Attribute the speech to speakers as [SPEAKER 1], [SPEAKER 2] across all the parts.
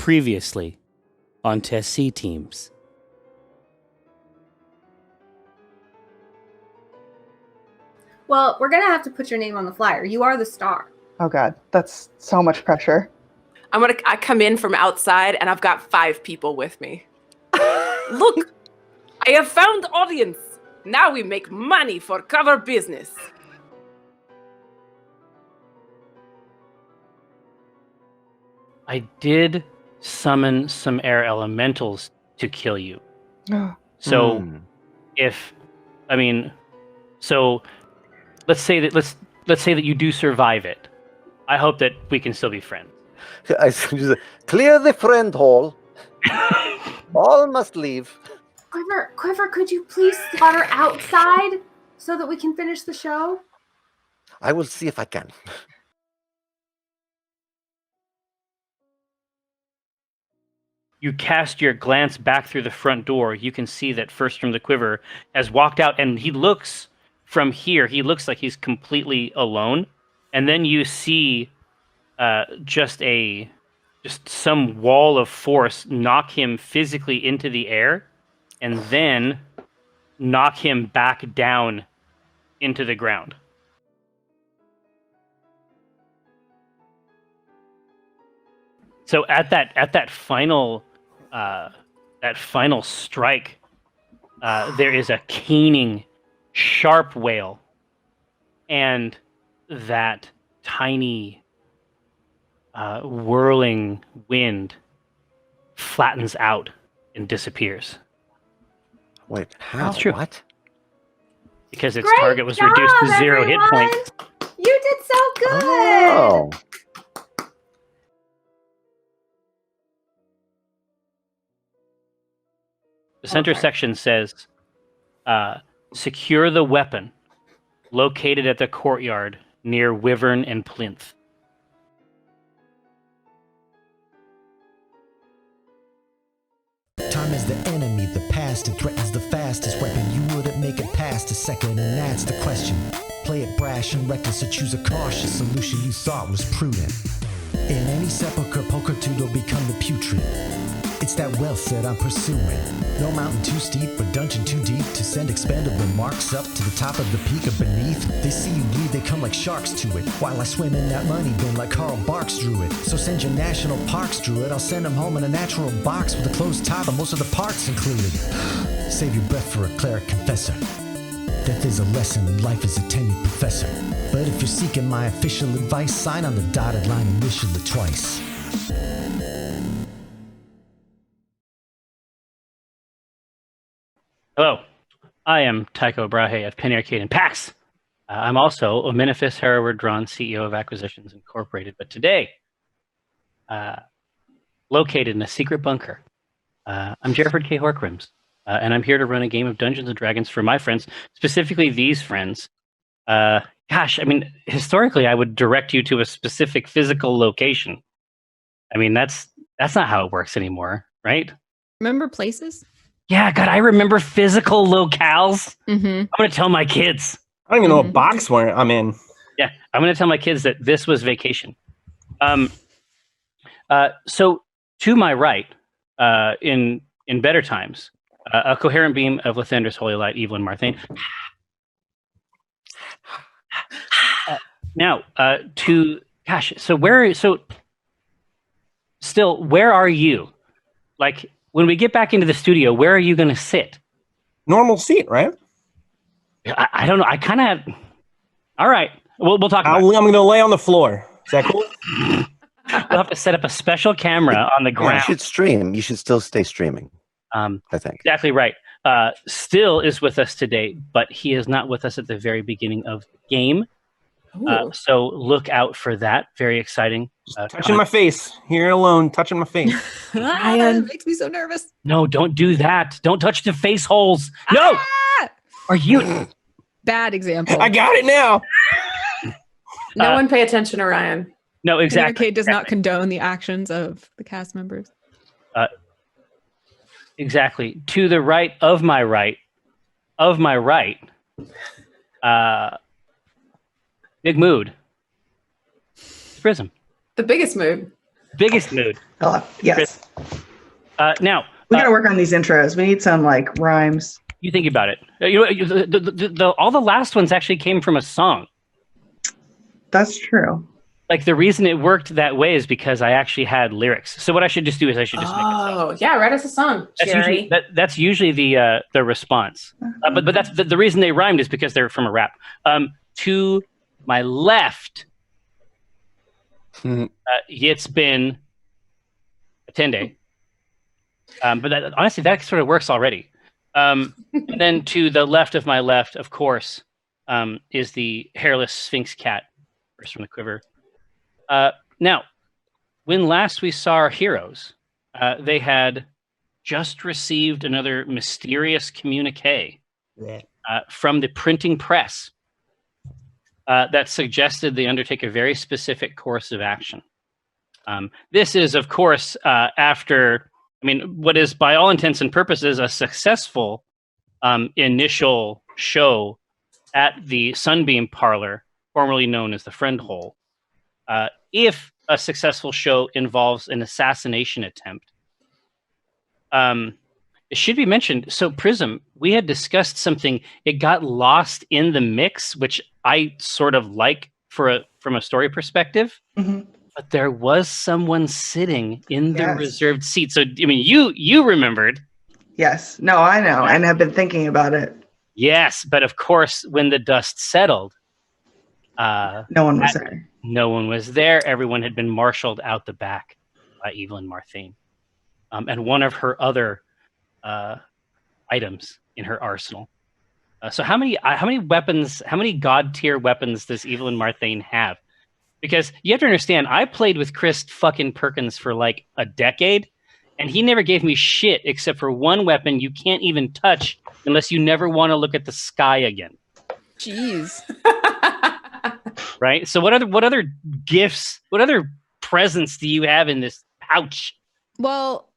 [SPEAKER 1] Previously on Tessie Teams.
[SPEAKER 2] Well, we're going to have to put your name on the flyer. You are the star.
[SPEAKER 3] Oh God, that's so much pressure.
[SPEAKER 4] I come in from outside and I've got 5 people with me. Look, I have found audience. Now we make money for cover business.
[SPEAKER 1] I did summon some air elementals to kill you. So let's say that you do survive it. I hope that we can still be friends.
[SPEAKER 5] Clear the friend hall. All must leave.
[SPEAKER 2] Quiver, could you please slaughter outside so that we can finish the show?
[SPEAKER 5] I will see if I can.
[SPEAKER 1] You cast your glance back through the front door. You can see that First from the Quiver has walked out, and he looks from here. He looks like he's completely alone. And then you see just some wall of force knock him physically into the air, and then knock him back down into the ground. So at that final strike, there is a keening, sharp wail, and that tiny whirling wind flattens out and disappears.
[SPEAKER 5] Wait, how?
[SPEAKER 1] That's true.
[SPEAKER 5] What?
[SPEAKER 1] Because its target was reduced to 0 hit points.
[SPEAKER 2] You did so good!
[SPEAKER 5] Oh.
[SPEAKER 1] The center section says, secure the weapon located at the courtyard near Wyvern and Plinth.
[SPEAKER 6] Time is the enemy, the past, it threatens the fastest weapon. You wouldn't make it past a second, and that's the question. Play it brash and reckless, or choose a cautious solution you thought was prudent. In any sepulcher, pulchritude will become the putrid. It's that wealth that I'm pursuing. No mountain too steep or dungeon too deep to send expendable marks up to the top of the peak or beneath. They see you bleed, they come like sharks to it, while I swim in that money bin like Carl Barks drew it. So send your national parks druid, I'll send them home in a natural box with a closed top and most of the parts included. Save your breath for a cleric confessor. Death is a lesson and life is a tenured professor. But if you're seeking my official advice, sign on the dotted line and initial it twice.
[SPEAKER 1] Hello, I am Tycho Brahe of Penny Arcade and PAX. I'm also Ominifus Hereward Drawn, CEO of Acquisitions Incorporated. But today, located in a secret bunker, I'm Jerford K. Horcrims, and I'm here to run a game of Dungeons & Dragons for my friends, specifically these friends. Historically, I would direct you to a specific physical location. I mean, that's not how it works anymore, right?
[SPEAKER 7] Remember places?
[SPEAKER 1] Yeah, God, I remember physical locales.
[SPEAKER 7] Mm-hmm.
[SPEAKER 1] I'm going to tell my kids.
[SPEAKER 8] I don't even know what box I'm in.
[SPEAKER 1] Yeah, I'm going to tell my kids that this was vacation. So to my right, in better times, a coherent beam of Lathander's holy light, Evelyn Marthane. Where are you? Like, when we get back into the studio, where are you going to sit?
[SPEAKER 8] Normal seat, right?
[SPEAKER 1] I don't know. I kind of... All right. We'll talk about it.
[SPEAKER 8] I'm going to lay on the floor. Is that cool?
[SPEAKER 1] We'll have to set up a special camera on the ground.
[SPEAKER 5] You should stream. You should still stay streaming, I think.
[SPEAKER 1] Exactly right. Still is with us today, but he is not with us at the very beginning of the game. So look out for that. Very exciting.
[SPEAKER 8] Touching my face. Here alone, touching my face.
[SPEAKER 7] Ryan makes me so nervous.
[SPEAKER 1] No, don't do that. Don't touch the face holes. No! Are you...
[SPEAKER 7] Bad example.
[SPEAKER 8] I got it now.
[SPEAKER 4] No one pay attention to Ryan.
[SPEAKER 1] No, exactly.
[SPEAKER 7] The arcade does not condone the actions of the cast members.
[SPEAKER 1] Exactly. To the right of my right, big mood. Prism.
[SPEAKER 4] The biggest mood.
[SPEAKER 1] Biggest mood.
[SPEAKER 3] Yes.
[SPEAKER 1] Now,
[SPEAKER 3] We got to work on these intros. We need some like rhymes.
[SPEAKER 1] you think about it. All the last ones actually came from a song.
[SPEAKER 3] That's true.
[SPEAKER 1] Like the reason it worked that way is because I actually had lyrics. So what I should just do is I should just make a song.
[SPEAKER 4] Oh, yeah, write us a song, Jerry.
[SPEAKER 1] That's usually the response. But that's the reason they rhymed is because they're from a rap. To my left, it's been a 10-day. But honestly, that sort of works already. And then to the left of my left, of course, is the hairless Sphinx cat, first from the quiver. Now, when last we saw our heroes, they had just received another mysterious communique from the printing press that suggested they undertake a very specific course of action. This is, of course, after, what is by all intents and purposes a successful initial show at the Sunbeam Parlor, formerly known as the Friend Hole. If a successful show involves an assassination attempt, it should be mentioned. So Prism, we had discussed something. It got lost in the mix, which I sort of like from a story perspective.
[SPEAKER 3] Mm-hmm.
[SPEAKER 1] But there was someone sitting in the reserved seat. So you remembered.
[SPEAKER 3] Yes. No, I know, and have been thinking about it.
[SPEAKER 1] Yes, but of course, when the dust settled,
[SPEAKER 3] no one was there.
[SPEAKER 1] No one was there. Everyone had been marshaled out the back by Evelyn Marthane, and one of her other items in her arsenal. So how many weapons? How many god tier weapons does Evelyn Marthane have? Because you have to understand, I played with Chris fucking Perkins for like a decade, and he never gave me shit except for one weapon you can't even touch unless you never want to look at the sky again.
[SPEAKER 7] Jeez.
[SPEAKER 1] Right? So what other gifts, what other presents do you have in this pouch?
[SPEAKER 7] Well,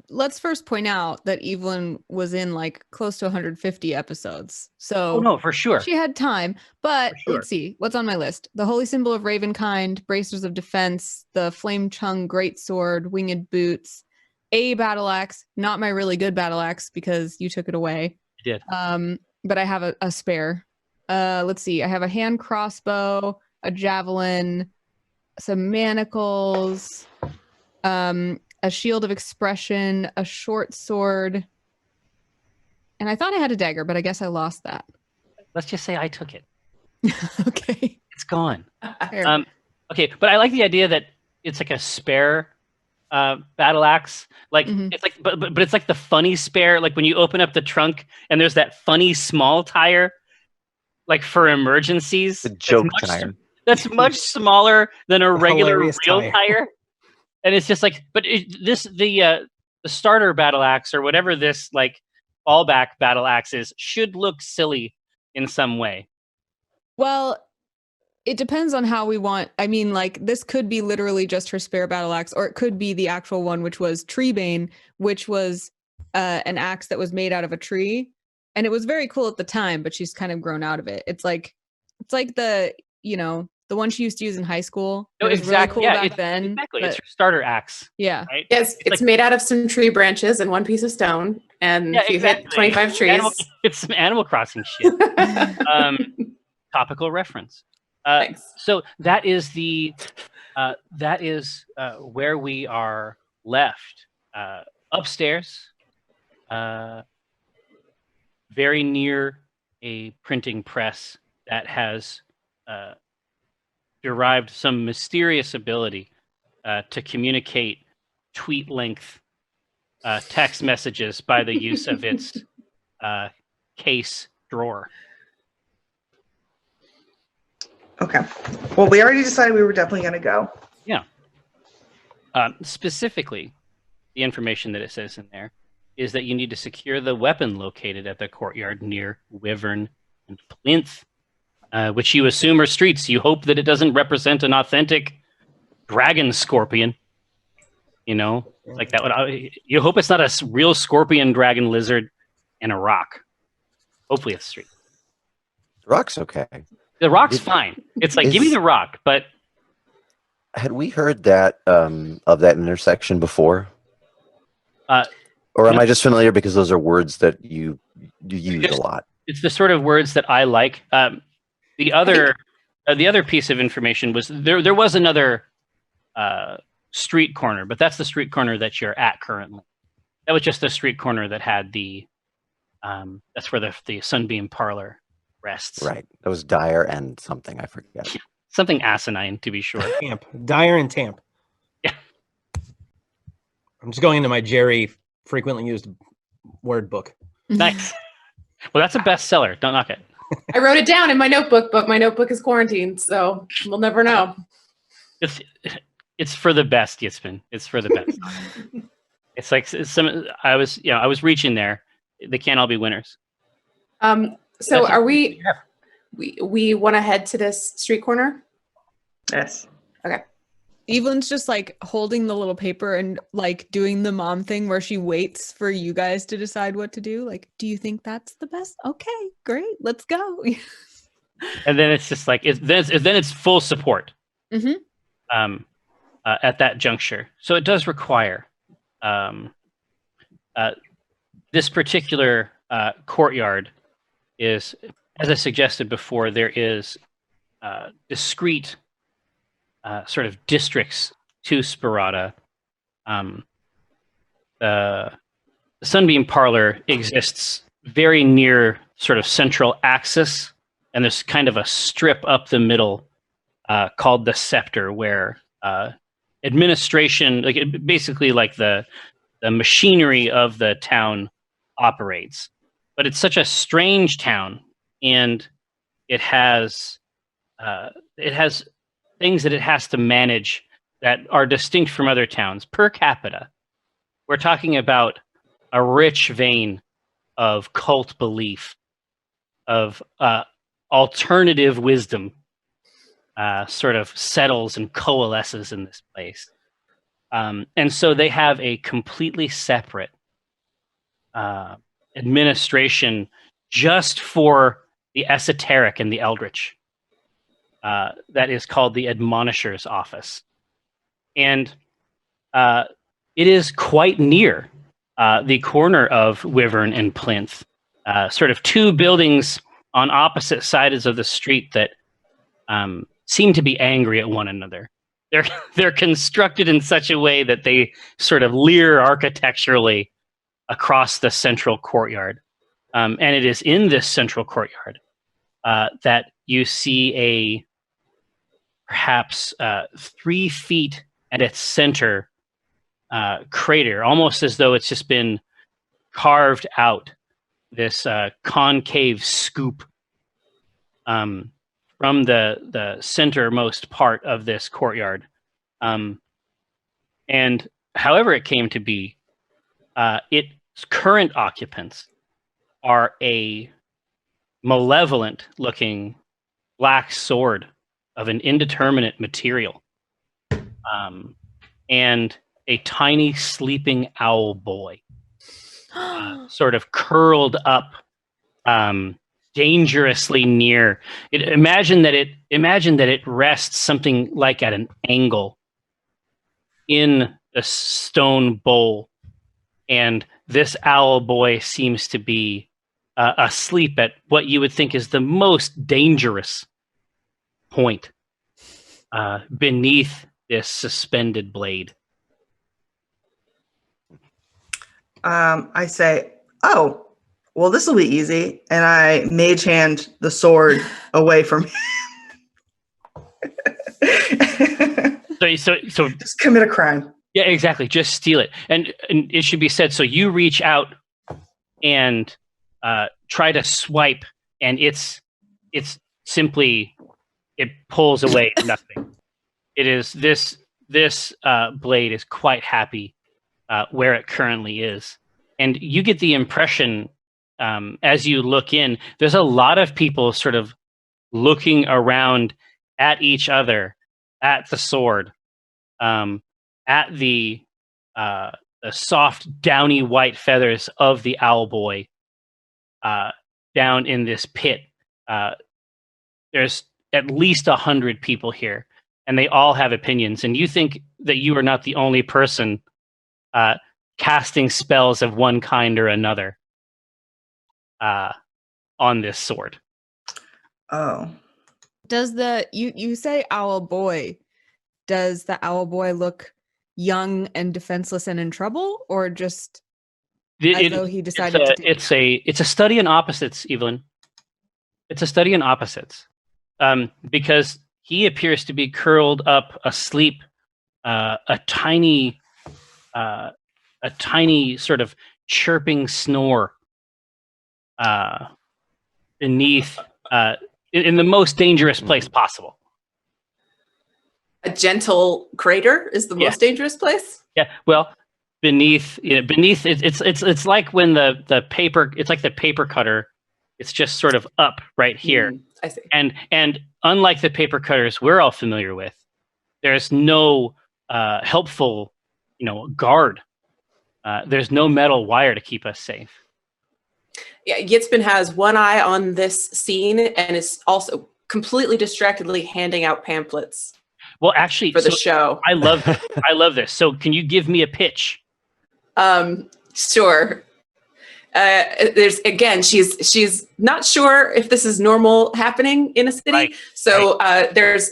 [SPEAKER 7] let's first point out that Evelyn was in like close to 150 episodes. So
[SPEAKER 1] no, for sure.
[SPEAKER 7] She had time. But let's see. What's on my list? The Holy Symbol of Ravenkind, Bracers of Defense, the Flame Chung Greatsword, Winged Boots, a battle axe, not my really good battle axe because you took it away.
[SPEAKER 1] I did.
[SPEAKER 7] But I have a spare. Let's see. I have a hand crossbow, a javelin, some manacles, a shield of expression, a short sword, and I thought I had a dagger, but I guess I lost that.
[SPEAKER 1] Let's just say I took it.
[SPEAKER 7] Okay.
[SPEAKER 1] It's gone. Okay, but I like the idea that it's like a spare battle axe. Like it's like, but it's like the funny spare. Like when you open up the trunk and there's that funny small tire, like for emergencies.
[SPEAKER 5] The joke tire.
[SPEAKER 1] That's much smaller than a regular real tire. And it's just like, but the starter battle axe or whatever this like fallback battle axe is should look silly in some way.
[SPEAKER 7] Well, it depends on how we want. I mean, like this could be literally just her spare battle axe, or it could be the actual one, which was Treebane, which was an axe that was made out of a tree, and it was very cool at the time. But she's kind of grown out of it. It's like the the one she used to use in high school.
[SPEAKER 1] No,
[SPEAKER 7] it was
[SPEAKER 1] exactly.
[SPEAKER 7] Really cool back then.
[SPEAKER 1] Exactly.
[SPEAKER 7] But,
[SPEAKER 1] it's her starter axe.
[SPEAKER 7] Yeah.
[SPEAKER 1] Right?
[SPEAKER 4] Yes, it's like, made out of some tree branches and one piece of stone. And if you hit 25 trees.
[SPEAKER 1] It's some Animal Crossing shit. Topical reference.
[SPEAKER 4] Thanks.
[SPEAKER 1] So that is where we are left. Upstairs, very near a printing press that has derived some mysterious ability to communicate tweet-length text messages by the use of its case drawer.
[SPEAKER 3] Okay. Well, we already decided we were definitely going to go.
[SPEAKER 1] Yeah. Specifically, the information that it says in there is that you need to secure the weapon located at the courtyard near Wyvern and Plinth, which you assume are streets. You hope that it doesn't represent an authentic dragon scorpion. You know, like that would. You hope it's not a real scorpion, dragon, lizard, and a rock. Hopefully, it's street.
[SPEAKER 5] The rock's okay.
[SPEAKER 1] The rock's fine. It's like give me the rock, but
[SPEAKER 5] Had we heard that of that intersection before?
[SPEAKER 1] Uh,
[SPEAKER 5] Or am
[SPEAKER 1] no.
[SPEAKER 5] I just familiar because those are words that you use a lot?
[SPEAKER 1] It's the sort of words that I like. The other piece of information was there was another street corner, but that's the street corner that you're at currently. That was just the street corner that had the that's where the Sunbeam Parlor rests.
[SPEAKER 5] Right. That was Dyer and something. I forget.
[SPEAKER 1] Something asinine, to be sure.
[SPEAKER 8] Tamp. Dyer and Tamp.
[SPEAKER 1] Yeah.
[SPEAKER 8] I'm just going into my Jerry frequently used word book.
[SPEAKER 1] Nice. Well, that's a bestseller. Don't knock it.
[SPEAKER 4] I wrote it down in my notebook, but my notebook is quarantined, so we'll never know.
[SPEAKER 1] It's for the best, Yitzman. It's for the best. It's like I was reaching there. They can't all be winners.
[SPEAKER 4] So are we want to head to this street corner?
[SPEAKER 3] Yes.
[SPEAKER 4] Okay.
[SPEAKER 7] Evelyn's just like holding the little paper and like doing the mom thing where she waits for you guys to decide what to do. Like, do you think that's the best? Okay, great, let's go.
[SPEAKER 1] And then it's just like then it's full support.
[SPEAKER 7] Mm-hmm.
[SPEAKER 1] At that juncture, so it does require this particular courtyard is, as I suggested before, there is discrete sort of districts to Sparata. The Sunbeam Parlor exists very near sort of central axis, and there's kind of a strip up the middle called the Scepter, where administration, basically like the machinery of the town operates. But it's such a strange town, and it has things that it has to manage that are distinct from other towns. Per capita, we're talking about a rich vein of cult belief, of alternative wisdom, sort of settles and coalesces in this place. And so they have a completely separate administration just for the esoteric and the eldritch. That is called the Admonisher's Office. And it is quite near the corner of Wyvern and Plinth, sort of two buildings on opposite sides of the street that seem to be angry at one another. They're constructed in such a way that they sort of leer architecturally across the central courtyard. And it is in this central courtyard that you see a perhaps 3 feet at its center crater, almost as though it's just been carved out, this concave scoop from the centermost part of this courtyard. And however it came to be, its current occupants are a malevolent-looking black sword of an indeterminate material, and a tiny sleeping owl boy, sort of curled up, dangerously near. Imagine that it rests something like at an angle in a stone bowl, and this owl boy seems to be asleep at what you would think is the most dangerous point beneath this suspended blade.
[SPEAKER 3] I say, oh, well, this will be easy. And I mage hand the sword away from him.
[SPEAKER 1] So
[SPEAKER 3] Just commit a crime.
[SPEAKER 1] yeah, exactly. Just steal it. And it should be said, so you reach out and try to swipe, and it's simply, it pulls away nothing. It is this blade is quite happy where it currently is. And you get the impression, as you look in, there's a lot of people sort of looking around at each other, at the sword, at the soft, downy white feathers of the owl boy down in this pit. There's at least 100 people here, and they all have opinions. And you think that you are not the only person casting spells of one kind or another on this sword.
[SPEAKER 3] Oh.
[SPEAKER 7] Does you say owl boy? Does the owl boy look young and defenseless and in trouble, or just as though he decided to do
[SPEAKER 1] it's a study in opposites, Evelyn. It's a study in opposites, because he appears to be curled up asleep, a tiny sort of chirping snore beneath, in the most dangerous place possible.
[SPEAKER 4] A gentle crater is the most dangerous place.
[SPEAKER 1] Yeah, well, beneath it's like when the paper, it's like the paper cutter. It's just sort of up right here.
[SPEAKER 4] I see.
[SPEAKER 1] And unlike the paper cutters we're all familiar with, there's no helpful, guard. There's no metal wire to keep us safe.
[SPEAKER 4] Yeah, Yitzbin has one eye on this scene and is also completely distractedly handing out pamphlets.
[SPEAKER 1] Well, actually,
[SPEAKER 4] for the show.
[SPEAKER 1] I love this. So can you give me a pitch?
[SPEAKER 4] Sure. There's again, she's not sure if this is normal happening in a city.
[SPEAKER 1] Right.
[SPEAKER 4] So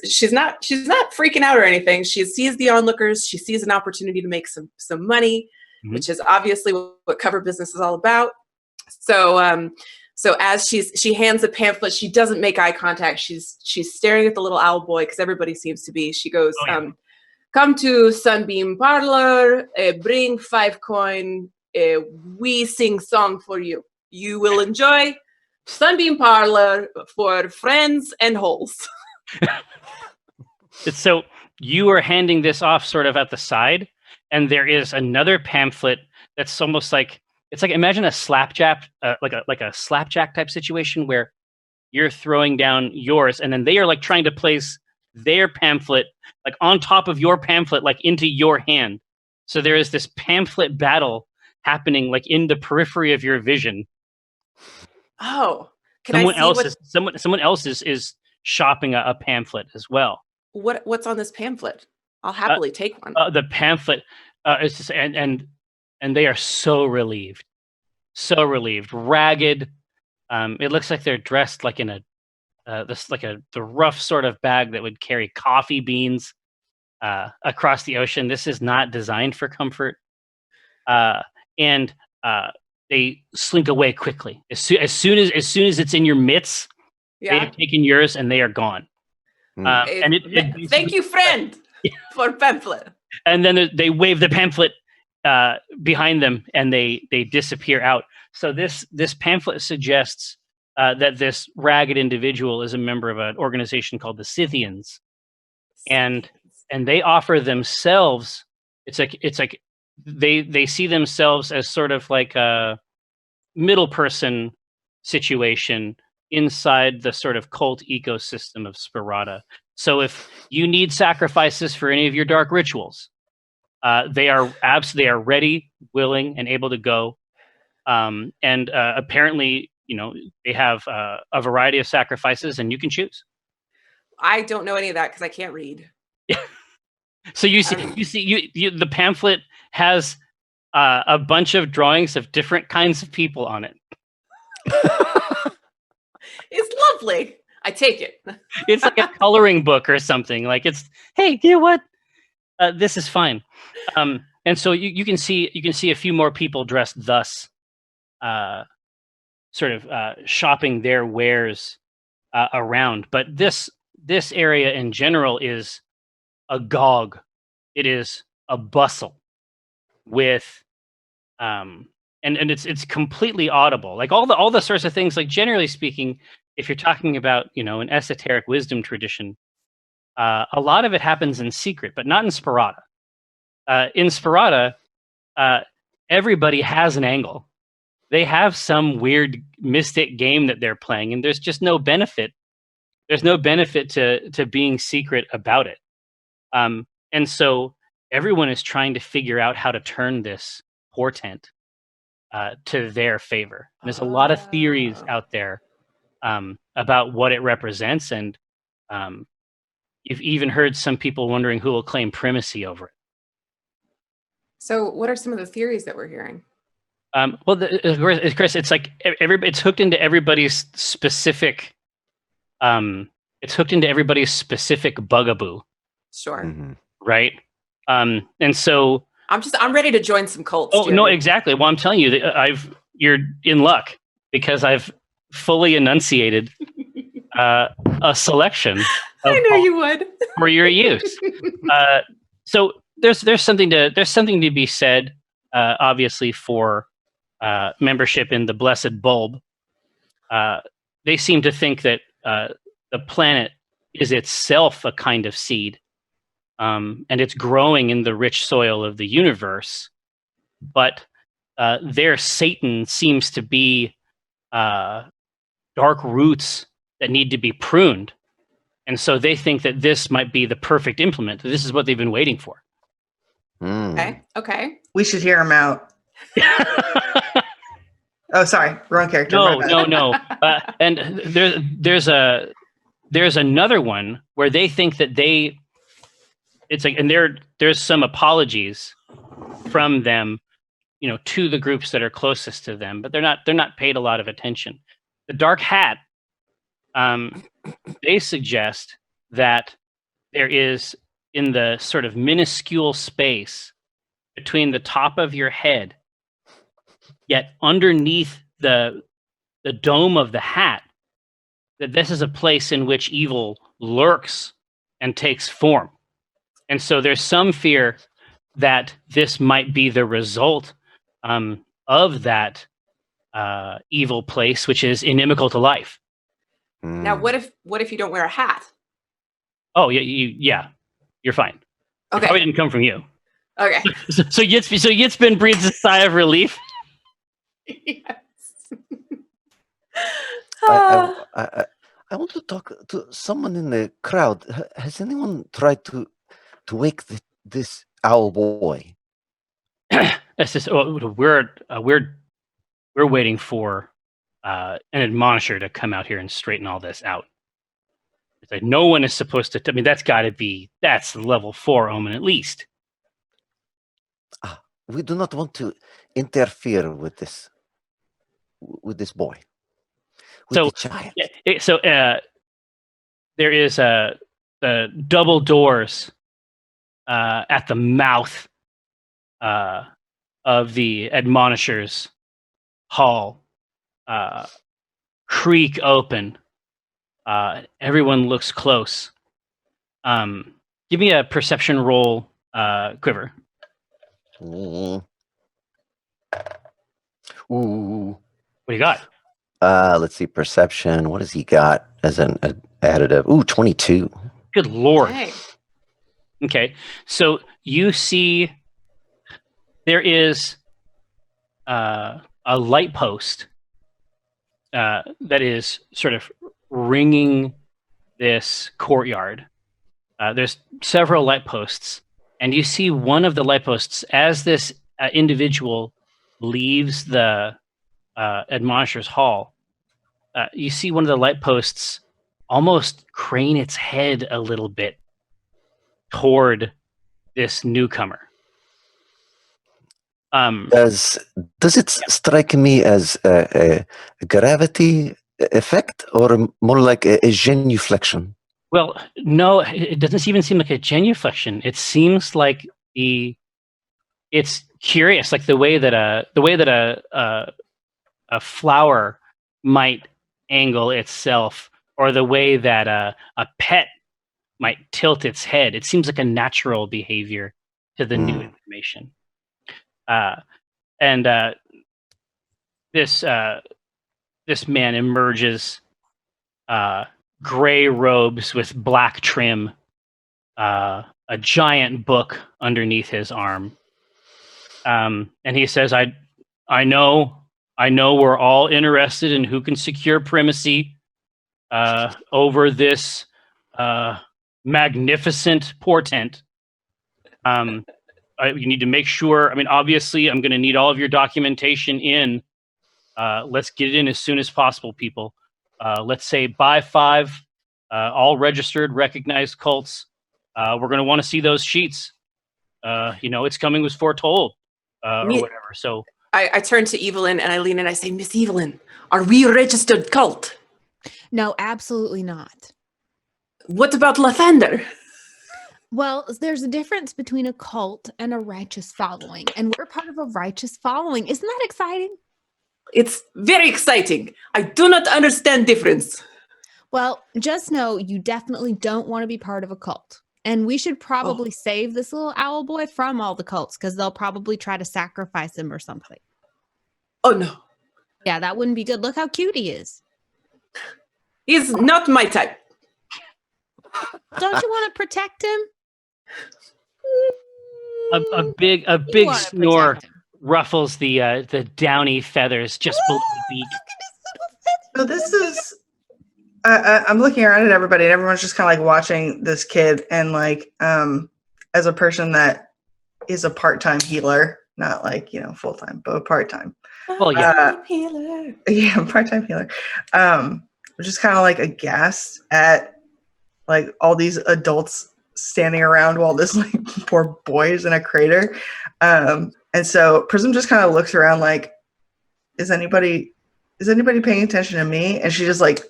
[SPEAKER 4] she's not freaking out or anything. She sees the onlookers. She sees an opportunity to make some money, which is obviously what cover business is all about. So as she hands a pamphlet, she doesn't make eye contact. She's staring at the little owl boy because everybody seems to be. She goes, "Come to Sunbeam Parlor, bring 5 coin. We sing song for you. You will enjoy Sunbeam Parlor for friends and holes."
[SPEAKER 1] So you are handing this off sort of at the side, and there is another pamphlet that's almost like, it's like, imagine a slapjack, like a slapjack type situation where you're throwing down yours, and then they are like trying to place their pamphlet like on top of your pamphlet, like into your hand. So there is this pamphlet battle happening like in the periphery of your vision.
[SPEAKER 4] Oh,
[SPEAKER 1] someone else is shopping a pamphlet as well.
[SPEAKER 4] What's on this pamphlet? I'll happily take one.
[SPEAKER 1] The pamphlet is just, and they are so relieved, ragged. It looks like they're dressed like in the rough sort of bag that would carry coffee beans across the ocean. This is not designed for comfort. And they slink away quickly. As soon as it's in your mitts, they have taken yours and they are gone.
[SPEAKER 4] Thank you, friend, for pamphlet.
[SPEAKER 1] And then they wave the pamphlet behind them, and they disappear out. So this pamphlet suggests that this ragged individual is a member of an organization called the Scythians, and they offer themselves. It's like they see themselves as sort of like a middle person situation inside the sort of cult ecosystem of Sparata. So if you need sacrifices for any of your dark rituals, they are ready, willing, and able to go. And apparently, they have a variety of sacrifices, and you can choose.
[SPEAKER 4] I don't know any of that because I can't read.
[SPEAKER 1] So you see, the pamphlet has a bunch of drawings of different kinds of people on it.
[SPEAKER 4] It's lovely. I take it.
[SPEAKER 1] It's like a coloring book or something. Like, it's, hey, you know what? This is fine. And so you can see a few more people dressed thus, sort of shopping their wares around. But this area in general is agog. It is a bustle with and it's completely audible. Like all the sorts of things, like generally speaking, if you're talking about, an esoteric wisdom tradition, a lot of it happens in secret, but not in Sparata. In Sparata, everybody has an angle. They have some weird mystic game that they're playing, and there's just no benefit. There's no benefit to being secret about it. And so everyone is trying to figure out how to turn this portent to their favor. And there's a lot of theories out there about what it represents, and You've even heard some people wondering who will claim primacy over it.
[SPEAKER 4] So, what are some of the theories that we're hearing?
[SPEAKER 1] Well, Chris, it's like it's hooked into everybody's specific. It's hooked into everybody's specific bugaboo.
[SPEAKER 4] Sure.
[SPEAKER 5] Mm-hmm.
[SPEAKER 1] Right. And so
[SPEAKER 4] I'm ready to join some cults.
[SPEAKER 1] Oh, no, exactly. Well, I'm telling you that you're in luck because I've fully enunciated a selection.
[SPEAKER 4] I knew you would.
[SPEAKER 1] For your use. So there's something to be said, obviously, for membership in the Blessed Bulb. They seem to think that the planet is itself a kind of seed, and it's growing in the rich soil of the universe. But their Satan seems to be dark roots that need to be pruned. And so they think that this might be the perfect implement. This is what they've been waiting for.
[SPEAKER 4] Okay.
[SPEAKER 3] We should hear him out. Oh, sorry, wrong character.
[SPEAKER 1] No. And there's another one where they think that it's like, and there's some apologies from them, to the groups that are closest to them, but they're not paid a lot of attention. The Dark Hat, they suggest that there is, in the sort of minuscule space between the top of your head, yet underneath the dome of the hat, that this is a place in which evil lurks and takes form. And so there's some fear that this might be the result of that evil place, which is inimical to life.
[SPEAKER 4] Now, what if you don't wear a hat?
[SPEAKER 1] Oh, yeah, you're fine.
[SPEAKER 4] Okay.
[SPEAKER 1] It probably didn't come from you.
[SPEAKER 4] Okay.
[SPEAKER 1] So Yitzbin breathes a sigh of relief.
[SPEAKER 4] Yes.
[SPEAKER 5] I want to talk to someone in the crowd. Has anyone tried to wake this owl boy?
[SPEAKER 1] It's just, we're waiting for an admonisher to come out here and straighten all this out. It's like no one is supposed to. I mean, that's level 4 omen at least.
[SPEAKER 5] We do not want to interfere with this boy. With the child.
[SPEAKER 1] So there is double doors at the mouth of the admonishers' hall, creak open. Everyone looks close. Give me a perception roll, Quiver.
[SPEAKER 5] Ooh.
[SPEAKER 1] What do you got?
[SPEAKER 5] Let's see, perception. What has he got as an additive? Ooh, 22.
[SPEAKER 1] Good Lord.
[SPEAKER 4] Dang.
[SPEAKER 1] Okay, so you see there is a light post that is sort of ringing this courtyard. There's several light posts, and you see one of the light posts as this individual leaves the admonisher's hall. You see one of the light posts almost crane its head a little bit toward this newcomer.
[SPEAKER 5] Does it strike me as a gravity effect or more like a genuflection?
[SPEAKER 1] Well, no, it doesn't even seem like a genuflection. It seems like it's curious, like the way that a flower might angle itself, or the way that a pet might tilt its head. It seems like a natural behavior to the new information. And this man emerges, gray robes with black trim, a giant book underneath his arm, and he says, "I know we're all interested in who can secure primacy over this magnificent portent. You need to make sure. I mean, obviously, I'm going to need all of your documentation in. Let's get it in as soon as possible, people. Let's say by 5 all registered, recognized cults. We're going to want to see those sheets. It's coming was foretold, or whatever. So
[SPEAKER 4] I turn to Evelyn and I lean in. I say, Miss Evelyn, are we a registered cult?
[SPEAKER 7] No, absolutely not.
[SPEAKER 4] What about Lathander?
[SPEAKER 7] Well, there's a difference between a cult and a righteous following, and we're part of a righteous following. Isn't that exciting?
[SPEAKER 4] It's very exciting. I do not understand difference.
[SPEAKER 7] Well, just know you definitely don't want to be part of a cult. And we should probably save this little owl boy from all the cults because they'll probably try to sacrifice him or something.
[SPEAKER 4] Oh, no.
[SPEAKER 7] Yeah, that wouldn't be good. Look how cute he is.
[SPEAKER 4] He's not my type.
[SPEAKER 7] Don't you want to protect him?
[SPEAKER 1] a big
[SPEAKER 7] You wanna
[SPEAKER 1] snore
[SPEAKER 7] protect him.
[SPEAKER 1] ruffles the downy feathers just below the beak.
[SPEAKER 3] So this is. I'm looking around at everybody, and everyone's just kind of like watching this kid. And like, as a person that is a part-time healer, not like full time, but part-time.
[SPEAKER 1] Well, yeah.
[SPEAKER 4] Healer.
[SPEAKER 3] Yeah, part-time healer. We're just kind of like aghast at like all these adults standing around while this like poor boy is in a crater. And so Prism just kind of looks around like, is anybody paying attention to me? And she just like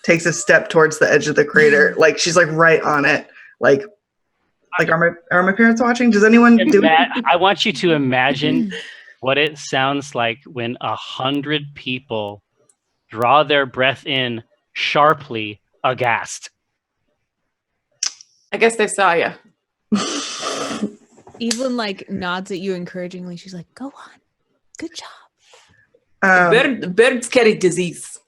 [SPEAKER 3] takes a step towards the edge of the crater. Like she's like right on it. Like are my parents watching? Does anyone do it?
[SPEAKER 1] I want you to imagine what it sounds like when 100 people draw their breath in sharply, aghast.
[SPEAKER 4] I guess they saw you.
[SPEAKER 7] Evelyn like nods at you encouragingly. She's like, "Go on, good job."
[SPEAKER 4] Birds carry disease.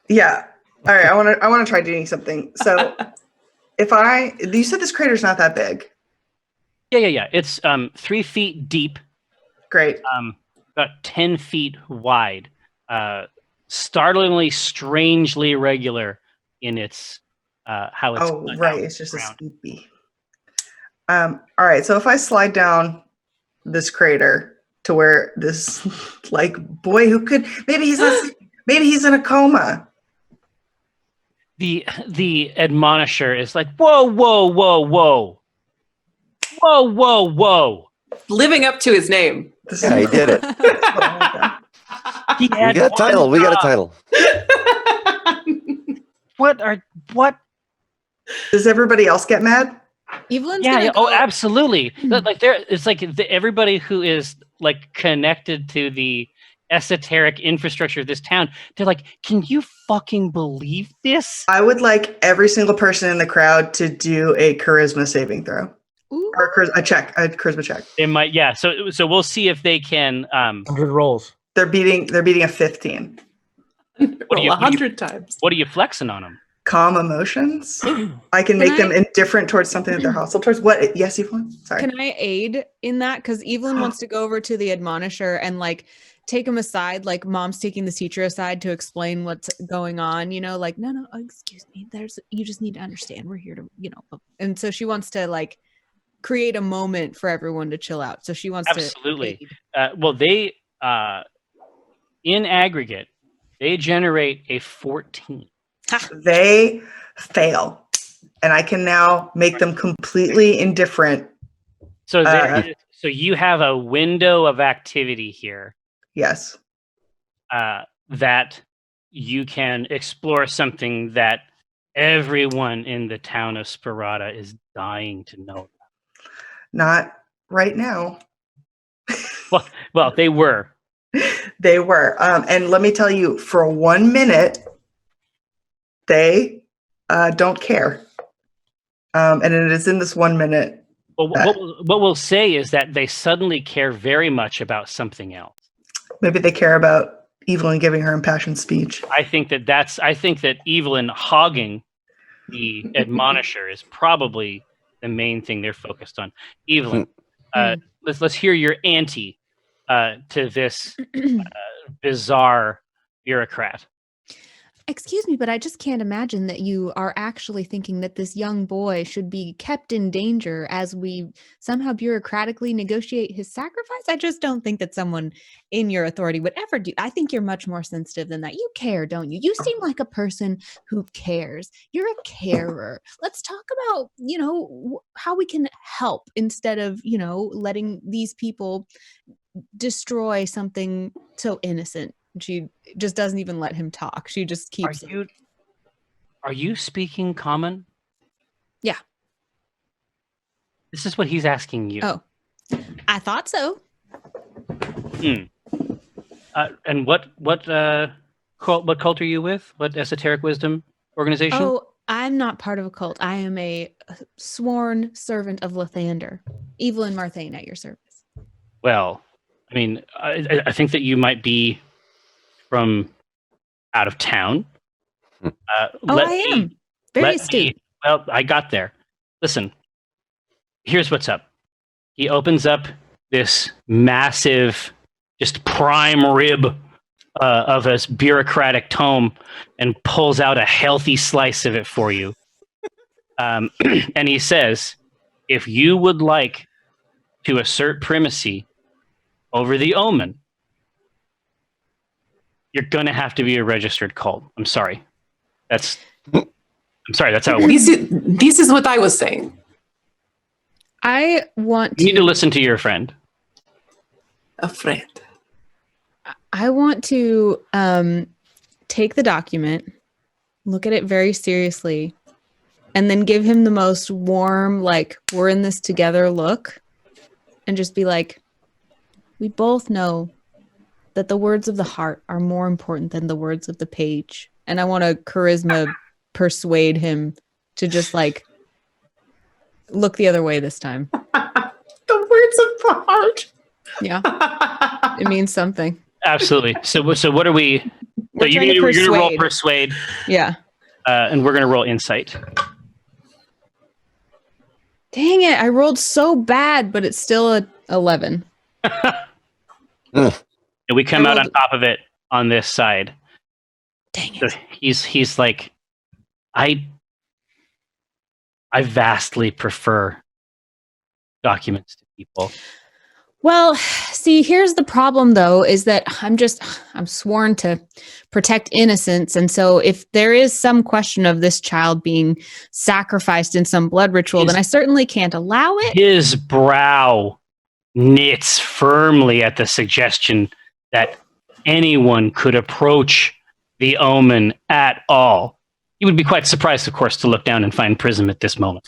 [SPEAKER 3] Yeah. All right. I want to try doing something. So you said this crater's not that big.
[SPEAKER 1] Yeah. It's 3 feet deep.
[SPEAKER 3] Great.
[SPEAKER 1] About 10 feet wide. Startlingly, strangely regular in its how it's.
[SPEAKER 3] Oh, right. It's just a steepy. All right. So if I slide down this crater to where this like boy who could maybe he's in a coma.
[SPEAKER 1] The admonisher is like, whoa.
[SPEAKER 4] Living up to his name.
[SPEAKER 5] Yeah, he did it. We got a title. We got a title.
[SPEAKER 1] What?
[SPEAKER 3] Does everybody else get mad?
[SPEAKER 7] Evelyn's
[SPEAKER 1] Yeah.
[SPEAKER 7] gonna
[SPEAKER 1] Oh,
[SPEAKER 7] go-
[SPEAKER 1] absolutely. Like it's like everybody who is like connected to the esoteric infrastructure of this town. They're like, can you fucking believe this?
[SPEAKER 3] I would like every single person in the crowd to do a charisma saving throw.
[SPEAKER 7] Ooh.
[SPEAKER 3] Or a charisma check.
[SPEAKER 1] They might. Yeah. So we'll see if they can.
[SPEAKER 8] 100 rolls.
[SPEAKER 3] They're beating a 15.
[SPEAKER 4] Roll 100 times.
[SPEAKER 1] What are you flexing on them?
[SPEAKER 3] Calm emotions. I can make them indifferent towards something that they're hostile towards. What? Yes, Evelyn? Sorry.
[SPEAKER 7] Can I aid in that? Because Evelyn wants to go over to the admonisher and like take him aside, like mom's taking the teacher aside to explain what's going on. Like no, excuse me. You just need to understand. We're here to, And so she wants to like create a moment for everyone to chill out. So she wants
[SPEAKER 1] Absolutely.
[SPEAKER 7] to.
[SPEAKER 1] Well, they in aggregate, they generate a 14.
[SPEAKER 3] They fail. And I can now make them completely indifferent.
[SPEAKER 1] So so you have a window of activity here.
[SPEAKER 3] Yes.
[SPEAKER 1] That you can explore something that everyone in the town of Sparata is dying to know.
[SPEAKER 3] Not right now.
[SPEAKER 1] Well, they were.
[SPEAKER 3] They were. And let me tell you, for 1 minute, they don't care. And it is in this 1 minute.
[SPEAKER 1] Well, what we'll say is that they suddenly care very much about something else.
[SPEAKER 3] Maybe they care about Evelyn giving her impassioned speech.
[SPEAKER 1] I think that Evelyn hogging the admonisher is probably the main thing they're focused on. Evelyn, let's hear your ante to this bizarre bureaucrat.
[SPEAKER 7] Excuse me, but I just can't imagine that you are actually thinking that this young boy should be kept in danger as we somehow bureaucratically negotiate his sacrifice. I just don't think that someone in your authority would ever do. I think you're much more sensitive than that. You care, don't you? You seem like a person who cares. You're a carer. Let's talk about, how we can help instead of, letting these people destroy something so innocent. She just doesn't even let him talk. She just keeps.
[SPEAKER 1] Are you speaking common?
[SPEAKER 7] Yeah.
[SPEAKER 1] This is what he's asking you.
[SPEAKER 7] Oh, I thought so.
[SPEAKER 1] And what cult are you with? What esoteric wisdom organization?
[SPEAKER 7] Oh, I'm not part of a cult. I am a sworn servant of Lathander. Evelyn Marthane at your service.
[SPEAKER 1] Well, I mean, I think that you might be from out of town.
[SPEAKER 7] I am. Very astute.
[SPEAKER 1] Well, I got there. Listen, here's what's up. He opens up this massive, just prime rib of a bureaucratic tome and pulls out a healthy slice of it for you. And he says, if you would like to assert primacy over the omen, you're going to have to be a registered cult. I'm sorry. That's how it works.
[SPEAKER 4] This is what I was saying.
[SPEAKER 7] I want
[SPEAKER 1] You need to listen to your friend.
[SPEAKER 4] A friend.
[SPEAKER 7] I want to take the document, look at it very seriously, and then give him the most warm, like, we're in this together look, and just be like, we both know that the words of the heart are more important than the words of the page. And I want to charisma persuade him to just, like, look the other way this time.
[SPEAKER 4] The words of the heart.
[SPEAKER 7] Yeah. It means something.
[SPEAKER 1] Absolutely. So what are we? So you're going to roll persuade.
[SPEAKER 7] Yeah.
[SPEAKER 1] And we're going to roll insight.
[SPEAKER 7] Dang it. I rolled so bad, but it's still a 11.
[SPEAKER 1] And we come out on top of it on this side.
[SPEAKER 7] Dang it.
[SPEAKER 1] So he's like, I vastly prefer documents to people.
[SPEAKER 7] Well, see, here's the problem, though, is that I'm sworn to protect innocence. And so if there is some question of this child being sacrificed in some blood ritual, then I certainly can't allow it.
[SPEAKER 1] His brow knits firmly at the suggestion that anyone could approach the omen at all. You would be quite surprised, of course, to look down and find Prism at this moment.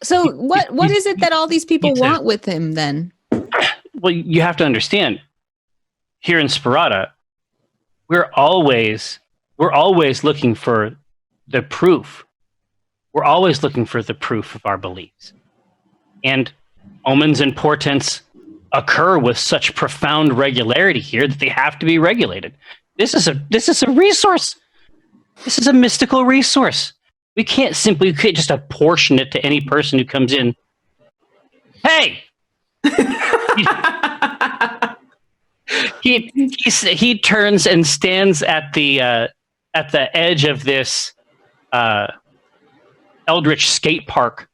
[SPEAKER 7] So what is it that all these people want with him then?
[SPEAKER 1] Well, you have to understand, here in Sparata, we're always looking for the proof. We're always looking for the proof of our beliefs. And omens and portents occur with such profound regularity here that they have to be regulated. This is a resource. This is a mystical resource. We can't just apportion it to any person who comes in. Hey, he turns and stands at the edge of this eldritch skate park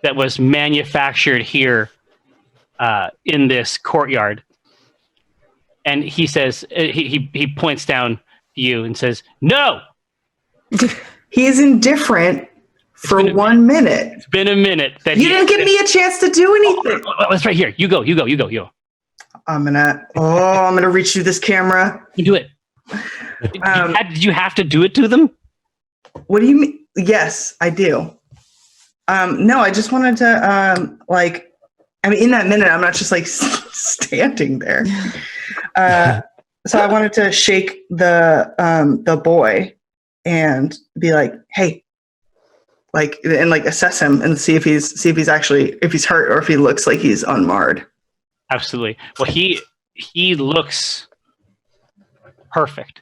[SPEAKER 1] that was manufactured here in this courtyard, and he says he points down to you and says, "No."
[SPEAKER 3] He's indifferent for 1 minute.
[SPEAKER 1] It's been a minute.
[SPEAKER 3] You didn't give me a chance to do anything.
[SPEAKER 1] That's right here. You go.
[SPEAKER 3] I'm gonna reach through this camera.
[SPEAKER 1] You do it. Did you have to do it to them?
[SPEAKER 3] What do you mean? Yes, I do. No, I just wanted to in that minute, I'm not just like standing there. So I wanted to shake the boy and be like, hey, and assess him and see if he's actually hurt or if he looks like he's unmarred.
[SPEAKER 1] Absolutely. Well, he looks perfect.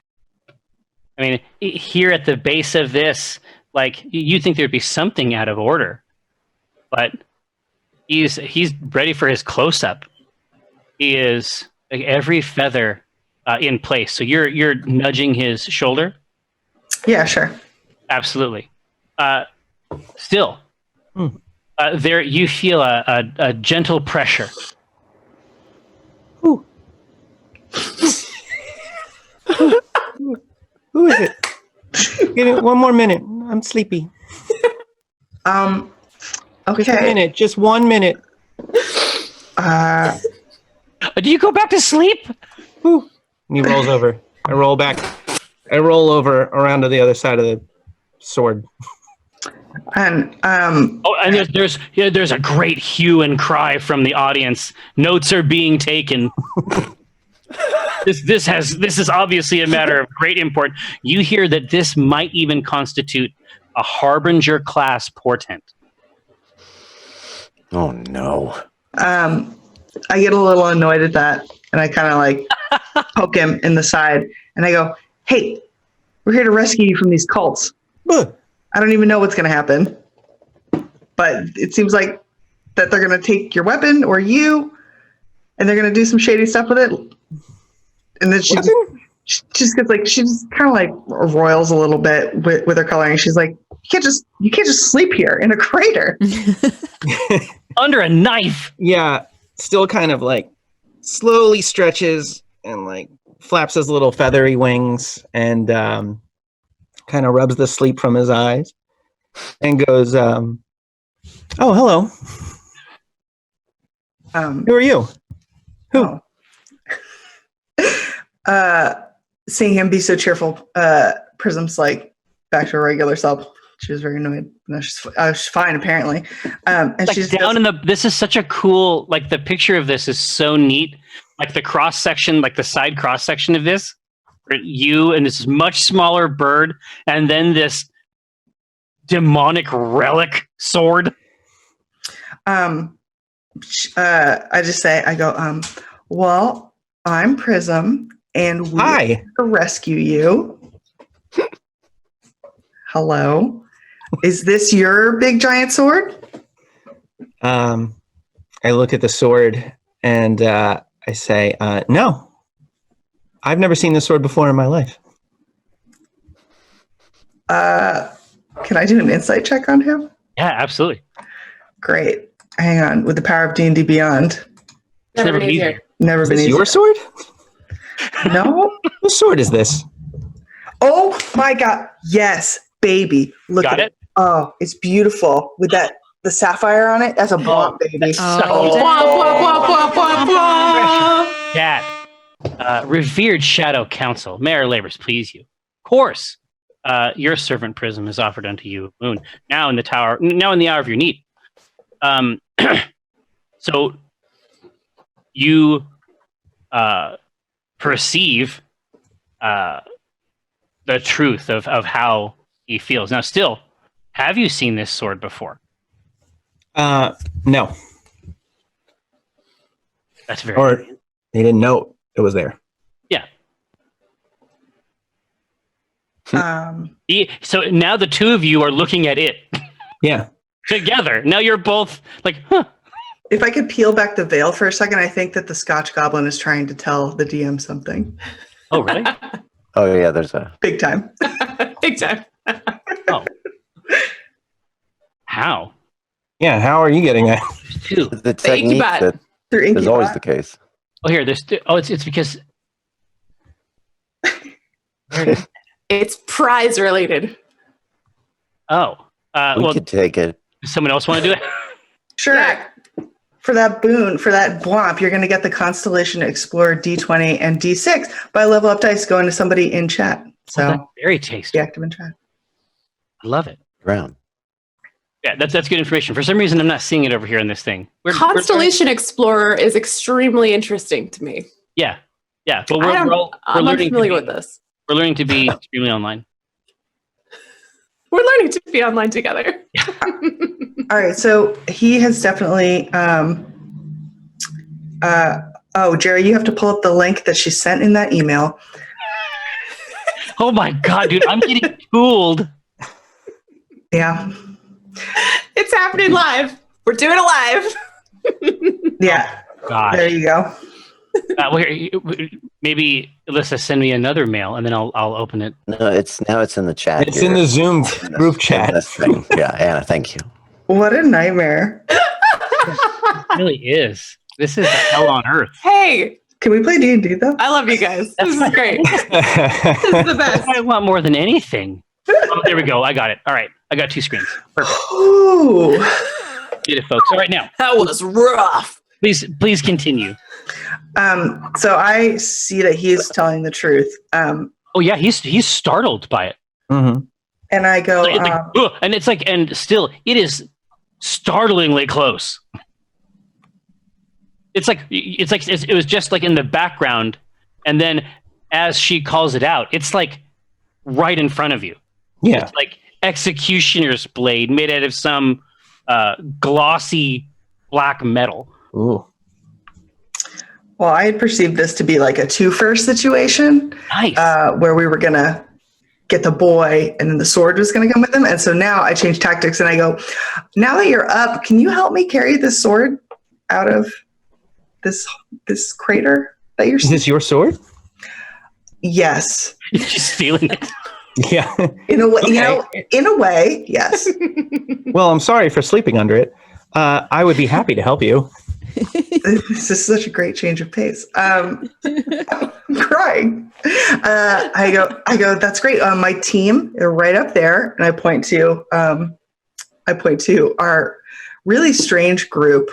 [SPEAKER 1] I mean, here at the base of this, like, you think there'd be something out of order, but he's ready for his close up. He is, like, every feather in place. So you're nudging his shoulder.
[SPEAKER 3] Yeah, sure.
[SPEAKER 1] Absolutely. Still, there you feel a gentle pressure.
[SPEAKER 8] Who is it? Give it one more minute. I'm sleepy. Just a
[SPEAKER 3] Okay.
[SPEAKER 8] minute. Just 1 minute.
[SPEAKER 1] Do you go back to sleep?
[SPEAKER 8] And he rolls over. I roll back. I roll over around to the other side of the sword.
[SPEAKER 3] And
[SPEAKER 1] Oh, and there's a great hue and cry from the audience. Notes are being taken. This is obviously a matter of great import. You hear that this might even constitute a harbinger class portent.
[SPEAKER 5] Oh no.
[SPEAKER 3] I get a little annoyed at that, and I kind of like poke him in the side, and I go, "Hey, we're here to rescue you from these cults. I don't even know what's going to happen, but it seems like that they're going to take your weapon or you, and they're going to do some shady stuff with it." And then she just gets like, she just kind of like roils a little bit with her coloring. She's like, you can't just sleep here in a crater
[SPEAKER 1] under a knife.
[SPEAKER 8] Yeah, still kind of like slowly stretches and like flaps his little feathery wings and kind of rubs the sleep from his eyes and goes, "Oh, hello. Who are you? Who?"
[SPEAKER 3] Seeing him be so cheerful, Prism's like back to her regular self. She was very annoyed. No, she's fine apparently. And
[SPEAKER 1] Like
[SPEAKER 3] she's
[SPEAKER 1] down in the. This is such a cool. Like the picture of this is so neat. Like the cross section, like the side cross section of this, where you and this much smaller bird, and then this demonic relic sword.
[SPEAKER 3] I just say, I go, well, I'm Prism, and we're
[SPEAKER 8] Hi.
[SPEAKER 3] here to rescue you. Hello. Is this your big giant sword?
[SPEAKER 8] I look at the sword and I say, "No, I've never seen this sword before in my life."
[SPEAKER 3] Can I do an insight check on him?
[SPEAKER 1] Yeah, absolutely.
[SPEAKER 3] Great. Hang on. With the power of D&D Beyond.
[SPEAKER 1] It's never been easier.
[SPEAKER 3] Never
[SPEAKER 8] Is
[SPEAKER 3] been
[SPEAKER 8] this
[SPEAKER 3] easier.
[SPEAKER 8] your sword?
[SPEAKER 3] No.
[SPEAKER 8] Whose sword is this?
[SPEAKER 3] Oh my God. Yes, baby. Look
[SPEAKER 1] Got
[SPEAKER 3] at
[SPEAKER 1] it?
[SPEAKER 3] Oh, it's beautiful with the sapphire on it. That's a blonde baby.
[SPEAKER 1] Cat, revered Shadow Council, Mayor Labors, please you. Of course, your servant Prism is offered unto you, Moon. Now in the hour of your need. So you perceive the truth of how he feels. Now, still, have you seen this sword before?
[SPEAKER 8] No.
[SPEAKER 1] That's very.
[SPEAKER 8] Or they didn't know it was there.
[SPEAKER 1] Yeah.
[SPEAKER 3] Um,
[SPEAKER 1] So now the two of you are looking at it
[SPEAKER 8] Yeah.
[SPEAKER 1] together. Now you're both like, huh.
[SPEAKER 3] if I could peel back the veil for a second, I think that the Scotch Goblin is trying to tell the DM something.
[SPEAKER 1] Oh, really?
[SPEAKER 5] Oh yeah, there's a
[SPEAKER 3] Big time.
[SPEAKER 4] Big time.
[SPEAKER 1] Oh. How?
[SPEAKER 8] Yeah. How are you getting that?
[SPEAKER 1] Two.
[SPEAKER 5] the technique
[SPEAKER 4] Incubot.
[SPEAKER 5] that
[SPEAKER 3] Through
[SPEAKER 5] is always
[SPEAKER 3] Incubot.
[SPEAKER 5] the case.
[SPEAKER 1] Oh, here. There's. It's because.
[SPEAKER 4] It's prize related.
[SPEAKER 1] Oh.
[SPEAKER 5] We
[SPEAKER 1] Well,
[SPEAKER 5] could take it.
[SPEAKER 1] does someone else want to do it?
[SPEAKER 3] Sure.
[SPEAKER 4] Yeah.
[SPEAKER 3] For that boon, for that blomp, you're going to get the Constellation Explorer D20 and D6 by level up dice going to somebody in chat. So
[SPEAKER 1] That's very tasty.
[SPEAKER 3] be active in chat.
[SPEAKER 1] I love it.
[SPEAKER 5] Round.
[SPEAKER 1] Yeah, that's good information. For some reason, I'm not seeing it over here in this thing.
[SPEAKER 4] Constellation Explorer is extremely interesting to me.
[SPEAKER 1] Yeah. But
[SPEAKER 4] I'm unfamiliar with this.
[SPEAKER 1] We're learning to be extremely online.
[SPEAKER 4] We're learning to be online together.
[SPEAKER 3] All right. So he has definitely. Oh, Jerry, you have to pull up the link that she sent in that email.
[SPEAKER 1] Oh my god, dude! I'm getting fooled.
[SPEAKER 3] Yeah.
[SPEAKER 4] It's happening live. We're doing it live.
[SPEAKER 3] Yeah.
[SPEAKER 1] God.
[SPEAKER 3] There you go.
[SPEAKER 1] Well, here, Maybe Alyssa, send me another mail, and then I'll open it.
[SPEAKER 5] No, it's in the chat.
[SPEAKER 8] It's in the Zoom group
[SPEAKER 5] in
[SPEAKER 8] chat.
[SPEAKER 5] this thing. Yeah, Anna, thank you.
[SPEAKER 3] What a nightmare.
[SPEAKER 1] It really is. This is hell on earth.
[SPEAKER 4] Hey,
[SPEAKER 3] Can we play D&D though?
[SPEAKER 4] I love you guys. This is great. This is the best.
[SPEAKER 1] I want more than anything. There we go. I got it. All right. I got 2 screens. Perfect.
[SPEAKER 3] Ooh.
[SPEAKER 1] Did it, folks. All right, now,
[SPEAKER 4] That was rough.
[SPEAKER 1] please continue.
[SPEAKER 3] So I see that he's telling the truth.
[SPEAKER 1] Oh yeah, he's startled by it.
[SPEAKER 8] Mm-hmm.
[SPEAKER 3] And I go,
[SPEAKER 1] Ugh, and it's like, and still, it is startlingly close. It was just like in the background, and then as she calls it out, it's like right in front of you.
[SPEAKER 8] Yeah.
[SPEAKER 1] It's like executioner's blade made out of some glossy black metal.
[SPEAKER 8] Ooh.
[SPEAKER 3] well, I had perceived this to be like a two-fer situation.
[SPEAKER 1] Nice.
[SPEAKER 3] Where we were going to get the boy and then the sword was going to come with him. And so now I changed tactics and I go, now that you're up, can you help me carry this sword out of this crater that you're
[SPEAKER 8] Is this your sword?
[SPEAKER 3] Yes.
[SPEAKER 1] She's stealing it.
[SPEAKER 8] Yeah.
[SPEAKER 3] In a way,
[SPEAKER 8] Okay.
[SPEAKER 3] in a way, yes.
[SPEAKER 8] Well, I'm sorry for sleeping under it. I would be happy to help you.
[SPEAKER 3] This is such a great change of pace. I'm crying. I go, that's great. My team, they're right up there. And I point to our really strange group.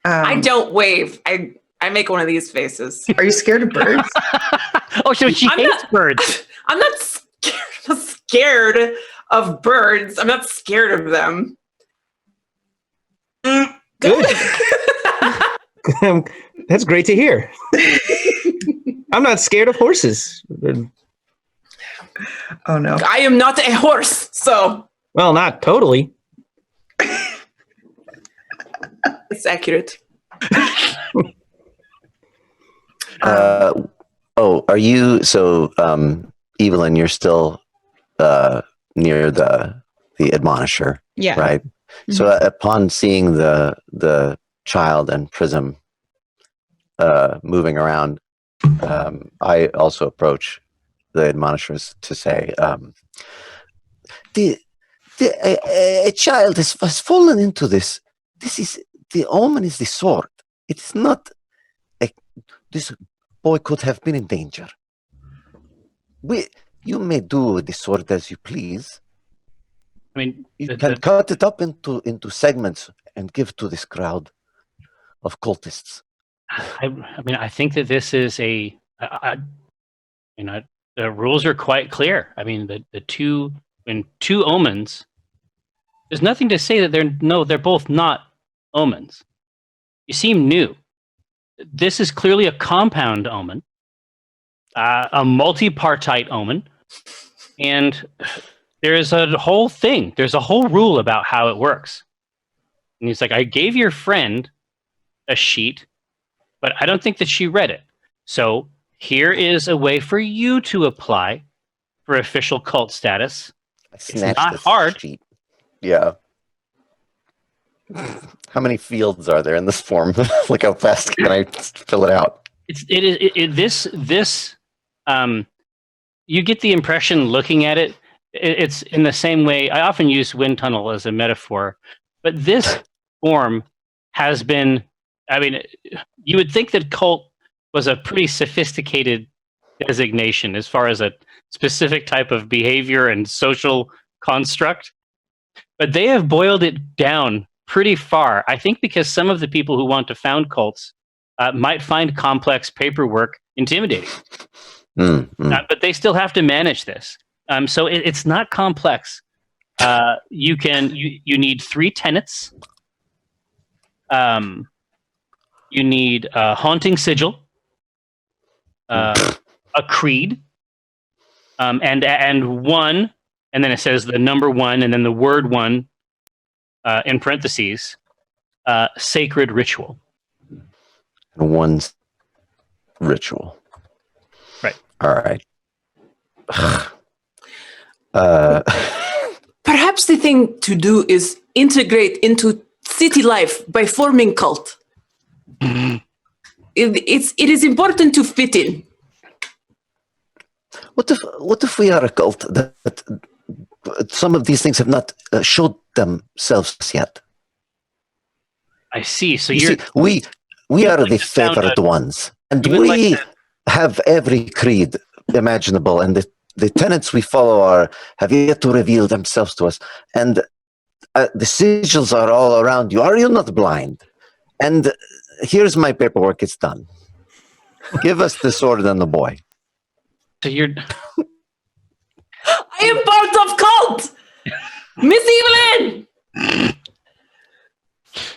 [SPEAKER 4] I don't wave. I make one of these faces.
[SPEAKER 3] Are you scared of birds?
[SPEAKER 1] Oh, so she
[SPEAKER 4] I'm
[SPEAKER 1] hates
[SPEAKER 4] not-
[SPEAKER 1] birds.
[SPEAKER 4] I'm not scared of birds. I'm not scared of them.
[SPEAKER 8] Good. That's great to hear. I'm not scared of horses.
[SPEAKER 3] Oh no.
[SPEAKER 4] I am not a horse, so
[SPEAKER 8] Well, not totally.
[SPEAKER 4] it's accurate.
[SPEAKER 5] Are you Evelyn? You're still near the admonisher,
[SPEAKER 7] Yeah.
[SPEAKER 5] right? So upon seeing the child and Prism moving around, I also approach the admonishers to say, a child has fallen into this. This is the omen is the sword. It's not this boy could have been in danger. You may do with the sword as you please.
[SPEAKER 1] I mean,
[SPEAKER 5] You can cut it up into segments and give to this crowd of cultists.
[SPEAKER 1] I think that this is the rules are quite clear. I mean, the two omens. There's nothing to say that they're both not omens. You seem new. This is clearly a compound omen, a multipartite omen, and there is a whole thing. There's a whole rule about how it works. And he's like, I gave your friend a sheet, but I don't think that she read it. So here is a way for you to apply for official cult status.
[SPEAKER 5] It's
[SPEAKER 1] not hard.
[SPEAKER 5] Sheet. Yeah. How many fields are there in this form? Like, how fast can I fill it out?
[SPEAKER 1] You get the impression looking at it. It's in the same way. I often use wind tunnel as a metaphor, but this form has been. I mean, you would think that cult was a pretty sophisticated designation as far as a specific type of behavior and social construct, but they have boiled it down pretty far. I think because some of the people who want to found cults might find complex paperwork intimidating, but they still have to manage this. So it's not complex. You need 3 tenets. You need a haunting sigil, a creed, and one, and then it says the number 1, and then the word 1 in parentheses, sacred ritual.
[SPEAKER 5] And one's ritual.
[SPEAKER 1] Right.
[SPEAKER 5] All right.
[SPEAKER 4] Perhaps the thing to do is integrate into city life by forming cult. it is important to fit in.
[SPEAKER 5] What if we are a cult that some of these things have not showed themselves yet?
[SPEAKER 1] I see. So
[SPEAKER 5] You see, we are the favored ones, and we have every creed imaginable, and the tenets we follow have yet to reveal themselves to us, and the sigils are all around you. Are you not blind? And here's my paperwork. It's done. Give us the sword and the boy.
[SPEAKER 1] So you're.
[SPEAKER 4] I am part of cult, Miss Evelyn.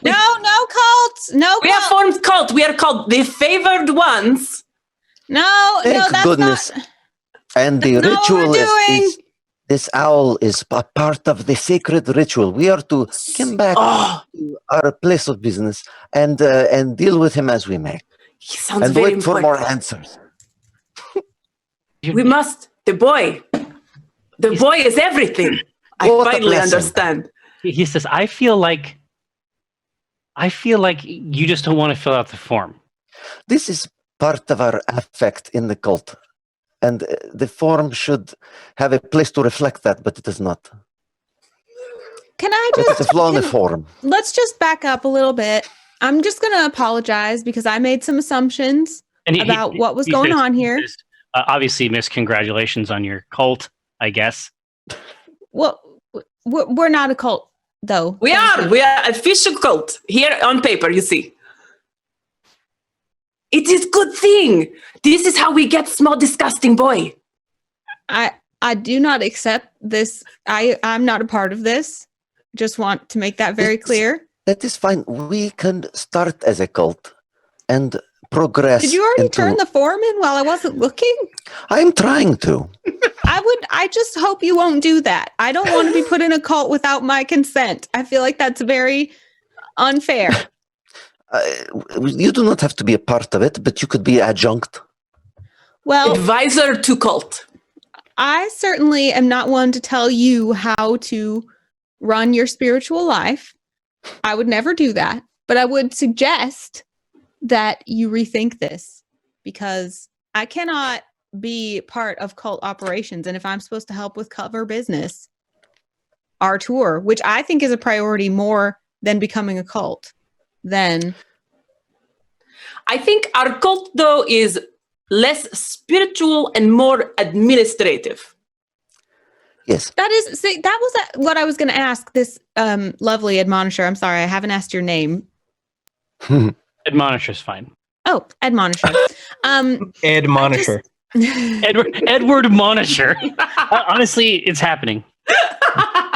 [SPEAKER 7] No cults. No
[SPEAKER 4] We have
[SPEAKER 7] cults.
[SPEAKER 4] formed cult. We are called the favored ones.
[SPEAKER 7] No,
[SPEAKER 5] Thank
[SPEAKER 7] that's
[SPEAKER 5] goodness.
[SPEAKER 7] not.
[SPEAKER 5] And the
[SPEAKER 7] That's not what
[SPEAKER 5] ritual
[SPEAKER 7] we're doing.
[SPEAKER 5] is this owl is a part of the sacred ritual. We are to come back
[SPEAKER 4] Oh,
[SPEAKER 5] to our place of business and deal with him as we may,
[SPEAKER 4] he sounds
[SPEAKER 5] and
[SPEAKER 4] very
[SPEAKER 5] wait for
[SPEAKER 4] important.
[SPEAKER 5] more answers.
[SPEAKER 4] We must. The boy is everything. I
[SPEAKER 5] What a
[SPEAKER 4] finally
[SPEAKER 5] blessing.
[SPEAKER 4] understand.
[SPEAKER 1] He says, I feel like you just don't want to fill out the form.
[SPEAKER 5] This is part of our affect in the cult, and the form should have a place to reflect that, but it does not.
[SPEAKER 7] Can I
[SPEAKER 5] It's a
[SPEAKER 7] just
[SPEAKER 5] flaw in the form.
[SPEAKER 7] let's just back up a little bit. I'm just going to apologize because I made some assumptions
[SPEAKER 1] And
[SPEAKER 7] about what was
[SPEAKER 1] he
[SPEAKER 7] going
[SPEAKER 1] says-
[SPEAKER 7] on
[SPEAKER 1] he
[SPEAKER 7] here.
[SPEAKER 1] says, obviously, Miss, congratulations on your cult, I guess.
[SPEAKER 7] Well, we're not a cult, though.
[SPEAKER 4] We are official cult here on paper. You see, it is good thing. This is how we get small, disgusting boy.
[SPEAKER 7] I do not accept this. I'm not a part of this. Just want to make that very clear.
[SPEAKER 5] That is fine. We can start as a cult and progress.
[SPEAKER 7] Did you already turn the form in while I wasn't looking?
[SPEAKER 5] I'm trying to.
[SPEAKER 7] I just hope you won't do that. I don't want to be put in a cult without my consent. I feel like that's very unfair.
[SPEAKER 5] You do not have to be a part of it, but you could be adjunct.
[SPEAKER 7] Well,
[SPEAKER 4] Advisor to cult.
[SPEAKER 7] I certainly am not one to tell you how to run your spiritual life. I would never do that. But I would suggest that you rethink this because I cannot be part of cult operations. And if I'm supposed to help with cover business, our tour, which I think is a priority more than becoming a cult, then
[SPEAKER 4] I think our cult, though, is less spiritual and more administrative.
[SPEAKER 5] Yes.
[SPEAKER 7] that was what I was going to ask this lovely admonisher. I'm sorry, I haven't asked your name.
[SPEAKER 1] Admonisher's fine.
[SPEAKER 7] Oh, admonisher.
[SPEAKER 8] Admonisher.
[SPEAKER 1] Edward Monisher. Honestly, it's happening.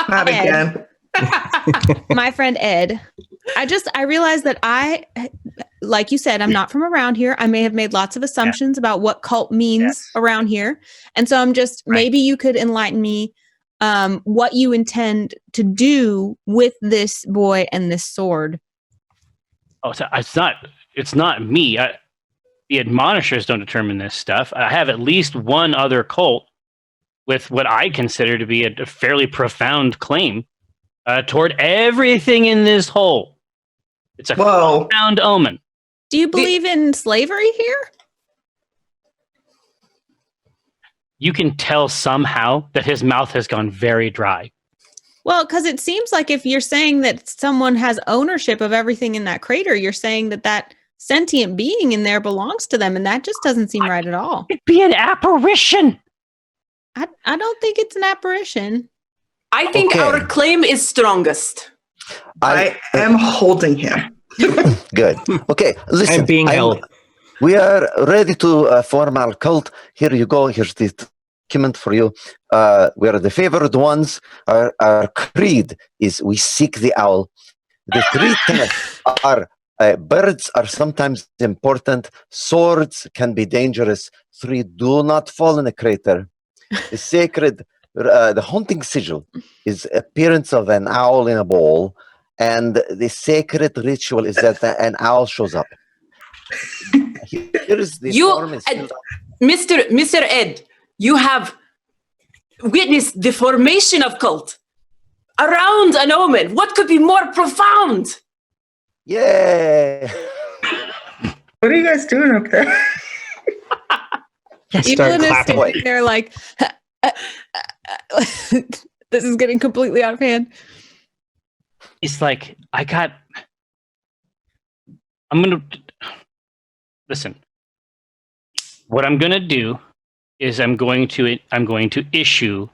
[SPEAKER 3] Not
[SPEAKER 7] Ed.
[SPEAKER 3] again.
[SPEAKER 7] My friend Ed. I realized that like you said, I'm not from around here. I may have made lots of assumptions about what cult means around here. And so I'm just, maybe you could enlighten me what you intend to do with this boy and this sword.
[SPEAKER 1] Oh, so it's not me. The admonishers don't determine this stuff. I have at least one other cult with what I consider to be a fairly profound claim toward everything in this hole. It's a
[SPEAKER 3] Whoa.
[SPEAKER 1] profound omen.
[SPEAKER 7] Do you believe in slavery here?
[SPEAKER 1] You can tell somehow that his mouth has gone very dry.
[SPEAKER 7] Well, because it seems like if you're saying that someone has ownership of everything in that crater, you're saying that sentient being in there belongs to them, and that just doesn't seem right at all.
[SPEAKER 1] It'd be an apparition.
[SPEAKER 7] I don't think it's an apparition.
[SPEAKER 4] I think
[SPEAKER 5] Okay.
[SPEAKER 4] our claim is strongest.
[SPEAKER 3] I am holding him.
[SPEAKER 5] Good. Okay, listen.
[SPEAKER 8] I'm being held.
[SPEAKER 5] We are ready to form our cult. Here you go. Here's the document for you. We are the favored ones. Our creed is we seek the owl. The three tenets are birds are sometimes important. Swords can be dangerous. 3, do not fall in a crater. The sacred, the haunting sigil is appearance of an owl in a bowl. And the sacred ritual is that an owl shows up. Here is the form is filled out.
[SPEAKER 4] Mr. Ed, you have witnessed the formation of cult around an omen. What could be more profound?
[SPEAKER 5] Yeah.
[SPEAKER 3] What are you guys doing up there?
[SPEAKER 7] Evelyn is
[SPEAKER 8] clapping.
[SPEAKER 7] standing there like, this is getting completely out of hand.
[SPEAKER 1] He's like, I'm gonna listen. What I'm gonna do is I'm going to issue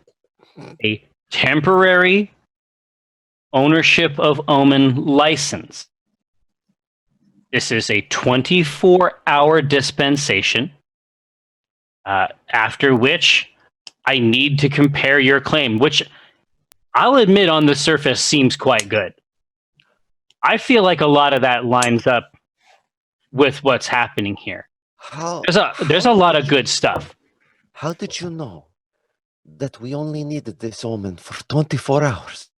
[SPEAKER 1] a temporary ownership of Omen license. This is a 24-hour dispensation, after which I need to compare your claim, which I'll admit on the surface seems quite good. I feel like a lot of that lines up with what's happening here. There's a lot of good stuff.
[SPEAKER 5] How did you know that we only needed this omen for 24 hours?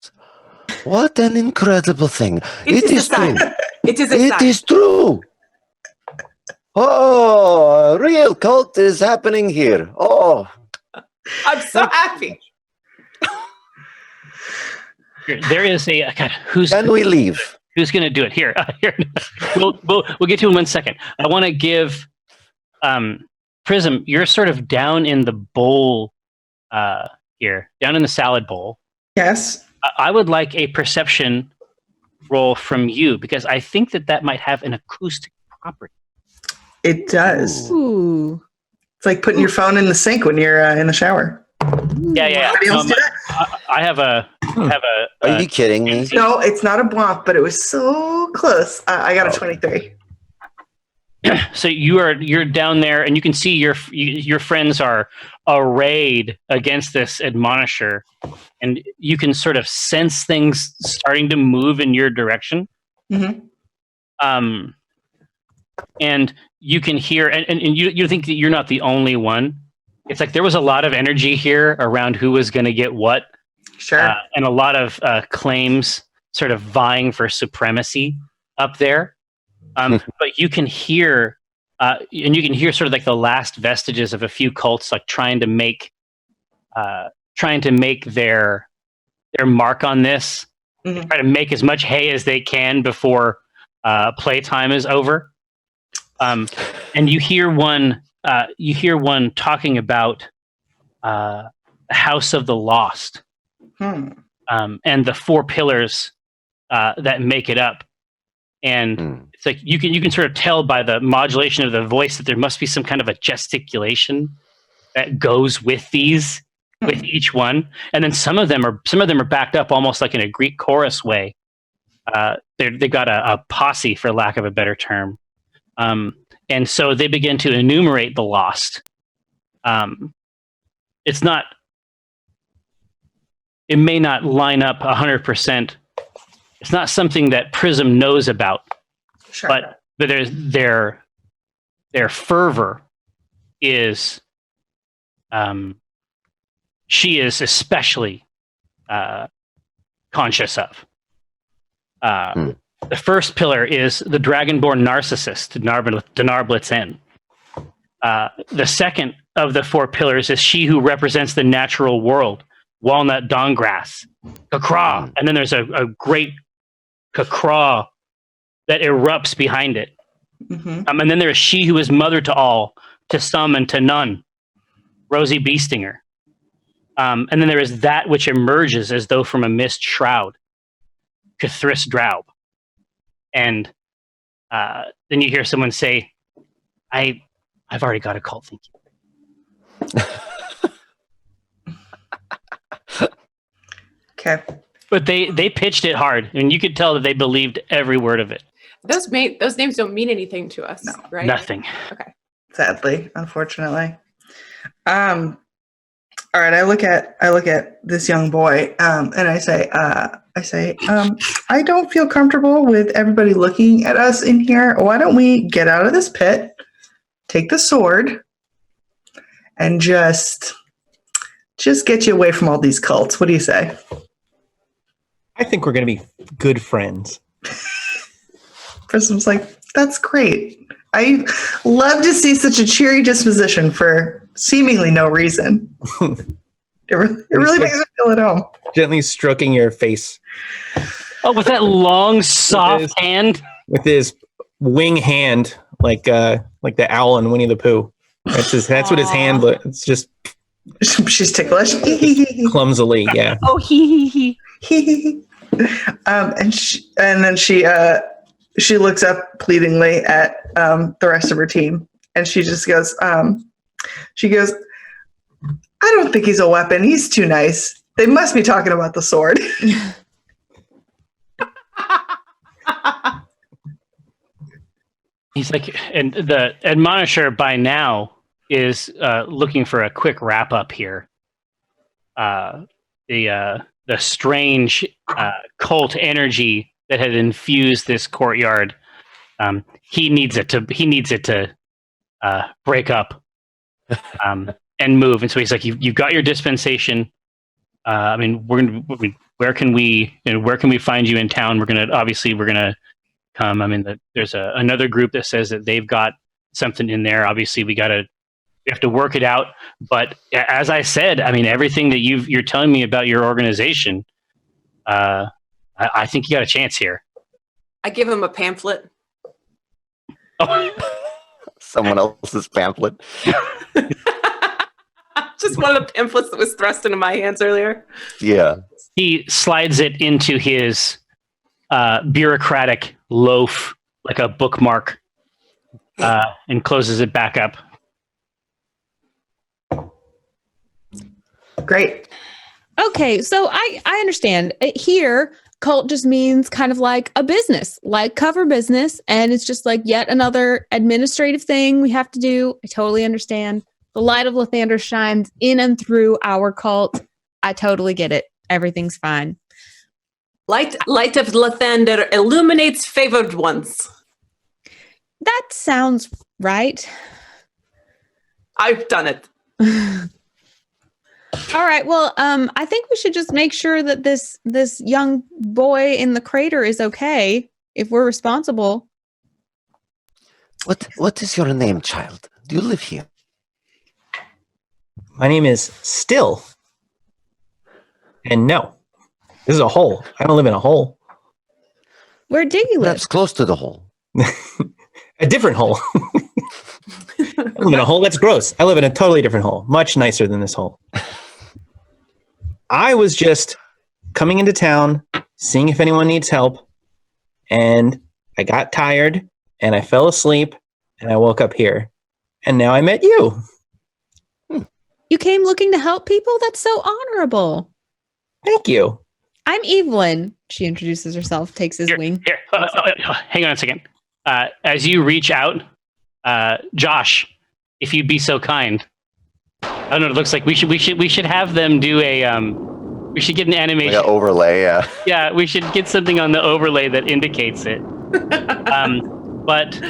[SPEAKER 5] What an incredible thing. It is true.
[SPEAKER 4] It is a
[SPEAKER 5] It
[SPEAKER 4] sign.
[SPEAKER 5] is true. Oh, a real cult is happening here. Oh,
[SPEAKER 4] I'm so happy.
[SPEAKER 1] There is a God, who's
[SPEAKER 5] can we leave?
[SPEAKER 1] who's going to do it here. Here. We'll get to it in 1 second. I want to give Prism. You're sort of down in the bowl here, down in the salad bowl.
[SPEAKER 3] Yes.
[SPEAKER 1] I would like a perception roll from you because I think that might have an acoustic property.
[SPEAKER 3] It does.
[SPEAKER 7] Ooh.
[SPEAKER 3] It's like putting your phone in the sink when you're in the shower.
[SPEAKER 1] Yeah.
[SPEAKER 3] Anybody else do that?
[SPEAKER 1] I have a.
[SPEAKER 5] Are you kidding me?
[SPEAKER 3] No, it's not a bwomp, but it was so close. I got a 23.
[SPEAKER 1] So you're down there, and you can see your friends are arrayed against this admonisher, and you can sort of sense things starting to move in your direction.
[SPEAKER 3] Mm-hmm.
[SPEAKER 1] And you can hear, and you think that you're not the only one. It's like there was a lot of energy here around who was going to get what,
[SPEAKER 3] Sure.
[SPEAKER 1] and a lot of claims sort of vying for supremacy up there. But you can hear, and you can hear sort of like the last vestiges of a few cults, like trying to make their mark on this,
[SPEAKER 3] Mhm.
[SPEAKER 1] try to make as much hay as they can before playtime is over. And you hear one talking about House of the Lost, and the 4 pillars that make it up. And it's like you can sort of tell by the modulation of the voice that there must be some kind of a gesticulation that goes with with each one. And then some of them are backed up almost like in a Greek chorus way. They've got a posse, for lack of a better term. And so they begin to enumerate the lost. It may not line up 100%. It's not something that Prism knows about,
[SPEAKER 3] Sure.
[SPEAKER 1] but their fervor is, she is especially conscious of. The first pillar is the dragonborn narcissist, Denarblitz. The second of the 4 pillars is she who represents the natural world, Walnut Dawngrass, Kakra. And then there's a great Kakra that erupts behind it.
[SPEAKER 3] Mm-hmm.
[SPEAKER 1] And then there is she who is mother to all, to some and to none, Rosie Beestinger. And then there is that which emerges as though from a mist shroud, Cathris Draub. And then you hear someone say, I've already got a cult, thank you.
[SPEAKER 3] Okay.
[SPEAKER 1] But they pitched it hard, and you could tell that they believed every word of it.
[SPEAKER 4] Those names don't mean anything to us,
[SPEAKER 3] No.
[SPEAKER 4] right?
[SPEAKER 1] Nothing.
[SPEAKER 4] Okay.
[SPEAKER 3] Sadly, unfortunately. All right, I look at this young boy, and I say, I don't feel comfortable with everybody looking at us in here. Why don't we get out of this pit, take the sword, and just get you away from all these cults? What do you say?
[SPEAKER 8] I think we're going to be good friends.
[SPEAKER 3] Prism's like, that's great. I love to see such a cheery disposition for seemingly no reason. It really makes me feel at home.
[SPEAKER 8] Gently stroking your face
[SPEAKER 1] Oh, with that long, soft hand.
[SPEAKER 8] with his wing hand like the owl in Winnie the Pooh. That's what his hand looks. It's just
[SPEAKER 3] She's ticklish.
[SPEAKER 8] clumsily, yeah.
[SPEAKER 1] Oh, he.
[SPEAKER 3] And then she looks up pleadingly at the rest of her team, and she just goes, I don't think he's a weapon. He's too nice. They must be talking about the sword.
[SPEAKER 1] He's like, and the admonisher by now is looking for a quick wrap up here. The strange cult energy that had infused this courtyard. He needs it to break up and move. And so he's like, you've got your dispensation. I mean, where can we find you in town? We're gonna come. I mean, there's another group that says that they've got something in there. Obviously, we have to work it out. But as I said, I mean, everything that you're telling me about your organization, I think you got a chance here.
[SPEAKER 4] I give him a pamphlet.
[SPEAKER 5] Someone else's pamphlet.
[SPEAKER 4] Just one of the pamphlets that was thrust into my hands earlier.
[SPEAKER 5] Yeah.
[SPEAKER 1] He slides it into his bureaucratic loaf, like a bookmark, and closes it back up.
[SPEAKER 3] Great.
[SPEAKER 7] Okay, so I understand. Here, cult just means kind of like a business, like cover business, and it's just like yet another administrative thing we have to do. I totally understand. The light of Lathander shines in and through our cult. I totally get it. Everything's fine.
[SPEAKER 4] Light of Lathander illuminates favored ones.
[SPEAKER 7] That sounds right.
[SPEAKER 4] I've done it.
[SPEAKER 7] All right. Well, I think we should just make sure that this young boy in the crater is okay if we're responsible.
[SPEAKER 5] What is your name, child? Do you live here?
[SPEAKER 8] My name is Still. And no, this is a hole. I don't live in a hole.
[SPEAKER 7] Where do you live?
[SPEAKER 5] That's close to the hole.
[SPEAKER 8] A different hole. I live in a hole. That's gross. I live in a totally different hole. Much nicer than this hole. I was just coming into town, seeing if anyone needs help, and I got tired, and I fell asleep, and I woke up here. And now I met you.
[SPEAKER 7] You came looking to help people? That's so honorable.
[SPEAKER 8] Thank you.
[SPEAKER 7] I'm Evelyn. She introduces herself, takes his wing.
[SPEAKER 1] Here, hang on a second. As you reach out, Josh, if you'd be so kind. I don't know. It looks like we should have them do a we should get an animation.
[SPEAKER 5] Like an overlay, yeah.
[SPEAKER 1] Yeah, we should get something on the overlay that indicates it. But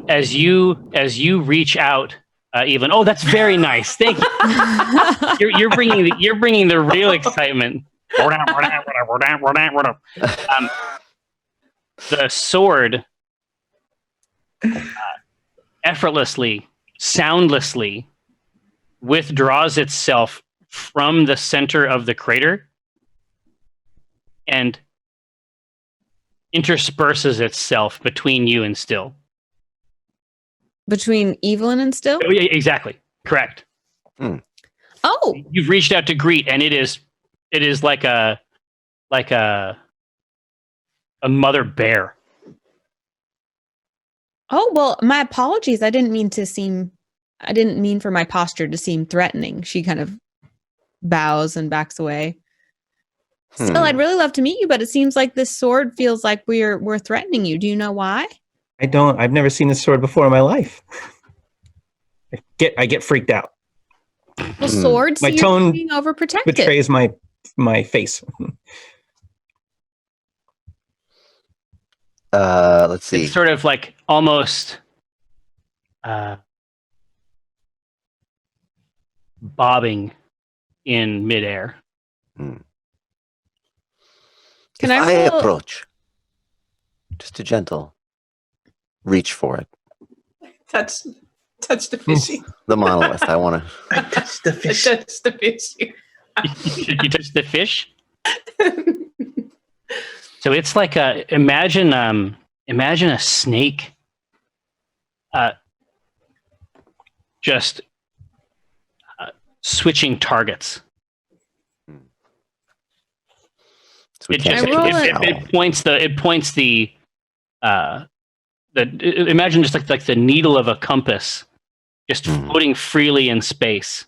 [SPEAKER 1] as you reach out, Evelyn. Oh, that's very nice. Thank you. You're bringing the real excitement. The sword effortlessly, soundlessly withdraws itself from the center of the crater and intersperses itself between you and Still.
[SPEAKER 7] Between Evelyn and Still?
[SPEAKER 1] Oh, yeah, exactly. Correct.
[SPEAKER 7] Oh,
[SPEAKER 1] You've reached out to greet, and it is like a mother bear.
[SPEAKER 7] oh, well, my apologies. I didn't mean for my posture to seem threatening. She kind of bows and backs away. Still, I'd really love to meet you, but it seems like this sword feels like we're threatening you. Do you know why?
[SPEAKER 8] I've never seen this sword before in my life. I get freaked out.
[SPEAKER 7] Well, swords,
[SPEAKER 8] My
[SPEAKER 7] you're
[SPEAKER 8] tone
[SPEAKER 7] being overprotective.
[SPEAKER 8] Betrays my face.
[SPEAKER 5] Let's see.
[SPEAKER 1] It's sort of like almost bobbing in midair.
[SPEAKER 7] Can
[SPEAKER 5] If
[SPEAKER 7] I
[SPEAKER 5] I
[SPEAKER 7] roll-
[SPEAKER 5] approach, just a gentle reach for it.
[SPEAKER 4] Touch the fishy.
[SPEAKER 5] The monolith. I want to.
[SPEAKER 3] I touched the fish.
[SPEAKER 4] Touch the fishy.
[SPEAKER 1] You touch the fish. So it's like imagine a snake just switching targets.
[SPEAKER 5] So we
[SPEAKER 1] It
[SPEAKER 5] can't
[SPEAKER 1] just
[SPEAKER 7] I roll
[SPEAKER 1] it points the imagine just like the needle of a compass just floating freely in space.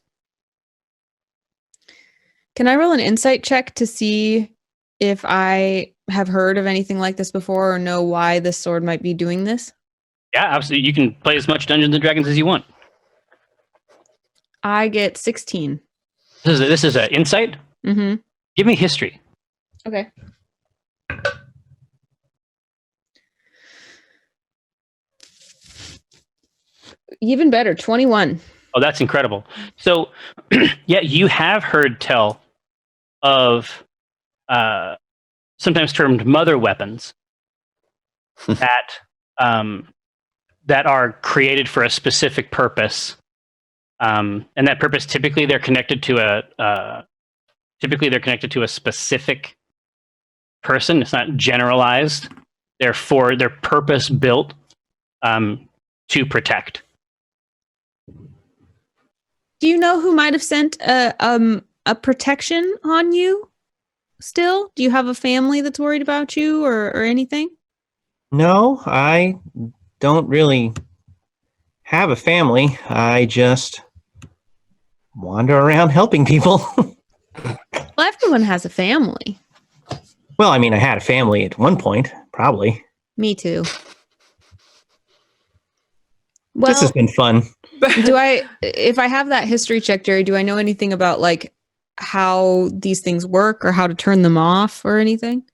[SPEAKER 7] Can I roll an insight check to see if I have heard of anything like this before or know why this sword might be doing this?
[SPEAKER 1] Yeah, absolutely. You can play as much Dungeons and Dragons as you want.
[SPEAKER 7] I get 16.
[SPEAKER 1] This is an insight.
[SPEAKER 7] Mm-hmm.
[SPEAKER 1] Give me history.
[SPEAKER 7] Okay. Even better, 21.
[SPEAKER 1] Oh, that's incredible. So, yeah, you have heard tell of sometimes termed mother weapons that that are created for a specific purpose, and that purpose typically they're connected to a specific person. It's not generalized. Therefore, they're purpose built to protect.
[SPEAKER 7] Do you know who might have sent a protection on you still? Do you have a family that's worried about you or anything?
[SPEAKER 8] No, I don't really have a family. I just wander around helping people.
[SPEAKER 7] Well, everyone has a family.
[SPEAKER 8] Well, I mean, I had a family at one point, probably.
[SPEAKER 7] Me too. Well,
[SPEAKER 8] This has been fun.
[SPEAKER 7] if I have that history check, Jerry, do I know anything about like how these things work or how to turn them off or anything?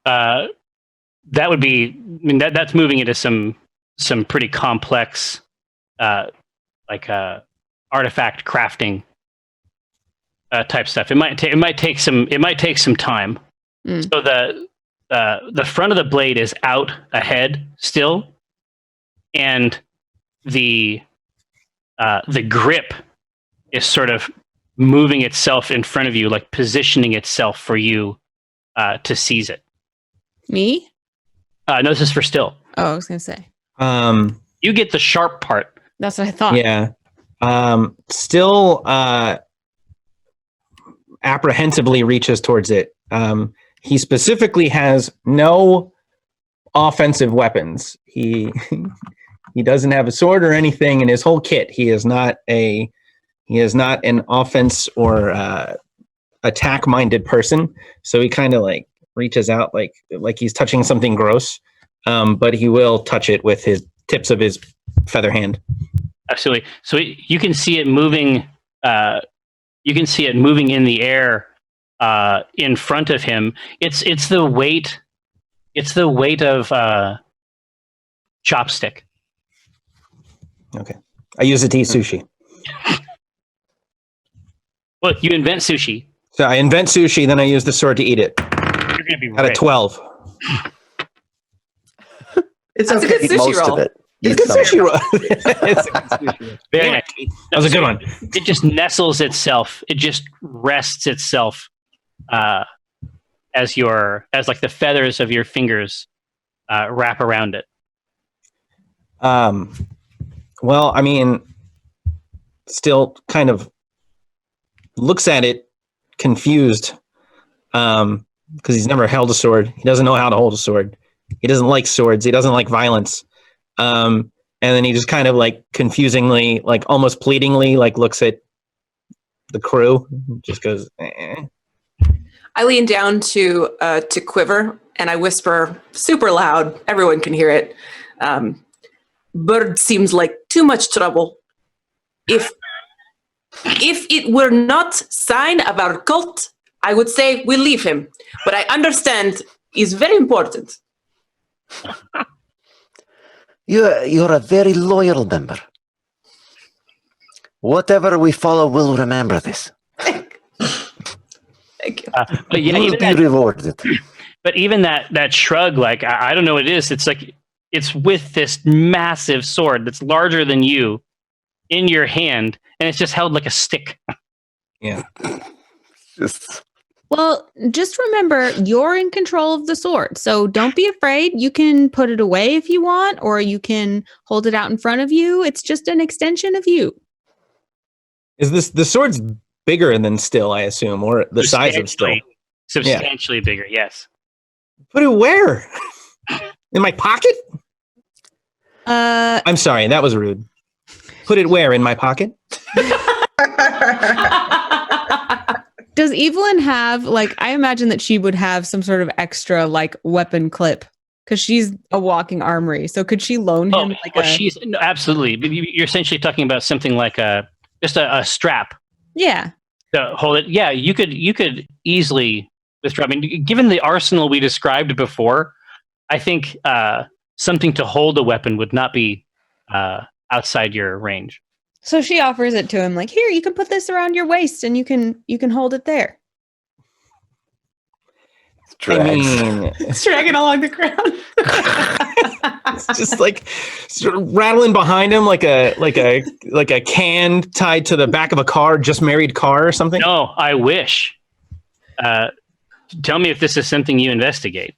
[SPEAKER 1] That would be. I mean, that's moving into some pretty complex, artifact crafting type stuff. It might take some time. So the front of the blade is out ahead still, and the grip is sort of moving itself in front of you, like positioning itself for you to seize it.
[SPEAKER 7] Me?
[SPEAKER 1] No, this is for still.
[SPEAKER 7] Oh, I was gonna say.
[SPEAKER 1] You get the sharp part.
[SPEAKER 7] That's what I thought.
[SPEAKER 8] Yeah. Still apprehensively reaches towards it. He specifically has no offensive weapons. He doesn't have a sword or anything in his whole kit. He is not an offense or attack minded person. So he kind of like reaches out like he's touching something gross. But he will touch it with his tips of his feather hand.
[SPEAKER 1] Absolutely. So you can see it moving. You can see it moving in the air in front of him. It's the weight. It's the weight of chopstick.
[SPEAKER 8] Okay. I use it to eat sushi.
[SPEAKER 1] Well, you invent sushi.
[SPEAKER 8] So I invent sushi, then I use the sword to eat it.
[SPEAKER 1] You're gonna be
[SPEAKER 8] At a
[SPEAKER 1] rich.
[SPEAKER 8] 12.
[SPEAKER 3] It's
[SPEAKER 4] That's a
[SPEAKER 3] okay.
[SPEAKER 4] good sushi
[SPEAKER 5] Most
[SPEAKER 4] roll.
[SPEAKER 5] of it.
[SPEAKER 8] It's a good sushi roll. It's a good sushi roll.
[SPEAKER 1] Very nice.
[SPEAKER 8] That was a good one.
[SPEAKER 1] It just nestles itself. It just rests itself as like the feathers of your fingers wrap around it.
[SPEAKER 8] Well, I mean, still kind of looks at it confused because he's never held a sword. He doesn't know how to hold a sword. He doesn't like swords. He doesn't like violence. And then he just kind of like confusingly, like almost pleadingly, like looks at the crew, just goes, eh.
[SPEAKER 4] I lean down to Quiver and I whisper super loud. Everyone can hear it. Bird seems like too much trouble. If it were not sign of our cult, I would say we leave him. But I understand is very important.
[SPEAKER 5] You're a very loyal member. Whatever we follow, we'll remember this.
[SPEAKER 4] Thank you.
[SPEAKER 1] But yeah,
[SPEAKER 5] You'll
[SPEAKER 1] even
[SPEAKER 5] be
[SPEAKER 1] that,
[SPEAKER 5] rewarded.
[SPEAKER 1] but even that shrug, like I don't know what it is. It's like it's with this massive sword that's larger than you in your hand, and it's just held like a stick.
[SPEAKER 8] Yeah.
[SPEAKER 5] Just
[SPEAKER 7] Well, just remember you're in control of the sword. So don't be afraid. You can put it away if you want, or you can hold it out in front of you. It's just an extension of you.
[SPEAKER 8] Is this the sword's bigger than Still, I assume, or the size of Still?
[SPEAKER 1] Substantially bigger, yes.
[SPEAKER 8] Put it where? In my pocket? I'm sorry, that was rude. Put it where? In my pocket?
[SPEAKER 7] Does Evelyn have, like, I imagine that she would have some sort of extra, like, weapon clip because she's a walking armory. So could she loan him
[SPEAKER 1] she's no, absolutely. You're essentially talking about something like just a strap.
[SPEAKER 7] Yeah.
[SPEAKER 1] To hold it. Yeah, you could easily withdraw. I mean, given the arsenal we described before, I think something to hold a weapon would not be outside your range.
[SPEAKER 7] So she offers it to him, like, here, you can put this around your waist and you can hold it there.
[SPEAKER 4] It's dragging along the ground.
[SPEAKER 8] It's just like sort of rattling behind him like a can tied to the back of a car, just married car or something.
[SPEAKER 1] No, I wish. Tell me if this is something you investigate.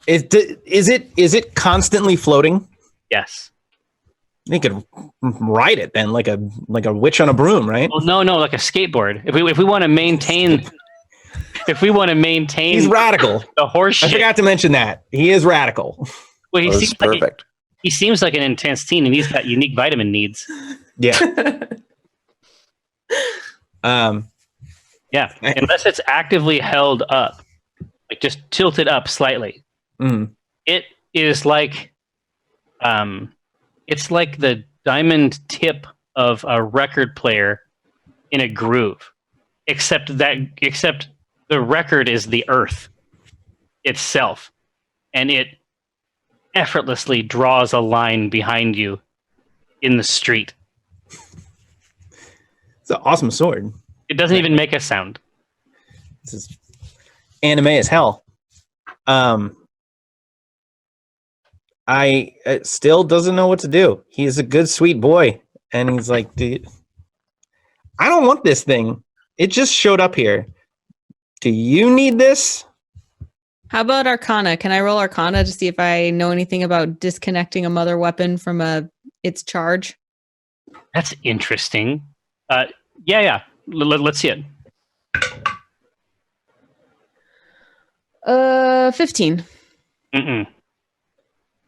[SPEAKER 8] Is it constantly floating?
[SPEAKER 1] Yes.
[SPEAKER 8] They could ride it then, like a witch on a broom, right?
[SPEAKER 1] Well, no, like a skateboard. If we want to maintain,
[SPEAKER 8] he's radical.
[SPEAKER 1] The horse.
[SPEAKER 8] I forgot to mention that he is radical.
[SPEAKER 1] Well, he seems
[SPEAKER 5] perfect.
[SPEAKER 1] He seems like an intense teen, and he's got unique vitamin needs.
[SPEAKER 8] Yeah.
[SPEAKER 1] Yeah. Unless it's actively held up, like just tilted up slightly, it is like, it's like the diamond tip of a record player in a groove, except the record is the earth itself, and it effortlessly draws a line behind you in the street.
[SPEAKER 8] It's an awesome sword.
[SPEAKER 1] It doesn't even make a sound.
[SPEAKER 8] This is anime as hell. I still doesn't know what to do. He's a good, sweet boy. And he's like, dude, I don't want this thing. It just showed up here. Do you need this?
[SPEAKER 7] How about Arcana? Can I roll Arcana to see if I know anything about disconnecting a mother weapon from its charge?
[SPEAKER 1] That's interesting. Yeah. Let's see it.
[SPEAKER 7] 15.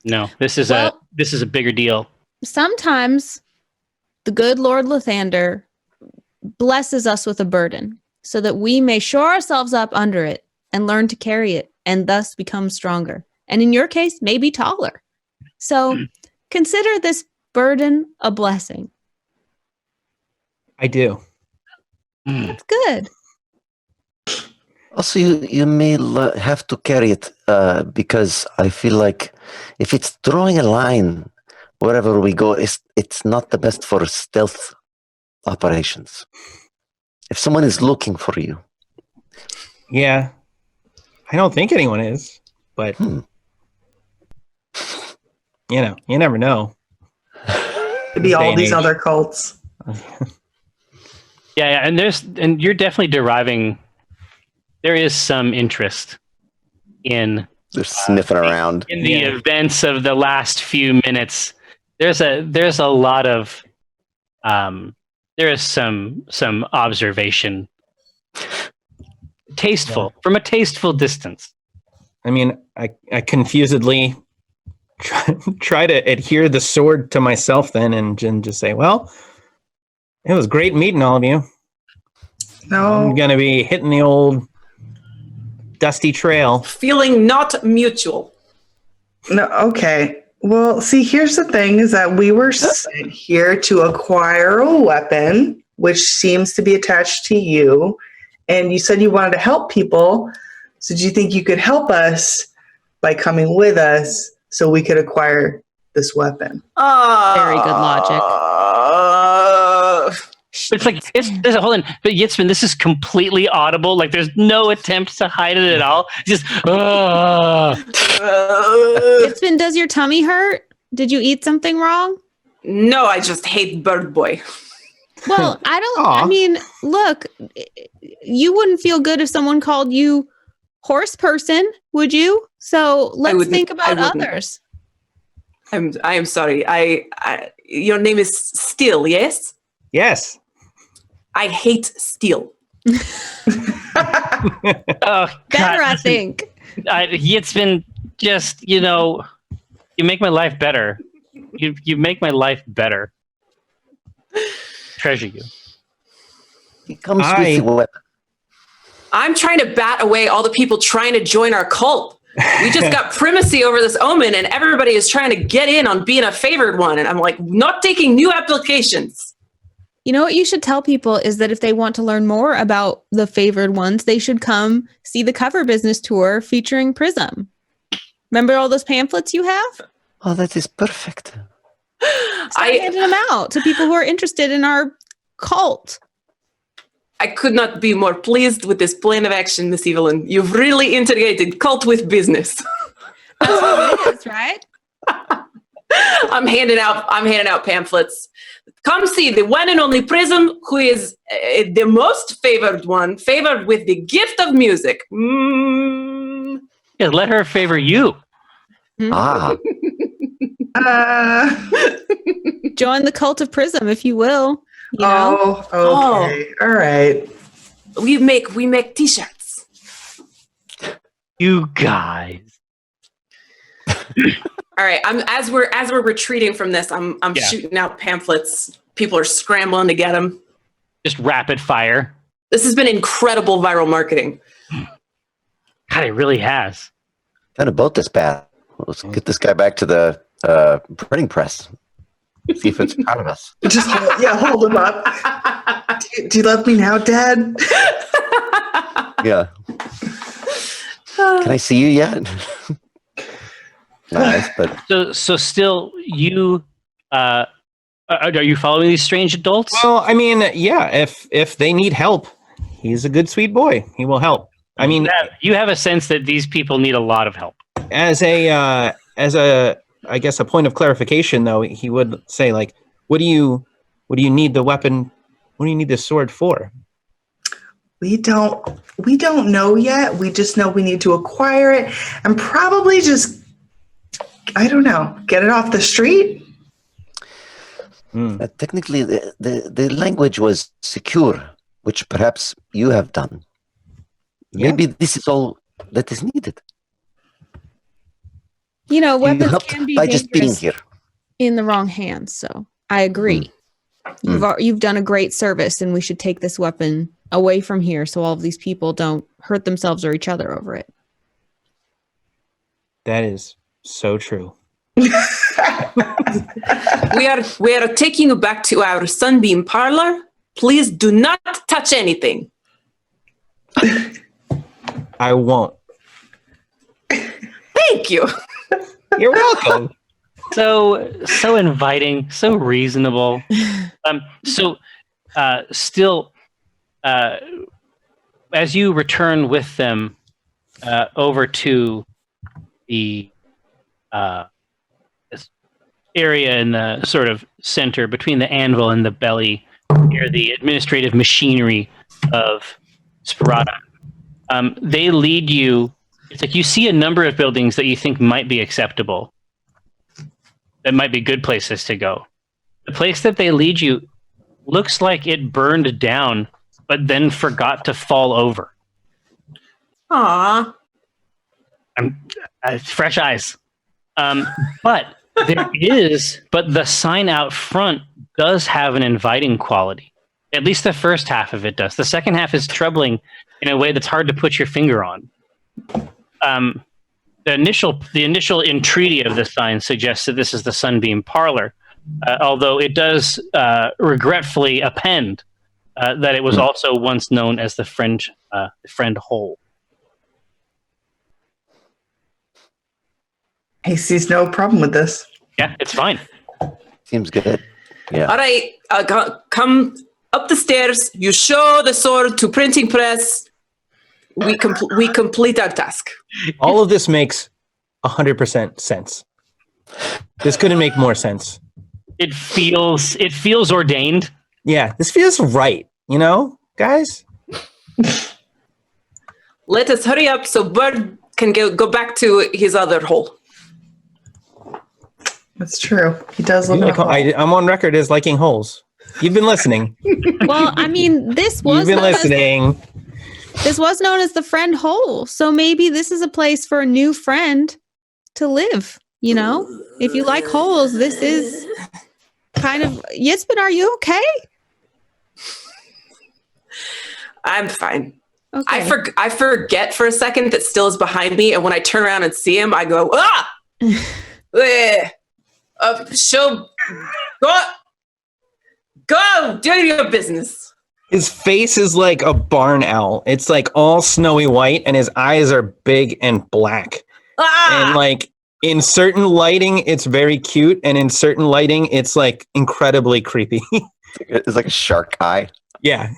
[SPEAKER 1] No, this is a bigger deal.
[SPEAKER 7] Sometimes the good Lord Lathander blesses us with a burden so that we may shore ourselves up under it and learn to carry it and thus become stronger. And in your case, maybe taller. So consider this burden a blessing.
[SPEAKER 8] I do.
[SPEAKER 7] That's good.
[SPEAKER 5] Also, you may have to carry it because I feel like if it's drawing a line wherever we go, it's not the best for stealth operations. If someone is looking for you.
[SPEAKER 8] Yeah. I don't think anyone is, but you know, you never know.
[SPEAKER 3] Could be all these other cults.
[SPEAKER 1] Yeah, and you're definitely deriving. There is some interest in.
[SPEAKER 5] They're sniffing around
[SPEAKER 1] in the events of the last few minutes. There's a lot of, there is some observation. Tasteful from a tasteful distance.
[SPEAKER 8] I mean, I confusedly try to adhere the sword to myself then and just say, well, it was great meeting all of you.
[SPEAKER 3] No.
[SPEAKER 8] I'm going to be hitting the old dusty trail.
[SPEAKER 4] Feeling not mutual.
[SPEAKER 3] No, okay. Well, see, here's the thing is that we were sent here to acquire a weapon, which seems to be attached to you. And you said you wanted to help people. So do you think you could help us by coming with us so we could acquire this weapon?
[SPEAKER 7] Very good logic.
[SPEAKER 1] It's like there's a hold on, but Yitzman, this is completely audible. Like there's no attempt to hide it at all. Just
[SPEAKER 7] Yitzman, does your tummy hurt? Did you eat something wrong?
[SPEAKER 4] No, I just hate Bird Boy.
[SPEAKER 7] Well, I don't.
[SPEAKER 8] Aw.
[SPEAKER 7] I mean, look, you wouldn't feel good if someone called you horse person, would you? So let's
[SPEAKER 4] wouldn't-
[SPEAKER 7] think
[SPEAKER 4] I
[SPEAKER 7] about
[SPEAKER 4] wouldn't.
[SPEAKER 7] others.
[SPEAKER 4] I am sorry. Your name is Steel, yes?
[SPEAKER 8] Yes.
[SPEAKER 4] I hate steel.
[SPEAKER 1] Oh,
[SPEAKER 7] Better, I
[SPEAKER 1] listen,
[SPEAKER 7] think.
[SPEAKER 1] it's been just, you make my life better. You make my life better. Treasure you.
[SPEAKER 5] He comes
[SPEAKER 8] I-
[SPEAKER 5] with the weapon.
[SPEAKER 4] I'm trying to bat away all the people trying to join our cult. We just got primacy over this omen, and everybody is trying to get in on being a favored one. And I'm like, not taking new applications.
[SPEAKER 7] You know what you should tell people is that if they want to learn more about the favored ones, they should come see the cover business tour featuring Prism. Remember all those pamphlets you have?
[SPEAKER 5] Oh, that is perfect.
[SPEAKER 7] Start handing them out to people who are interested in our cult.
[SPEAKER 4] I could not be more pleased with this plan of action, Miss Evelyn. You've really integrated cult with business.
[SPEAKER 7] That's what it is, right?
[SPEAKER 4] I'm handing out pamphlets. Come see the one and only Prism, who is the most favored one, favored with the gift of music.
[SPEAKER 1] Yeah, let her favor you.
[SPEAKER 5] Ah,
[SPEAKER 7] Join the cult of Prism, if you will. You know?
[SPEAKER 3] Okay. All right.
[SPEAKER 4] We make t-shirts.
[SPEAKER 1] You guys.
[SPEAKER 4] All right. As we're retreating from this, I'm
[SPEAKER 1] Yeah.
[SPEAKER 4] shooting out pamphlets. People are scrambling to get them.
[SPEAKER 1] Just rapid fire.
[SPEAKER 4] This has been incredible viral marketing.
[SPEAKER 1] God, it really has.
[SPEAKER 5] kind of boat this path. Let's get this guy back to the printing press. See if it's proud of us.
[SPEAKER 3] Just hold him up. Do you love me now, Dad?
[SPEAKER 5] Yeah. Can I see you yet? Nice, but
[SPEAKER 1] So still, you are you following these strange adults?
[SPEAKER 8] Well, I mean, yeah. If they need help, he's a good, sweet boy. He will help. I mean,
[SPEAKER 1] you have a sense that these people need a lot of help.
[SPEAKER 8] as a I guess a point of clarification, though, he would say, like, what do you need the weapon? What do you need the sword for?
[SPEAKER 3] We don't know yet. We just know we need to acquire it and probably just, I don't know, get it off the street.
[SPEAKER 5] technically, the language was secure, which perhaps you have done. Maybe this is all that is needed.
[SPEAKER 7] You know,
[SPEAKER 5] You
[SPEAKER 7] weapons
[SPEAKER 5] helped
[SPEAKER 7] can be
[SPEAKER 5] by just being
[SPEAKER 7] dangerous
[SPEAKER 5] here.
[SPEAKER 7] in the wrong hands. So I agree. You've done a great service, and we should take this weapon away from here so all of these people don't hurt themselves or each other over it.
[SPEAKER 8] That is so true.
[SPEAKER 4] We are taking you back to our Sunbeam parlor. Please do not touch anything.
[SPEAKER 8] I won't.
[SPEAKER 4] Thank you.
[SPEAKER 8] You're welcome.
[SPEAKER 1] So inviting, so reasonable. Still, as you return with them over to the this area in the sort of center between the anvil and the belly, near the administrative machinery of Sparata, they lead you. It's like you see a number of buildings that you think might be acceptable, that might be good places to go. The place that they lead you looks like it burned down, but then forgot to fall over.
[SPEAKER 4] Aw.
[SPEAKER 1] Fresh eyes. But the sign out front does have an inviting quality. At least the first half of it does. The second half is troubling in a way that's hard to put your finger on. The initial entreaty of the sign suggests that this is the Sunbeam Parlor, although it does regretfully append that it was also once known as the Friend Hole.
[SPEAKER 3] He sees no problem with this.
[SPEAKER 1] Yeah, it's fine.
[SPEAKER 5] Seems good. Yeah.
[SPEAKER 4] All right, come up the stairs. You show the sword to printing press. We complete our task.
[SPEAKER 8] All of this makes 100% sense. This couldn't make more sense.
[SPEAKER 1] It feels ordained.
[SPEAKER 8] Yeah, this feels right, guys?
[SPEAKER 4] Let us hurry up so Bird can go back to his other hole.
[SPEAKER 3] That's true. He does
[SPEAKER 8] You
[SPEAKER 3] live in
[SPEAKER 8] like,
[SPEAKER 3] a hole.
[SPEAKER 8] I'm on record as liking holes. You've been listening.
[SPEAKER 7] Well, I mean, this
[SPEAKER 8] You've
[SPEAKER 7] was
[SPEAKER 8] been
[SPEAKER 7] known
[SPEAKER 8] listening.
[SPEAKER 7] this was known as the friend hole. So maybe this is a place for a new friend to live. If you like holes, this is kind of. Yitzbin, are you okay?
[SPEAKER 4] I'm fine.
[SPEAKER 7] Okay.
[SPEAKER 4] I forget for a second that Still is behind me, and when I turn around and see him, I go, ah! Show, go, do your business.
[SPEAKER 8] His face is like a barn owl. It's like all snowy white, and his eyes are big and black.
[SPEAKER 4] Ah!
[SPEAKER 8] And like in certain lighting, it's very cute, and in certain lighting, it's like incredibly creepy.
[SPEAKER 5] It's like a shark eye.
[SPEAKER 8] Yeah.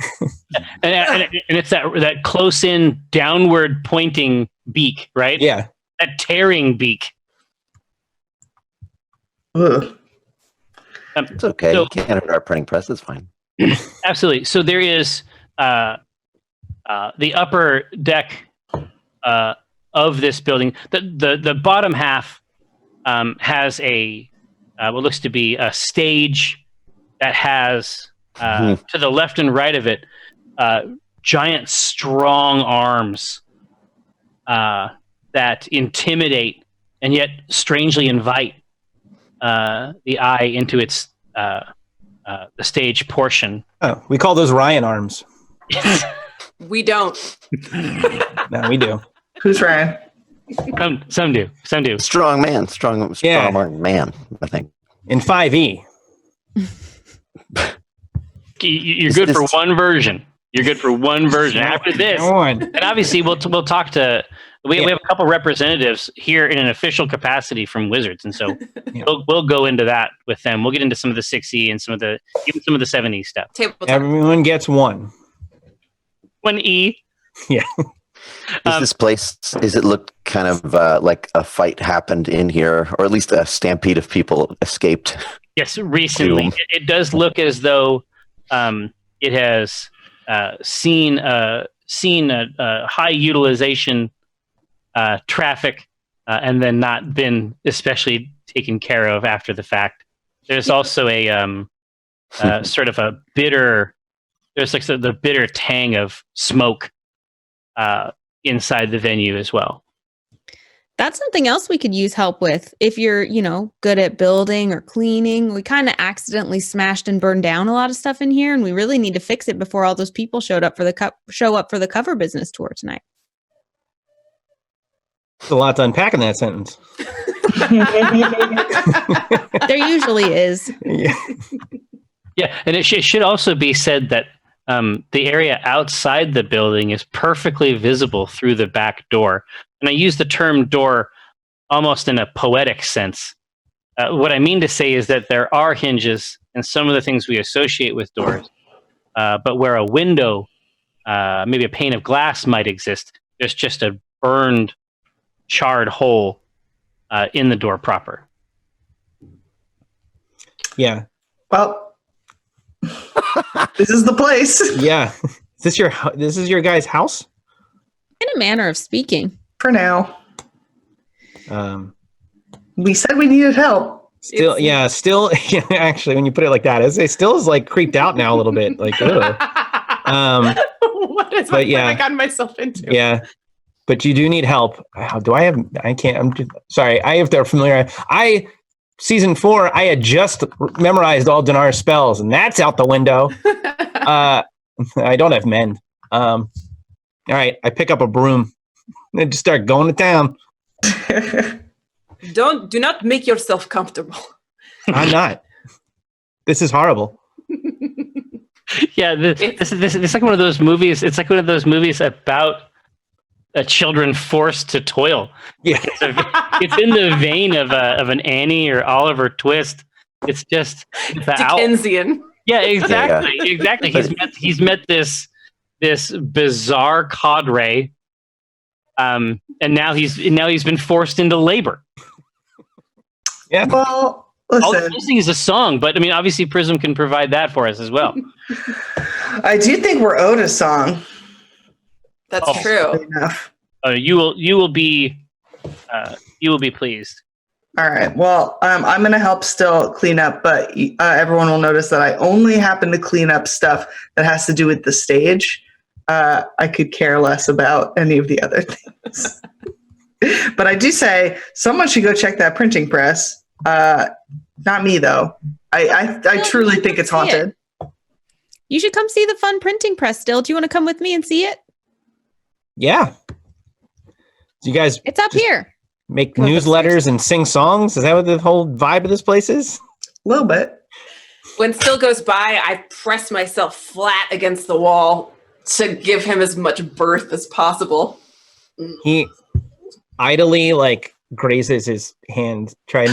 [SPEAKER 1] And it's that close in downward pointing beak, right?
[SPEAKER 8] Yeah.
[SPEAKER 1] That tearing beak.
[SPEAKER 3] Ugh.
[SPEAKER 5] It's okay.
[SPEAKER 1] So-
[SPEAKER 5] You can't hurt our printing press. It's fine.
[SPEAKER 1] Absolutely. So there is the upper deck of this building. The bottom half has what looks to be a stage that has to the left and right of it giant, strong arms that intimidate and yet strangely invite the eye into its the stage portion.
[SPEAKER 8] Oh, we call those Ryan arms.
[SPEAKER 4] We don't.
[SPEAKER 8] No, we do.
[SPEAKER 3] Who's Ryan?
[SPEAKER 1] Some do.
[SPEAKER 5] Strong man. Strong
[SPEAKER 8] Yeah.
[SPEAKER 5] man, I think.
[SPEAKER 8] In 5e.
[SPEAKER 1] You're good for one version. You're good for one version. After this,
[SPEAKER 8] Go on.
[SPEAKER 1] and obviously we'll talk to. We have a couple representatives here in an official capacity from Wizards, and so
[SPEAKER 8] Yeah.
[SPEAKER 1] we'll go into that with them. We'll get into some of the 6e and even some of the 7e stuff.
[SPEAKER 4] Tabletop.
[SPEAKER 8] Everyone gets one.
[SPEAKER 1] 1e.
[SPEAKER 8] Yeah.
[SPEAKER 5] Is this place, does it look kind of like a fight happened in here, or at least a stampede of people escaped?
[SPEAKER 1] Yes, recently
[SPEAKER 5] Doom.
[SPEAKER 1] it does look as though it has seen a high utilization traffic and then not been especially taken care of after the fact. There's also a sort of a bitter. There's like the bitter tang of smoke inside the venue as well.
[SPEAKER 7] That's something else we could use help with. If you're, good at building or cleaning, we kind of accidentally smashed and burned down a lot of stuff in here, and we really need to fix it before all those people show up for the cover business tour tonight.
[SPEAKER 8] There's a lot to unpack in that sentence.
[SPEAKER 7] There usually is.
[SPEAKER 8] Yeah.
[SPEAKER 1] Yeah, and it should also be said that the area outside the building is perfectly visible through the back door. And I use the term door almost in a poetic sense. What I mean to say is that there are hinges and some of the things we associate with doors, but where a window, maybe a pane of glass might exist, there's just a burned, charred hole in the door proper.
[SPEAKER 8] Yeah.
[SPEAKER 3] Well, this is the place
[SPEAKER 8] Yeah. This is your guy's house?
[SPEAKER 7] In a manner of speaking.
[SPEAKER 3] for now.
[SPEAKER 8] Um,
[SPEAKER 3] We said we needed help.
[SPEAKER 8] still, actually, when you put it like that, it still is like creeped out now a little bit. Like, ugh.
[SPEAKER 4] What is
[SPEAKER 8] but
[SPEAKER 4] I
[SPEAKER 8] yeah.
[SPEAKER 4] gotten myself into?
[SPEAKER 8] Yeah. But you do need help. How do I have? I can't. I'm just, sorry. I have to familiar. Season 4. I had just memorized all Dinar's spells, and that's out the window. I don't have mend. All right. I pick up a broom and just start going to town.
[SPEAKER 4] Do not make yourself comfortable.
[SPEAKER 8] I'm not. This is horrible.
[SPEAKER 1] Yeah, this is like one of those movies. It's like one of those movies about children forced to toil.
[SPEAKER 8] Yeah.
[SPEAKER 1] It's in the vein of an Annie or Oliver Twist. It's just
[SPEAKER 4] Dickensian.
[SPEAKER 1] Yeah, exactly, exactly. He's met this bizarre cadre, and now he's been forced into labor.
[SPEAKER 8] Yeah.
[SPEAKER 3] Well,
[SPEAKER 1] All
[SPEAKER 3] Listen,
[SPEAKER 1] we're missing is a song, but I mean, obviously, Prism can provide that for us as well.
[SPEAKER 3] I do think we're owed a song.
[SPEAKER 4] That's
[SPEAKER 1] Oh.
[SPEAKER 4] true.
[SPEAKER 3] Enough.
[SPEAKER 1] You will be pleased.
[SPEAKER 3] All right. Well, I'm going to help still clean up, but everyone will notice that I only happen to clean up stuff that has to do with the stage. I could care less about any of the other things. But I do say someone should go check that printing press. Not me, though. I truly think it's haunted.
[SPEAKER 7] You should come see the fun printing press still. Do you want to come with me and see it?
[SPEAKER 8] Yeah. So you guys
[SPEAKER 7] It's up here.
[SPEAKER 8] make newsletters and sing songs? Is that what the whole vibe of this place is?
[SPEAKER 3] A little bit.
[SPEAKER 4] When Still goes by, I press myself flat against the wall to give him as much berth as possible.
[SPEAKER 8] He idly like grazes his hand, trying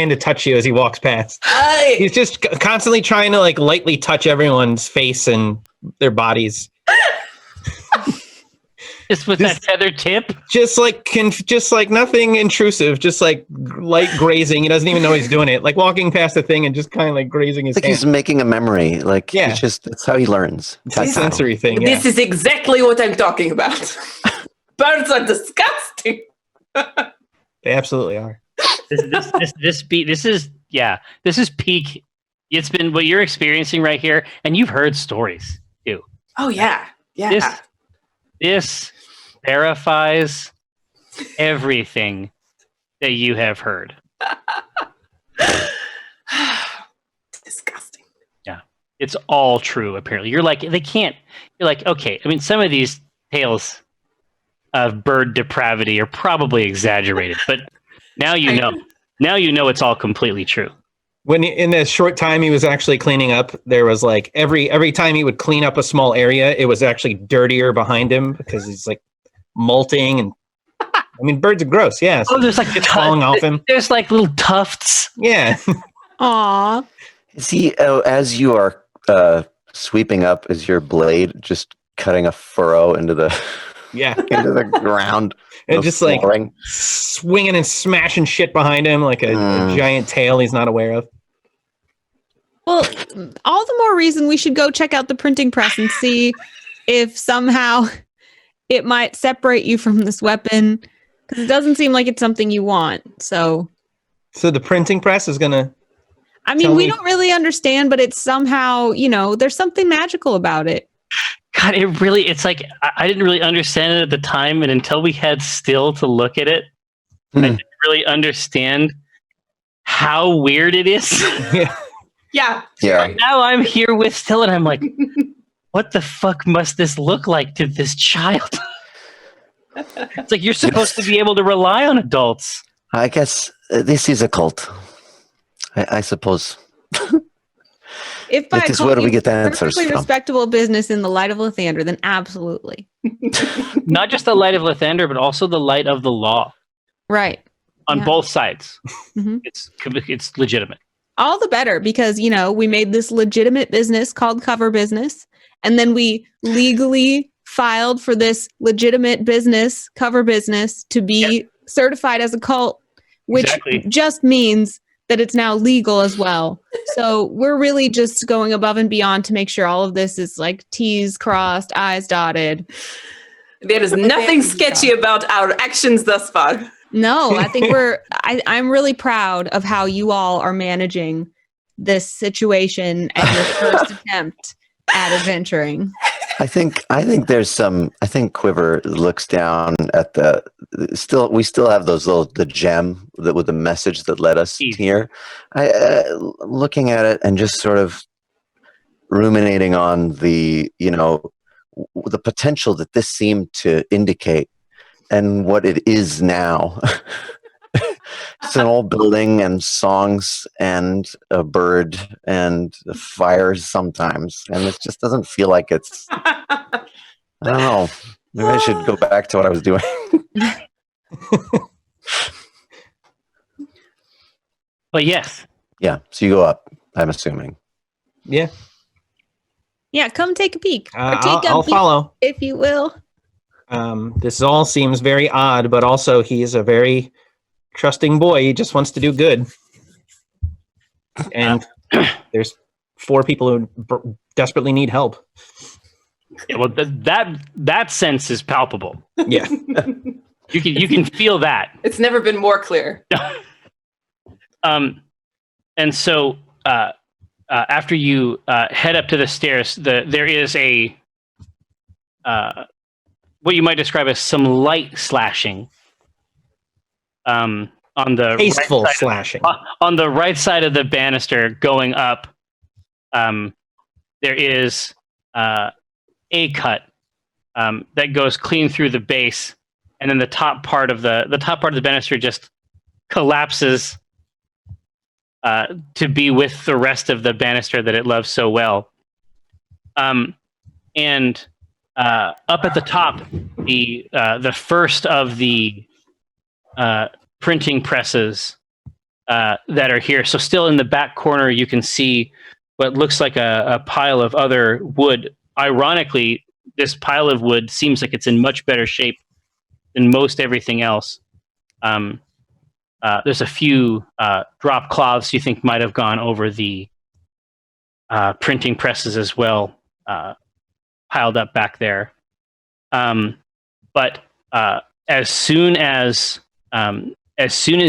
[SPEAKER 8] to touch you as he walks past. He's just constantly trying to like lightly touch everyone's face and their bodies.
[SPEAKER 1] Just with that feather tip.
[SPEAKER 8] Just like nothing intrusive, just like light grazing. He doesn't even know he's doing it. Like walking past the thing and just kind of like grazing his
[SPEAKER 5] It's like
[SPEAKER 8] hand.
[SPEAKER 5] he's making a memory. Like,
[SPEAKER 8] Yeah.
[SPEAKER 5] that's how he learns.
[SPEAKER 8] It's a sensory thing. Yeah.
[SPEAKER 4] This is exactly what I'm talking about. Birds are disgusting.
[SPEAKER 8] They absolutely are.
[SPEAKER 1] This is peak. It's been what you're experiencing right here, and you've heard stories too.
[SPEAKER 4] Oh yeah. Yeah.
[SPEAKER 1] This verifies everything that you have heard.
[SPEAKER 4] Disgusting.
[SPEAKER 1] Yeah, it's all true. Apparently, you're like okay. I mean, some of these tales of bird depravity are probably exaggerated, but now you know. Now you know it's all completely true.
[SPEAKER 8] When in the short time he was actually cleaning up, there was like every time he would clean up a small area, it was actually dirtier behind him because he's like molting and I mean birds are gross. Yeah. So
[SPEAKER 1] There's like
[SPEAKER 8] it's falling off him.
[SPEAKER 1] There's like little tufts.
[SPEAKER 8] Yeah.
[SPEAKER 7] Aw.
[SPEAKER 5] See, as you are sweeping up, is your blade just cutting a furrow into the
[SPEAKER 8] Yeah.
[SPEAKER 5] into the ground?
[SPEAKER 8] And
[SPEAKER 5] the
[SPEAKER 8] just
[SPEAKER 5] flooring?
[SPEAKER 8] like swinging and smashing shit behind him like a giant tail he's not aware of.
[SPEAKER 7] Well, all the more reason we should go check out the printing press and see if somehow it might separate you from this weapon, because it doesn't seem like it's something you want. So
[SPEAKER 8] the printing press is gonna.
[SPEAKER 7] I mean,
[SPEAKER 8] Tell
[SPEAKER 7] we
[SPEAKER 8] me-
[SPEAKER 7] don't really understand, but it's somehow, there's something magical about it.
[SPEAKER 1] God, it's like I didn't really understand it at the time, and until we had Still to look at it, I didn't really understand how weird it is.
[SPEAKER 8] Yeah.
[SPEAKER 4] Yeah.
[SPEAKER 5] Yeah.
[SPEAKER 1] Now I'm here with Still, and I'm like, what the fuck must this look like to this child? It's like you're supposed to be able to rely on adults.
[SPEAKER 5] I guess this is a cult. I suppose.
[SPEAKER 7] If by
[SPEAKER 5] That is
[SPEAKER 7] cult
[SPEAKER 5] where we
[SPEAKER 7] you
[SPEAKER 5] get the
[SPEAKER 7] mean
[SPEAKER 5] answers
[SPEAKER 7] perfectly
[SPEAKER 5] from.
[SPEAKER 7] respectable business in the light of Lathander, then absolutely.
[SPEAKER 1] Not just the light of Lathander, but also the light of the law
[SPEAKER 7] Right.
[SPEAKER 1] on
[SPEAKER 7] Yeah.
[SPEAKER 1] both sides.
[SPEAKER 7] Mhm.
[SPEAKER 1] It's legitimate.
[SPEAKER 7] All the better, because we made this legitimate business called Cover Business, and then we legally filed for this legitimate business, Cover Business, to be certified as a cult, which
[SPEAKER 1] Exactly.
[SPEAKER 7] just means that it's now legal as well. So we're really just going above and beyond to make sure all of this is like T's crossed, I's dotted.
[SPEAKER 4] There is nothing sketchy about our actions thus far.
[SPEAKER 7] No, I think I'm really proud of how you all are managing this situation at your first attempt at adventuring.
[SPEAKER 5] I think there's some. I think Quiver looks down at we still have the gem with the message that led us here. Looking at it and just sort of ruminating on the potential that this seemed to indicate and what it is now. It's an old building and songs and a bird and fires sometimes, and it just doesn't feel like it's. I don't know. Maybe I should go back to what I was doing.
[SPEAKER 1] But yes,
[SPEAKER 5] Yeah. So you go up. I'm assuming.
[SPEAKER 8] Yeah.
[SPEAKER 7] Yeah, come take a peek. Or take
[SPEAKER 8] I'll
[SPEAKER 7] a peek,
[SPEAKER 8] follow.
[SPEAKER 7] if you will.
[SPEAKER 8] This all seems very odd, but also he is a very trusting boy. He just wants to do good. And there's 4 people who desperately need help.
[SPEAKER 1] Yeah, well, that sense is palpable.
[SPEAKER 8] Yeah.
[SPEAKER 1] You can feel that.
[SPEAKER 4] It's never been more clear.
[SPEAKER 1] And so after you head up to the stairs, there is a what you might describe as some light slashing. On the
[SPEAKER 8] Tasteful
[SPEAKER 1] right
[SPEAKER 8] slashing.
[SPEAKER 1] on the right side of the banister going up, there is a cut that goes clean through the base, and then the top part of the banister just collapses to be with the rest of the banister that it loves so well. And up at the top, the first of the printing presses that are here. So still in the back corner, you can see what looks like a pile of other wood. Ironically, this pile of wood seems like it's in much better shape than most everything else. There's a few drop cloths you think might have gone over the printing presses as well, piled up back there. But as soon as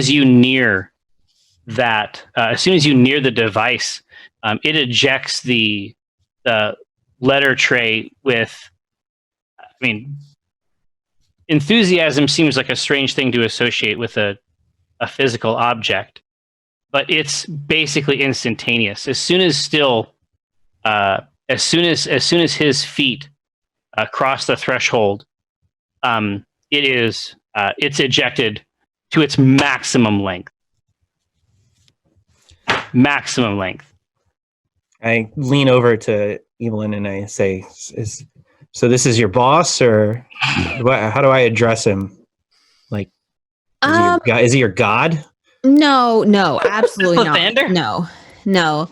[SPEAKER 1] you near that, as soon as you near the device, it ejects the letter tray with, I mean, enthusiasm seems like a strange thing to associate with a physical object, but it's basically instantaneous. As soon as his feet cross the threshold, it's ejected to its maximum length. Maximum length.
[SPEAKER 8] I lean over to Evelyn and I say, so this is your boss, or how do I address him? Like, is he your god?
[SPEAKER 7] No, absolutely not.
[SPEAKER 1] Lathander?
[SPEAKER 7] No.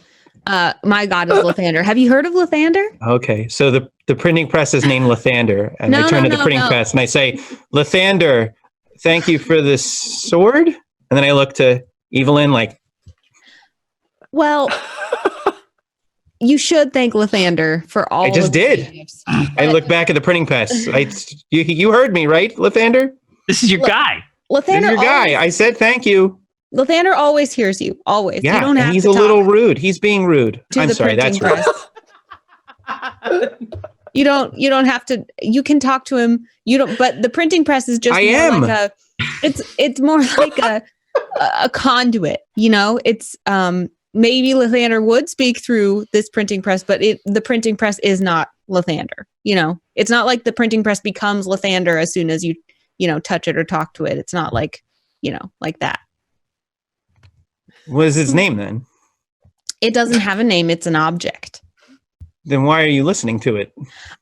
[SPEAKER 7] My god is Lathander. Have you heard of Lathander?
[SPEAKER 8] Okay, so the printing press is named Lathander, and I turn to the printing press and I say, Lathander, thank you for this sword. And then I look to Evelyn like,
[SPEAKER 7] well, you should thank Lathander for all.
[SPEAKER 8] I just
[SPEAKER 7] of the
[SPEAKER 8] did.
[SPEAKER 7] gifts.
[SPEAKER 8] I look back at the printing press. You heard me, right, Lathander?
[SPEAKER 1] This is your guy.
[SPEAKER 8] This is your guy. I said thank you.
[SPEAKER 7] Lathander always hears you. Always.
[SPEAKER 8] Yeah,
[SPEAKER 7] you don't have
[SPEAKER 8] and he's
[SPEAKER 7] to
[SPEAKER 8] a
[SPEAKER 7] talk
[SPEAKER 8] little rude. He's being rude.
[SPEAKER 7] to
[SPEAKER 8] I'm
[SPEAKER 7] the
[SPEAKER 8] sorry. That's
[SPEAKER 7] printing
[SPEAKER 8] rude.
[SPEAKER 7] press. You don't have to. You can talk to him. You don't. But the printing press is just. It's more like a conduit. You know. It's maybe Lathander would speak through this printing press, but the printing press is not Lathander. You know. It's not like the printing press becomes Lathander as soon as you touch it or talk to it. It's not like like that.
[SPEAKER 8] What is his name then?
[SPEAKER 7] It doesn't have a name. It's an object.
[SPEAKER 8] Then why are you listening to it?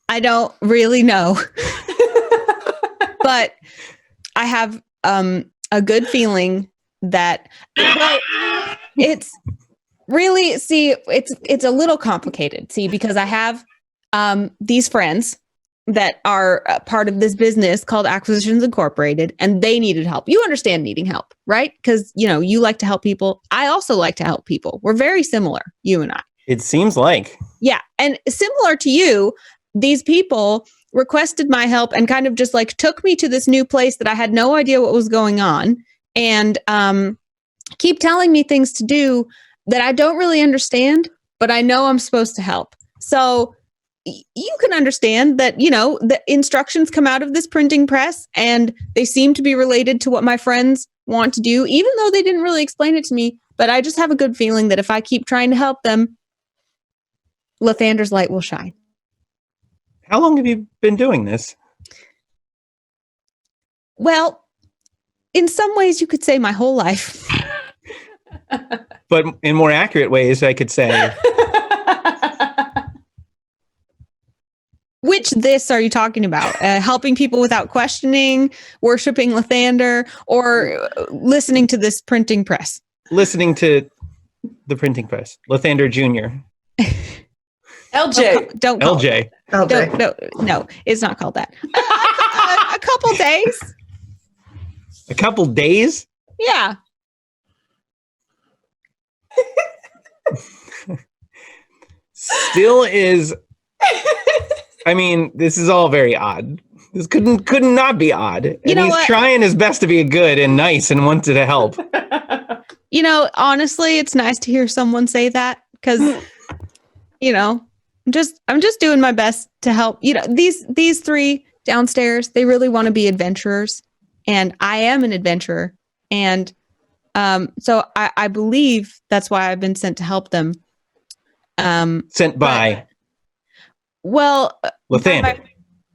[SPEAKER 7] I don't really know. But I have a good feeling that it's really, it's a little complicated, because I have these friends that are part of this business called Acquisitions Incorporated, and they needed help. You understand needing help, right? Because, you like to help people. I also like to help people. We're very similar, you and I.
[SPEAKER 8] It seems like.
[SPEAKER 7] Yeah. And similar to you, these people requested my help and kind of just like took me to this new place that I had no idea what was going on, and keep telling me things to do that I don't really understand, but I know I'm supposed to help. So you can understand that, the instructions come out of this printing press and they seem to be related to what my friends want to do, even though they didn't really explain it to me. But I just have a good feeling that if I keep trying to help them, Lathander's light will shine.
[SPEAKER 8] How long have you been doing this?
[SPEAKER 7] Well, in some ways you could say my whole life.
[SPEAKER 8] But in more accurate ways, I could say.
[SPEAKER 7] Which this are you talking about? Helping people without questioning, worshiping Lathander, or listening to this printing press?
[SPEAKER 8] Listening to the printing press. Lathander Jr.
[SPEAKER 4] LJ.
[SPEAKER 7] Don't call
[SPEAKER 8] LJ.
[SPEAKER 7] LJ. No, it's not called that. A couple days.
[SPEAKER 8] A couple days?
[SPEAKER 7] Yeah.
[SPEAKER 8] Still is. I mean, this is all very odd. This could not be odd. And
[SPEAKER 7] know
[SPEAKER 8] he's
[SPEAKER 7] what?
[SPEAKER 8] trying his best to be good and nice and wanted to help.
[SPEAKER 7] You know, honestly, it's nice to hear someone say that because, you know, I'm just doing my best to help. You know, these three downstairs, they really want to be adventurers, and I am an adventurer, and so I believe that's why I've been sent to help them.
[SPEAKER 8] Sent by Lathander.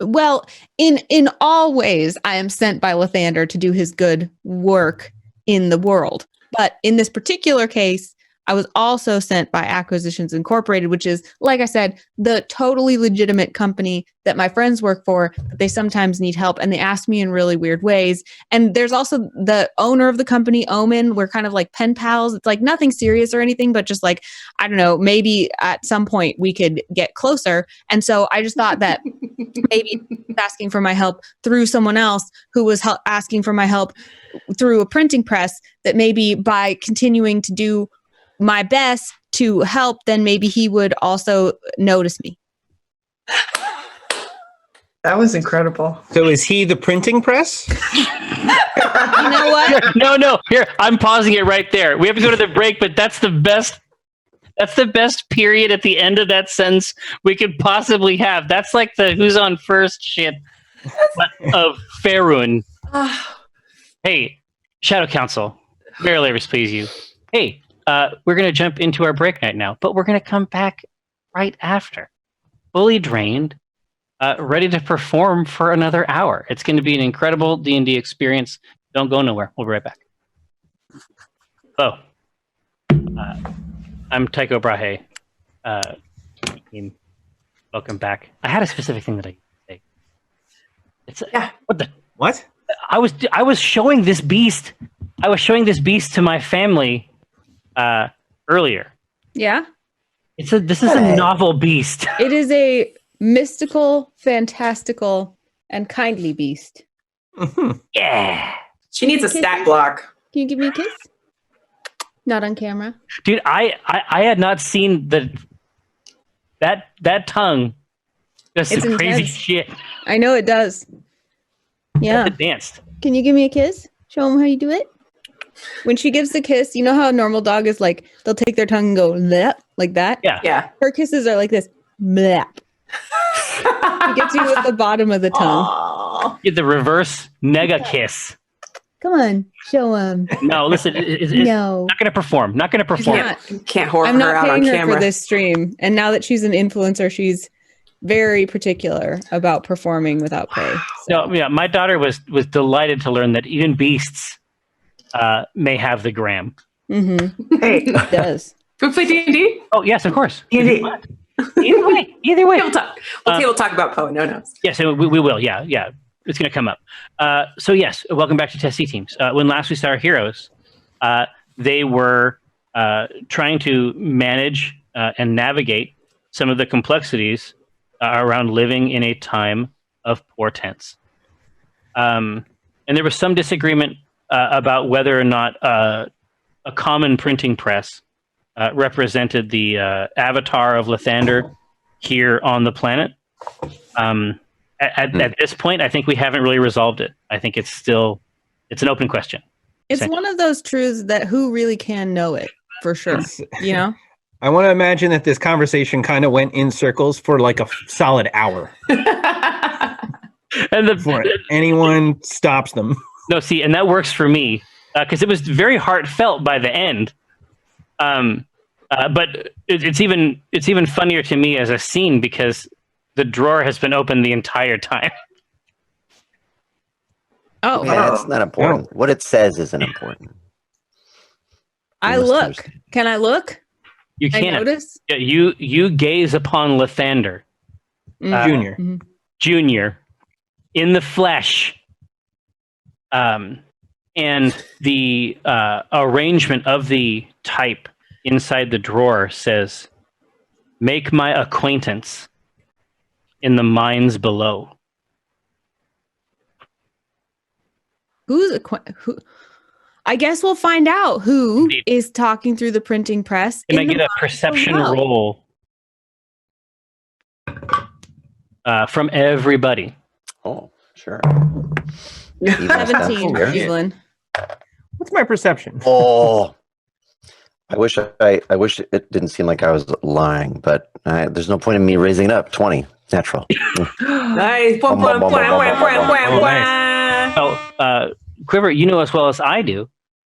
[SPEAKER 7] Well, in all ways, I am sent by Lathander to do his good work in the world. But in this particular case, I was also sent by Acquisitions Incorporated, which is, like I said, the totally legitimate company that my friends work for. But they sometimes need help, and they ask me in really weird ways. And there's also the owner of the company, Omen. We're kind of like pen pals. It's like nothing serious or anything, but just like, I don't know, maybe at some point we could get closer. And so I just thought that maybe asking for my help through someone else who was asking for my help through a printing press, that maybe by continuing to do my best to help, then maybe he would also notice me.
[SPEAKER 3] That was incredible.
[SPEAKER 8] So is he the printing press?
[SPEAKER 7] You know what?
[SPEAKER 1] No. Here, I'm pausing it right there. We have to go to the break, but that's the best. That's the best period at the end of that sentence we could possibly have. That's like the who's on first shit of Faerûn. Hey, Shadow Council, may our labors please you. Hey, we're going to jump into our break right now, but we're going to come back right after. Fully drained, ready to perform for another hour. It's going to be an incredible D&D experience. Don't go nowhere. We'll be right back. Oh, I'm Tycho Brahe. Welcome back. I had a specific thing that I say. It's
[SPEAKER 8] What?
[SPEAKER 1] I was showing this beast. I was showing this beast to my family earlier.
[SPEAKER 7] Yeah.
[SPEAKER 1] This is a novel beast.
[SPEAKER 7] It is a mystical, fantastical, and kindly beast.
[SPEAKER 1] Yeah.
[SPEAKER 4] She needs a stat block.
[SPEAKER 7] Can you give me a kiss? Not on camera.
[SPEAKER 1] Dude, I had not seen that tongue does
[SPEAKER 7] It's
[SPEAKER 1] some crazy
[SPEAKER 7] intense.
[SPEAKER 1] shit.
[SPEAKER 7] I know it does. Yeah.
[SPEAKER 1] Advanced.
[SPEAKER 7] Can you give me a kiss? Show them how you do it. When she gives the kiss, you know how a normal dog is like, they'll take their tongue and go bleh, like that?
[SPEAKER 1] Yeah.
[SPEAKER 4] Yeah.
[SPEAKER 7] Her kisses are like this. Bleh. He gets you with the bottom of the tongue.
[SPEAKER 4] Aw.
[SPEAKER 1] Get the reverse nega kiss.
[SPEAKER 7] Come on, show him.
[SPEAKER 1] No, listen, it's
[SPEAKER 7] No.
[SPEAKER 1] not going to perform. Not going to perform.
[SPEAKER 7] Yeah.
[SPEAKER 4] Can't whore
[SPEAKER 7] I'm
[SPEAKER 4] her
[SPEAKER 7] not
[SPEAKER 4] out on
[SPEAKER 7] paying her
[SPEAKER 4] camera.
[SPEAKER 7] for this stream. And now that she's an influencer, she's very particular about performing without pay.
[SPEAKER 1] No, yeah, my daughter was delighted to learn that even beasts may have the gram.
[SPEAKER 7] Mm-hmm.
[SPEAKER 3] Hey,
[SPEAKER 7] It does.
[SPEAKER 4] Can we play D&D?
[SPEAKER 1] Oh yes, of course.
[SPEAKER 3] D&D.
[SPEAKER 1] Either way.
[SPEAKER 4] We'll talk about Poe. No.
[SPEAKER 1] Yes, we will. Yeah. It's going to come up. So yes, welcome back to Tessie Teams. When last we saw our heroes, they were trying to manage and navigate some of the complexities around living in a time of portents. And there was some disagreement about whether or not a common printing press represented the avatar of Lathander here on the planet. At this point, I think we haven't really resolved it. I think it's an open question.
[SPEAKER 7] It's one of those truths that who really can know it for sure. You know?
[SPEAKER 8] I want to imagine that this conversation kind of went in circles for like a solid hour
[SPEAKER 1] And
[SPEAKER 8] before anyone stops them.
[SPEAKER 1] No, see, and that works for me because it was very heartfelt by the end. But it's even funnier to me as a scene because the drawer has been open the entire time.
[SPEAKER 7] Oh,
[SPEAKER 5] Yeah, it's not important. What it says isn't important.
[SPEAKER 7] I
[SPEAKER 5] must
[SPEAKER 7] look.
[SPEAKER 5] understand.
[SPEAKER 7] Can I look?
[SPEAKER 1] You
[SPEAKER 7] I
[SPEAKER 1] can't.
[SPEAKER 7] notice?
[SPEAKER 1] Yeah, you gaze upon Lathander
[SPEAKER 8] Junior.
[SPEAKER 7] Mhm.
[SPEAKER 1] Jr. in the flesh. And the arrangement of the type inside the drawer says, "Make my acquaintance in the mines below."
[SPEAKER 7] Who? I guess we'll find out who
[SPEAKER 1] Indeed.
[SPEAKER 7] is talking through the printing press.
[SPEAKER 1] Can I
[SPEAKER 7] in the
[SPEAKER 1] get a
[SPEAKER 7] month
[SPEAKER 1] perception
[SPEAKER 7] below.
[SPEAKER 1] roll from everybody?
[SPEAKER 5] Oh, sure. Even a
[SPEAKER 7] 17,
[SPEAKER 5] staff here?
[SPEAKER 7] Evelyn.
[SPEAKER 8] What's my perception?
[SPEAKER 5] Oh, I wish it didn't seem like I was lying, but there's no point in me raising it up. 20, natural.
[SPEAKER 4] Nice.
[SPEAKER 1] Well, Quiver, you know as well as I do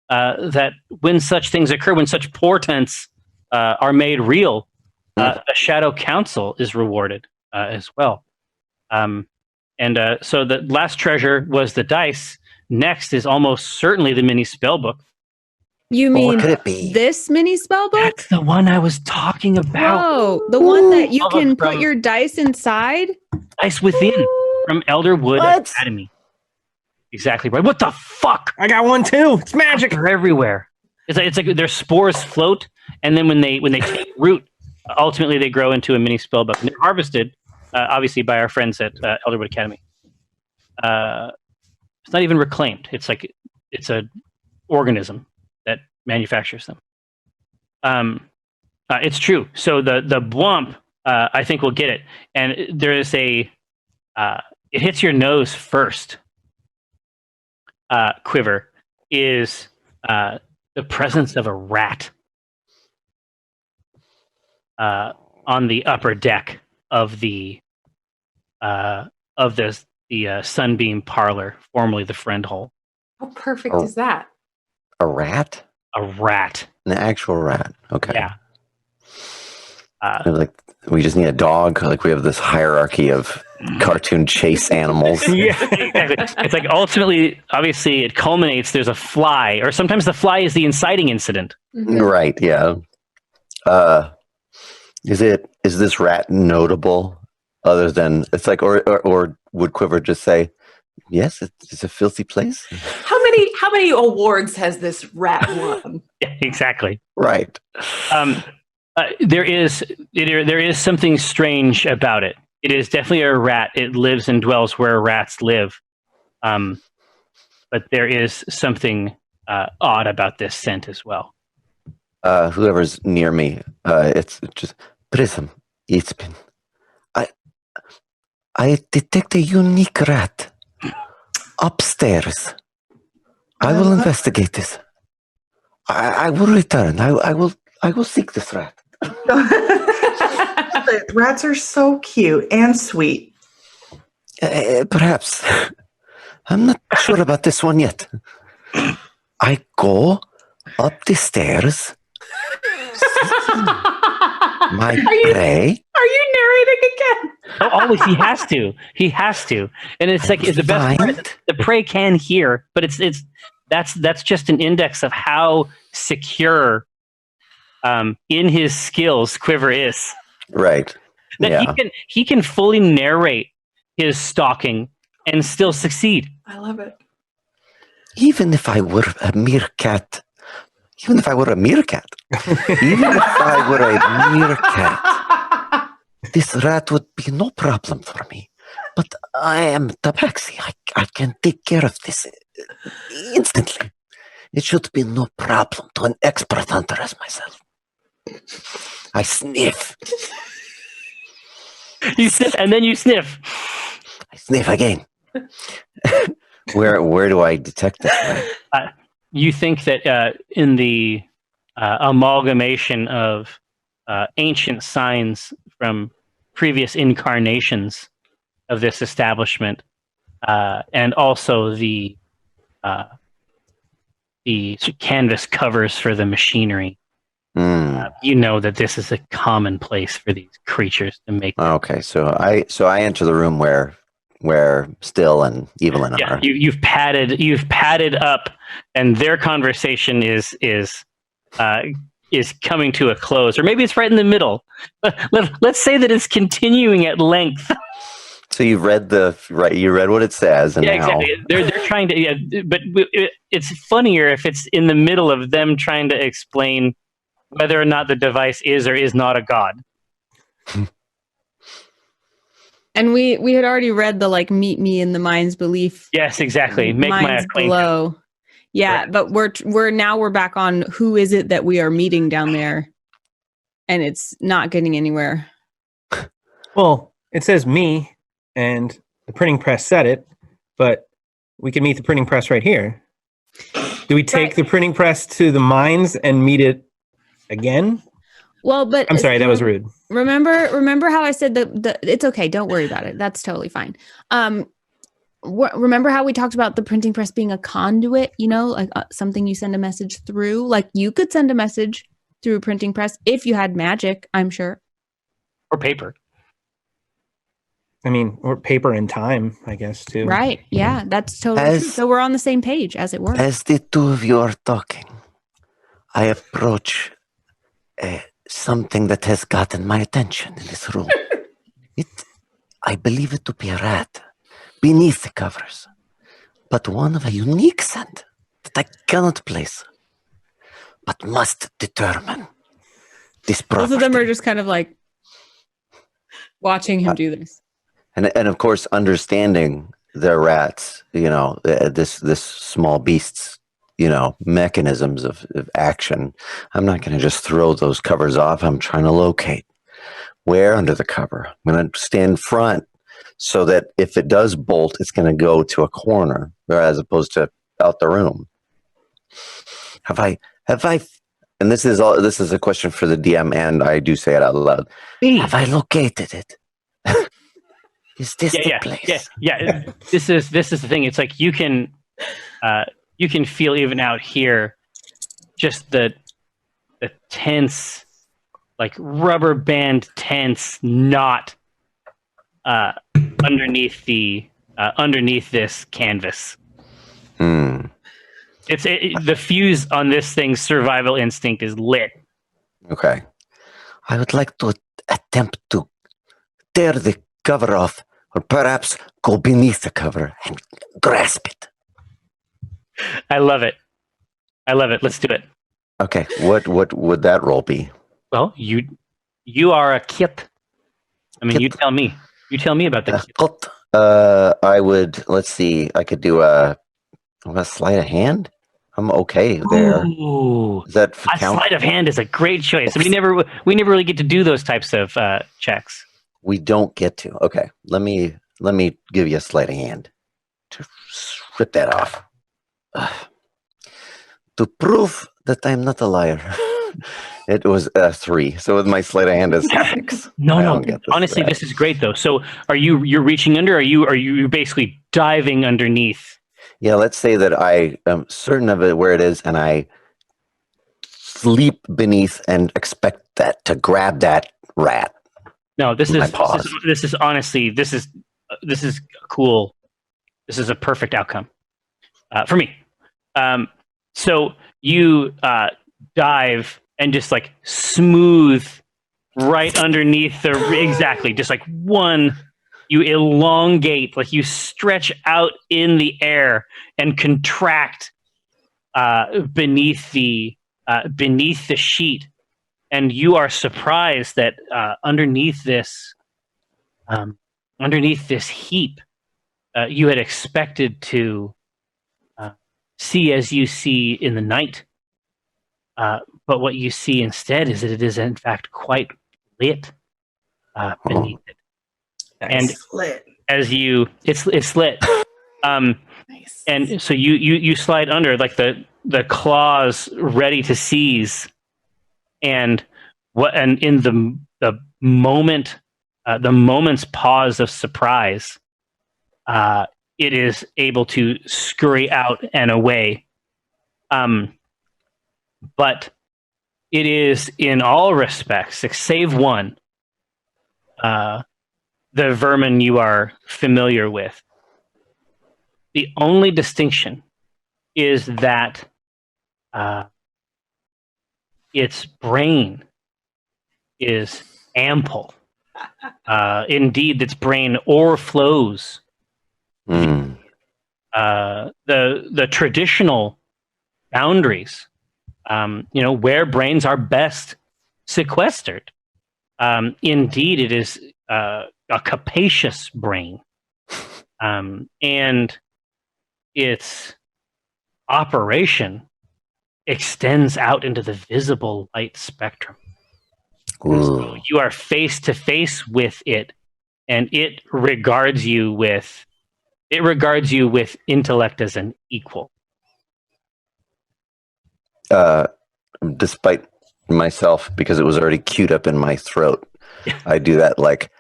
[SPEAKER 1] that when such things occur, when such portents are made real, a Shadow Council is rewarded as well. So the last treasure was the dice. Next is almost certainly the mini spellbook.
[SPEAKER 7] You
[SPEAKER 5] Well,
[SPEAKER 7] mean
[SPEAKER 5] what could it be?
[SPEAKER 7] this mini spell book?
[SPEAKER 1] That's the one I was talking about.
[SPEAKER 7] Oh, the one that you
[SPEAKER 1] Love it
[SPEAKER 7] can
[SPEAKER 1] from-
[SPEAKER 7] put your dice inside?
[SPEAKER 1] Dice Within from Elderwood
[SPEAKER 8] What?
[SPEAKER 1] Academy. Exactly right. What the fuck?
[SPEAKER 8] I got one too. It's magic.
[SPEAKER 1] They're everywhere. It's like their spores float, and then when they take root, ultimately they grow into a mini spellbook. And they're harvested, obviously, by our friends at Elderwood Academy. It's not even reclaimed. It's a organism that manufactures them. It's true. So the Bwump, I think, will get it, and there is it hits your nose first. Quiver is the presence of a rat on the upper deck of the Sunbeam Parlor, formerly the Friend Hole.
[SPEAKER 4] How perfect
[SPEAKER 5] Oh.
[SPEAKER 4] is that?
[SPEAKER 5] A rat?
[SPEAKER 1] A rat.
[SPEAKER 5] An actual rat. Okay.
[SPEAKER 1] Yeah.
[SPEAKER 5] Like we just need a dog. Like we have this hierarchy of cartoon chase animals.
[SPEAKER 1] Yeah, exactly. It's like ultimately, obviously, it culminates. There's a fly, or sometimes the fly is the inciting incident.
[SPEAKER 5] Right. Yeah. Is this rat notable? Other than it's like, or would Quiver just say, yes, it's a filthy place?
[SPEAKER 4] How many awards has this rat won?
[SPEAKER 1] Yeah, exactly.
[SPEAKER 5] Right.
[SPEAKER 1] There is something strange about it. It is definitely a rat. It lives and dwells where rats live. But there is something odd about this scent as well.
[SPEAKER 5] Whoever's near me, it's just Prism. It's been. I detect a unique rat upstairs. I will investigate this. I will return. I will seek this rat.
[SPEAKER 3] Rats are so cute and sweet.
[SPEAKER 5] Perhaps. I'm not sure about this one yet. I go up the stairs. My prey.
[SPEAKER 4] Are you narrating again?
[SPEAKER 1] Oh, always, he has to. He has to. And it's like the best part.
[SPEAKER 5] Find.
[SPEAKER 1] The prey can hear, but that's just an index of how secure in his skills Quiver is.
[SPEAKER 5] Right.
[SPEAKER 1] That
[SPEAKER 5] Yeah.
[SPEAKER 1] he can fully narrate his stalking and still succeed.
[SPEAKER 4] I love it.
[SPEAKER 5] Even if I were a meerkat, even if I were a meerkat, this rat would be no problem for me. But I am Tabaxi. I can take care of this instantly. It should be no problem to an expert hunter as myself. I sniff.
[SPEAKER 1] You sniff, and then you sniff.
[SPEAKER 5] I sniff again. Where do I detect this?
[SPEAKER 1] You think that in the amalgamation of ancient signs from previous incarnations of this establishment, and also the canvas covers for the machinery, you know that this is a common place for these creatures to make.
[SPEAKER 5] Okay, so I enter the room where Still and Evelyn are.
[SPEAKER 1] You've padded up, and their conversation is coming to a close, or maybe it's right in the middle. Let's say that it's continuing at length.
[SPEAKER 5] So you read what it says, and
[SPEAKER 1] Yeah,
[SPEAKER 5] now
[SPEAKER 1] exactly. They're trying to. Yeah, but it's funnier if it's in the middle of them trying to explain whether or not the device is or is not a god.
[SPEAKER 7] And we had already read the meet me in the mind's belief.
[SPEAKER 1] Yes, exactly. Make my
[SPEAKER 7] Mind's
[SPEAKER 1] acquaintance.
[SPEAKER 7] glow. Yeah, but we're back on who is it that we are meeting down there, and it's not getting anywhere.
[SPEAKER 8] Well, it says me, and the printing press said it, but we can meet the printing press right here. Do we take the printing press to the mines and meet it again?
[SPEAKER 7] Well, but
[SPEAKER 8] I'm sorry, that was rude.
[SPEAKER 7] Remember how I said that it's okay. Don't worry about it. That's totally fine. Remember how we talked about the printing press being a conduit, like something you send a message through? Like you could send a message through a printing press if you had magic, I'm sure.
[SPEAKER 1] Or paper.
[SPEAKER 8] I mean, or paper and time, I guess, too.
[SPEAKER 7] Right. Yeah, that's totally true. So we're on the same page, as it were.
[SPEAKER 5] As the two of you are talking, I approach something that has gotten my attention in this room. I believe it to be a rat beneath the covers, but one of a unique scent that I cannot place, but must determine this property.
[SPEAKER 7] Both of them are just kind of like watching him do this.
[SPEAKER 5] And of course, understanding their rats, this small beast's, mechanisms of action. I'm not going to just throw those covers off. I'm trying to locate where under the cover. I'm going to stand front so that if it does bolt, it's going to go to a corner as opposed to out the room. Have I, and this is a question for the DM, and I do say it out loud. Have I located it? Is this the place?
[SPEAKER 1] Yeah. This is the thing. It's like you can feel even out here just the tense, like rubber band tense knot underneath this canvas. It's the fuse on this thing's survival instinct is lit.
[SPEAKER 5] Okay, I would like to attempt to tear the cover off, or perhaps go beneath the cover and grasp it.
[SPEAKER 1] I love it. Let's do it.
[SPEAKER 5] Okay, what would that roll be?
[SPEAKER 1] Well, you are a kit. I mean,
[SPEAKER 5] Kit.
[SPEAKER 1] you tell me. You tell me about the kit.
[SPEAKER 5] I would. Let's see. I could do a sleight of hand. I'm okay there.
[SPEAKER 1] Ooh,
[SPEAKER 5] Does that
[SPEAKER 1] a
[SPEAKER 5] count?
[SPEAKER 1] sleight of hand is a great choice. We never really get to do those types of checks.
[SPEAKER 5] We don't get to. Okay, let me give you a sleight of hand to rip that off. To prove that I'm not a liar, it was a 3. So with my sleight of hand is 6.
[SPEAKER 1] No. Honestly, this is great though. So you're reaching under? Are you basically diving underneath?
[SPEAKER 5] Yeah, let's say that I am certain of it where it is, and I sleep beneath and expect that to grab that rat.
[SPEAKER 1] No, this
[SPEAKER 5] My
[SPEAKER 1] is
[SPEAKER 5] paws.
[SPEAKER 1] this is honestly this is cool. This is a perfect outcome for me. So you dive and just like smooth right underneath exactly just like one. You elongate, like you stretch out in the air and contract beneath the sheet. And you are surprised that underneath this heap, you had expected to see as you see in the night, but what you see instead is that it is in fact quite lit beneath it. And
[SPEAKER 3] Lit.
[SPEAKER 1] as it's lit,
[SPEAKER 4] Nice.
[SPEAKER 1] and so you slide under like the claws ready to seize. And in the moment's pause of surprise, it is able to scurry out and away. But it is in all respects, save one, the vermin you are familiar with. The only distinction is that its brain is ample. Indeed, its brain overflows. The traditional boundaries, where brains are best sequestered. Indeed, it is a capacious brain, and its operation extends out into the visible light spectrum. And so
[SPEAKER 5] Ooh.
[SPEAKER 1] you are face to face with it, and it regards you with intellect as an equal.
[SPEAKER 5] Despite myself, because it was already queued up in my throat, I do that like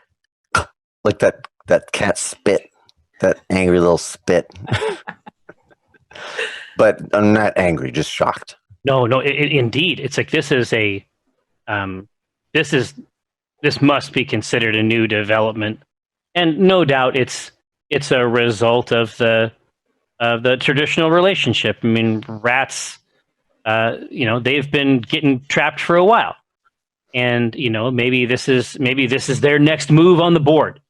[SPEAKER 5] that cat spit, that angry little spit. But I'm not angry, just shocked.
[SPEAKER 1] No, indeed, it's like this must be considered a new development, and no doubt it's a result of the traditional relationship. I mean, rats, they've been getting trapped for a while, and maybe this is their next move on the board.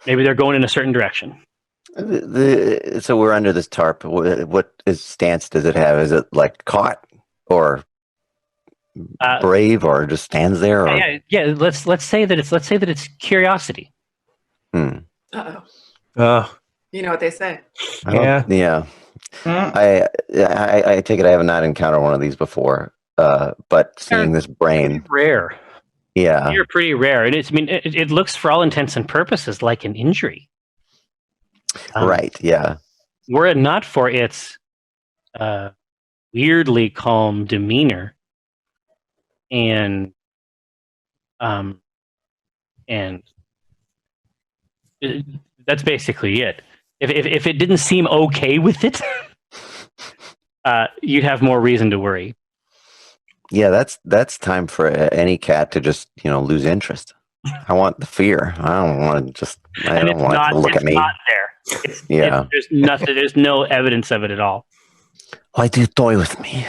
[SPEAKER 1] Maybe they're going in a certain direction.
[SPEAKER 5] So we're under this tarp. What stance does it have? Is it like caught or brave, or just stands there? Or?
[SPEAKER 1] Yeah. Let's say that it's curiosity.
[SPEAKER 4] Uh-oh. You know what they say.
[SPEAKER 5] Yeah. I take it I have not encountered one of these before. But seeing this brain,
[SPEAKER 1] pretty rare.
[SPEAKER 5] Yeah,
[SPEAKER 1] you're pretty rare, and it looks for all intents and purposes like an injury.
[SPEAKER 5] Right. Yeah.
[SPEAKER 1] Were it not for its weirdly calm demeanor, and that's basically it. If it didn't seem okay with it, you'd have more reason to worry.
[SPEAKER 5] Yeah, that's time for any cat to just lose interest. I want the fear. I don't want to just. I don't want it to look at me.
[SPEAKER 1] Not there. There's nothing. There's no evidence of it at all.
[SPEAKER 5] Why do you toy with me?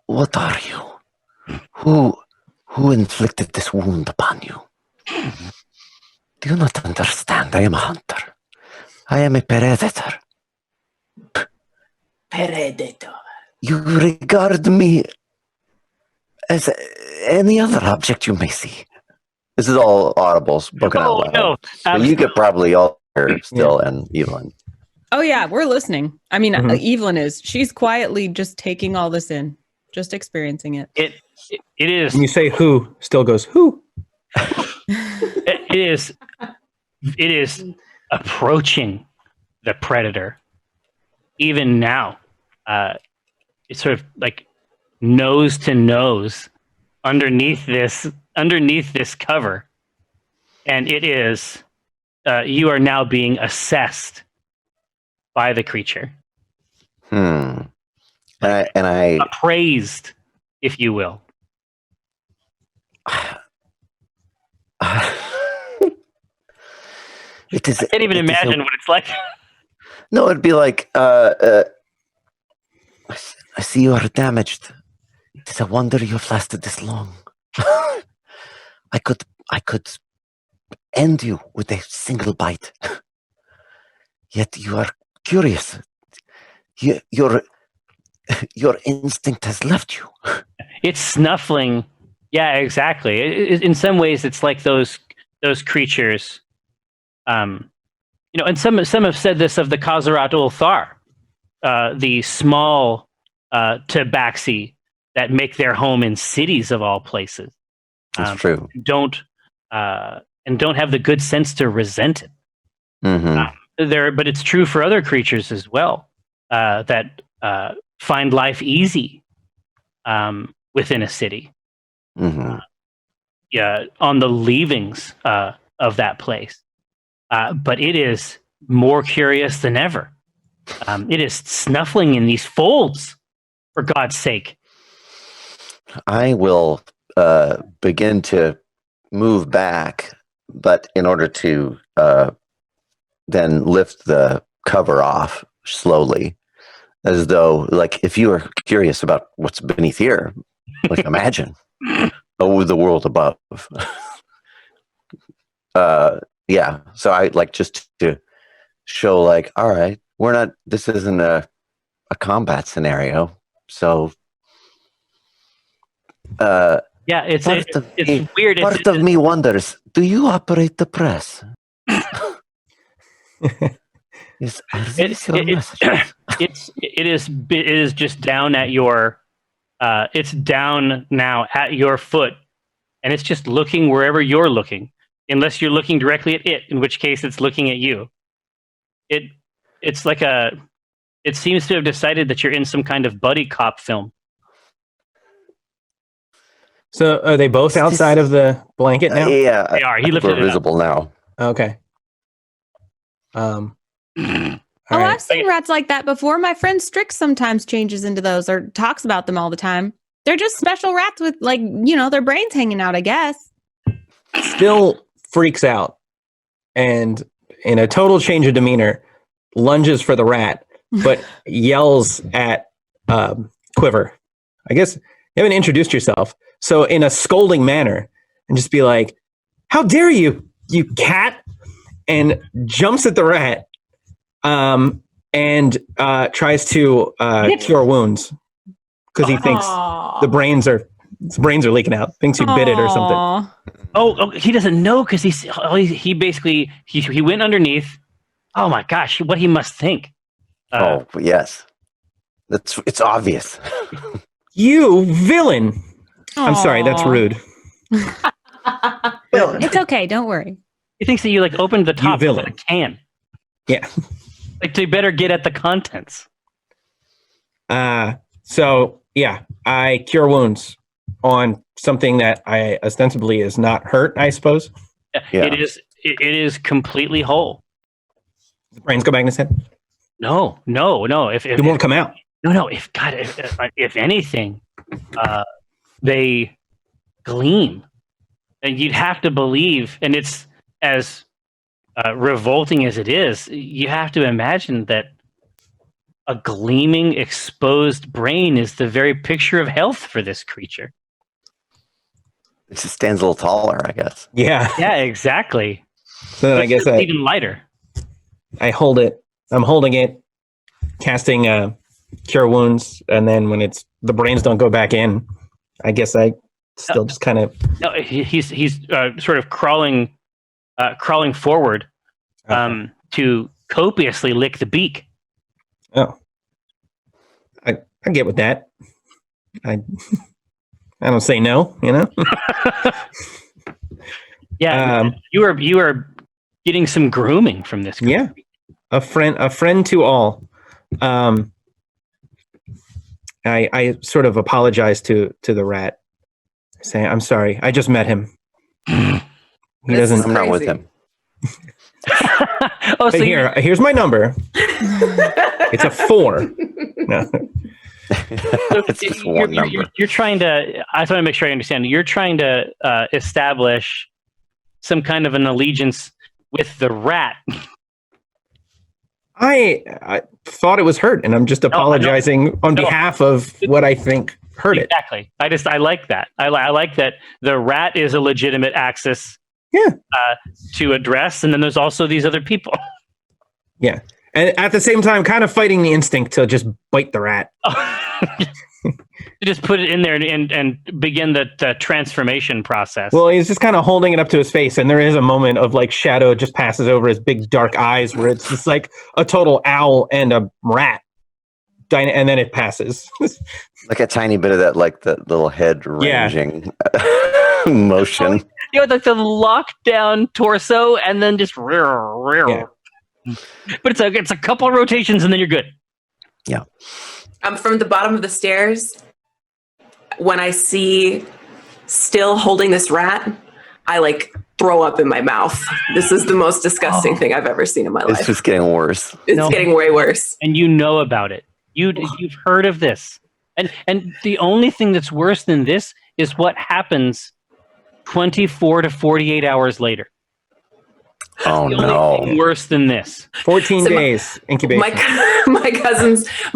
[SPEAKER 5] What are you? Who inflicted this wound upon you? Do you not understand? I am a hunter. I am a predator.
[SPEAKER 4] Predator.
[SPEAKER 5] You regard me as any other object you may see. This is all audible, spoken out loud.
[SPEAKER 1] No,
[SPEAKER 5] so you could probably all hear still, and Evelyn.
[SPEAKER 7] Oh yeah, we're listening. I mean, Evelyn is. She's quietly just taking all this in, just experiencing it.
[SPEAKER 1] It is.
[SPEAKER 8] When you say who, still goes who.
[SPEAKER 1] It is approaching the predator. Even now, it's sort of like nose to nose underneath this cover, and it is you are now being assessed by the creature.
[SPEAKER 5] And I
[SPEAKER 1] appraised, if you will.
[SPEAKER 5] It is.
[SPEAKER 1] I can't even imagine what it's like.
[SPEAKER 5] No, it'd be like, I see you are damaged. It is a wonder you have lasted this long. I could end you with a single bite. Yet you are curious. Your instinct has left you.
[SPEAKER 1] It's snuffling. Yeah, exactly. In some ways, it's like those creatures. And some have said this of the Kazarat ul Thar, the small tabaxi that make their home in cities of all places.
[SPEAKER 5] That's true.
[SPEAKER 1] Don't have the good sense to resent it. But it's true for other creatures as well that find life easy within a city. On the leavings of that place. But it is more curious than ever. It is snuffling in these folds, for God's sake.
[SPEAKER 5] I will begin to move back, but in order to then lift the cover off slowly, as though, like, if you are curious about what's beneath here, like, imagine the world above. Yeah, so I like just to show, like, all right, this isn't a combat scenario, so
[SPEAKER 1] Yeah, it's
[SPEAKER 5] Part of me,
[SPEAKER 1] weird.
[SPEAKER 5] part of me wonders, do you operate the press? Are these your messages?
[SPEAKER 1] It is just down at your it's down now at your foot, and it's just looking wherever you're looking, unless you're looking directly at it, in which case it's looking at you. It's like it seems to have decided that you're in some kind of buddy cop film.
[SPEAKER 8] So are they both outside of the blanket now?
[SPEAKER 5] Yeah,
[SPEAKER 1] They are. He
[SPEAKER 5] I think
[SPEAKER 1] lifted
[SPEAKER 5] we're
[SPEAKER 1] it up.
[SPEAKER 5] visible now.
[SPEAKER 8] Okay.
[SPEAKER 7] Oh,
[SPEAKER 8] all right.
[SPEAKER 7] I've seen rats like that before. My friend Strix sometimes changes into those or talks about them all the time. They're just special rats with, like, their brains hanging out, I guess.
[SPEAKER 8] Still freaks out and in a total change of demeanor lunges for the rat, but yells at Quiver. I guess you haven't introduced yourself. So in a scolding manner, and just be like, how dare you, you cat, and jumps at the rat and tries to cure wounds because he thinks the brains are leaking out, thinks you bit it or something.
[SPEAKER 7] Aw.
[SPEAKER 1] Oh, he doesn't know because he basically he went underneath. Oh my gosh, what he must think.
[SPEAKER 5] Oh, yes. It's obvious.
[SPEAKER 8] You villain. I'm sorry, that's
[SPEAKER 7] Aw.
[SPEAKER 8] rude.
[SPEAKER 7] It's okay. Don't worry.
[SPEAKER 1] He thinks that you like opened the top of
[SPEAKER 8] villain.
[SPEAKER 1] a can.
[SPEAKER 8] Yeah.
[SPEAKER 1] Like they better get at the contents.
[SPEAKER 8] So yeah, I cure wounds on something that I ostensibly is not hurt, I suppose.
[SPEAKER 5] Yeah.
[SPEAKER 1] It is completely whole.
[SPEAKER 8] The brains go back in his head.
[SPEAKER 1] No. If
[SPEAKER 8] It won't come out.
[SPEAKER 1] No. If anything, they gleam, and you'd have to believe, and it's as revolting as it is. You have to imagine that a gleaming, exposed brain is the very picture of health for this creature.
[SPEAKER 5] It just stands a little taller, I guess.
[SPEAKER 8] Yeah.
[SPEAKER 1] Yeah, exactly.
[SPEAKER 8] So then I guess
[SPEAKER 1] It's even lighter.
[SPEAKER 8] I hold it. I'm holding it, casting cure wounds, and then when the brains don't go back in, I guess I still just kind of.
[SPEAKER 1] No, he's sort of crawling forward to copiously lick the beak.
[SPEAKER 8] Oh, I get with that. I don't say no,
[SPEAKER 1] Yeah, you are getting some grooming from this.
[SPEAKER 8] Yeah, a friend to all. I sort of apologize to the rat, saying, "I'm sorry. I just met him. He
[SPEAKER 4] This
[SPEAKER 8] doesn't.
[SPEAKER 4] is
[SPEAKER 5] I'm not with
[SPEAKER 4] crazy.
[SPEAKER 5] him.
[SPEAKER 1] Oh, so
[SPEAKER 8] But here's my number. It's a 4. No.
[SPEAKER 5] It's just one number.
[SPEAKER 1] You're trying to. I just want to make sure I understand. You're trying to establish some kind of an allegiance with the rat.
[SPEAKER 8] I thought it was hurt, and I'm just apologizing on behalf of what I think hurt it.
[SPEAKER 1] Exactly. I like that. I like that the rat is a legitimate axis.
[SPEAKER 8] Yeah.
[SPEAKER 1] To address, and then there's also these other people.
[SPEAKER 8] Yeah, and at the same time, kind of fighting the instinct to just bite the rat.
[SPEAKER 1] Just put it in there and begin the transformation process.
[SPEAKER 8] Well, he's just kind of holding it up to his face, and there is a moment of like shadow just passes over his big dark eyes, where it's just like a total owl and a rat, and then it passes.
[SPEAKER 5] Like a tiny bit of that, like the little head ranging motion.
[SPEAKER 1] Like the lockdown torso, and then just.
[SPEAKER 8] Yeah.
[SPEAKER 1] But it's a couple of rotations, and then you're good.
[SPEAKER 5] Yeah.
[SPEAKER 4] From the bottom of the stairs, when I see still holding this rat, I like throw up in my mouth. This is the most disgusting thing I've ever seen in my
[SPEAKER 5] It's
[SPEAKER 4] life.
[SPEAKER 5] just getting worse.
[SPEAKER 4] It's getting way worse.
[SPEAKER 1] And you know about it. You've heard of this, and the only thing that's worse than this is what happens 24 to 48 hours later.
[SPEAKER 5] Oh
[SPEAKER 1] The only
[SPEAKER 5] no.
[SPEAKER 1] thing worse than this.
[SPEAKER 8] 14
[SPEAKER 4] So
[SPEAKER 8] days incubation.
[SPEAKER 4] My